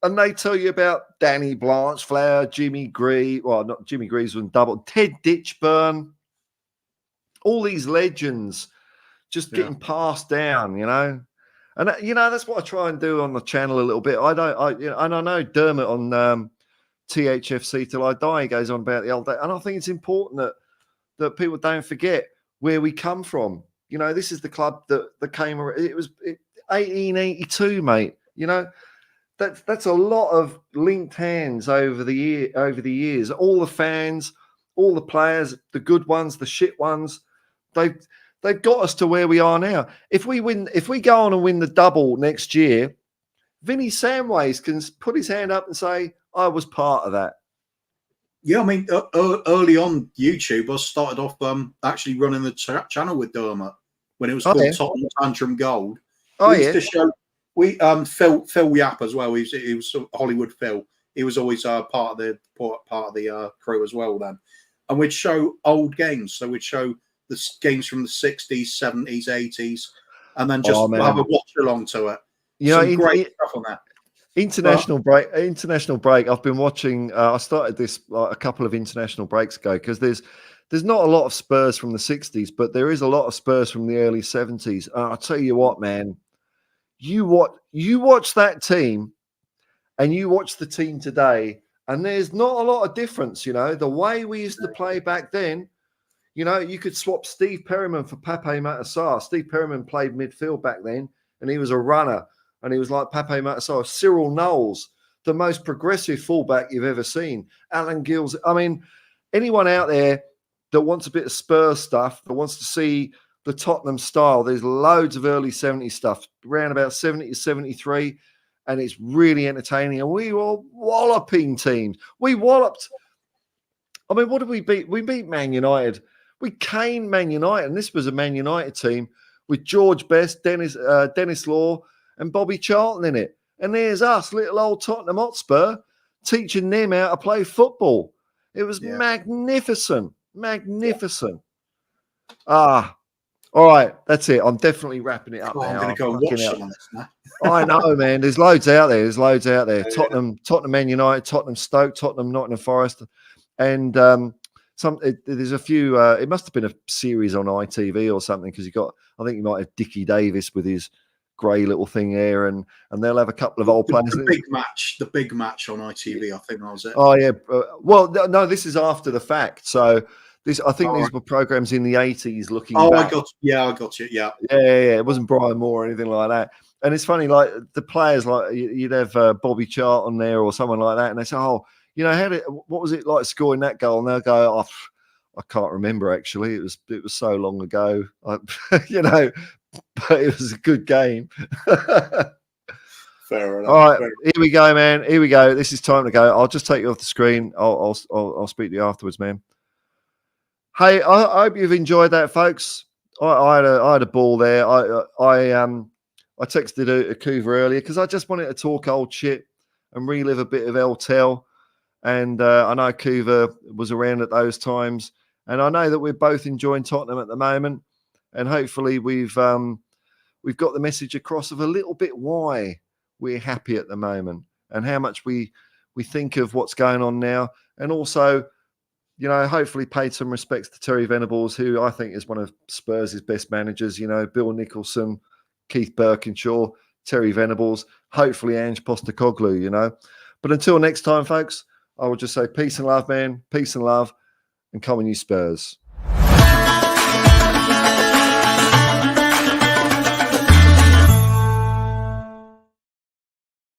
[SPEAKER 1] And they tell you about Danny Blanchflower, Jimmy Greaves. Well, not Jimmy Greaves, was double. Ted Ditchburn. All these legends just getting passed down, you know. And you know, that's what I try and do on the channel a little bit. And I know Dermot on THFC Till I Die goes on about the old day, and I think it's important that people don't forget where we come from. You know, this is the club that came. It was 1882, mate. You know. That's a lot of linked hands over the years. All the fans, all the players, the good ones, the shit ones, they've got us to where we are now. If we go on and win the double next year, Vinny Samways can put his hand up and say, "I was part of that."
[SPEAKER 4] Yeah, I mean, early on YouTube, I started off actually running the channel with Dermot when it was called Tottenham Tantrum Gold. We used to show. We Phil Yap as well. He was Hollywood Phil. He was always part of the crew as well then. And we'd show old games. So we'd show the games from the 60s, 70s, 80s, and then just have a watch along to it.
[SPEAKER 1] You know,
[SPEAKER 4] great stuff on that.
[SPEAKER 1] International break. I've been watching. I started this a couple of international breaks ago because there's not a lot of Spurs from the 60s, but there is a lot of Spurs from the early 70s. I'll tell you what, man. You watch that team and you watch the team today, and there's not a lot of difference, you know. The way we used to play back then, you know, you could swap Steve Perryman for Pape Matar. Steve Perryman played midfield back then, and he was a runner, and he was like Pape Matar. Cyril Knowles, the most progressive fullback you've ever seen. Alan Gills. I mean, anyone out there that wants a bit of Spurs stuff, that wants to see the Tottenham style, there's loads of early 70s stuff, around about 70 to 73. and it's really entertaining. And we were walloping teams. We walloped. I mean, what did we beat? We beat Man United. We caned Man United, and this was a Man United team with George Best, Dennis Law, and Bobby Charlton in it. And there's us, little old Tottenham Hotspur, teaching them how to play football. It was magnificent. Magnificent. All right, that's it. I'm definitely wrapping it up now.
[SPEAKER 4] I'm going to go and watch some of this now.
[SPEAKER 1] I know, man. There's loads out there. Tottenham, Man United, Tottenham Stoke, Tottenham Nottingham Forest, and there's a few. It must have been a series on ITV or something because I think you might have Dickie Davis with his grey little thing here, and they'll have a couple of old players.
[SPEAKER 4] The big match on ITV. I think that was it.
[SPEAKER 1] Oh yeah. Well, no, this is after the fact. So. These were programs in the 80s looking back.
[SPEAKER 4] I got you. Yeah.
[SPEAKER 1] It wasn't Brian Moore or anything like that. And it's funny, like the players, like you'd have Bobby Charlton there or someone like that, and they say, "Oh, what was it like scoring that goal?" And they'll go, "Oh, I can't remember actually. It was so long ago, but it was a good game."
[SPEAKER 4] Fair enough.
[SPEAKER 1] All right, here we go, man. Here we go. This is time to go. I'll just take you off the screen. I'll speak to you afterwards, man. Hey, I hope you've enjoyed that, folks. I had a ball there. I texted a Couver earlier because I just wanted to talk old shit and relive a bit of LTEL. And I know Kuva was around at those times, and I know that we're both enjoying Tottenham at the moment. And hopefully we've got the message across of a little bit why we're happy at the moment and how much we think of what's going on now, and also. Hopefully paid some respects to Terry Venables, who I think is one of Spurs' best managers. Bill Nicholson, Keith Birkinshaw, Terry Venables, hopefully Ange Postecoglou, But until next time, folks, I will just say peace and love, man. Peace and love, and come on, you Spurs.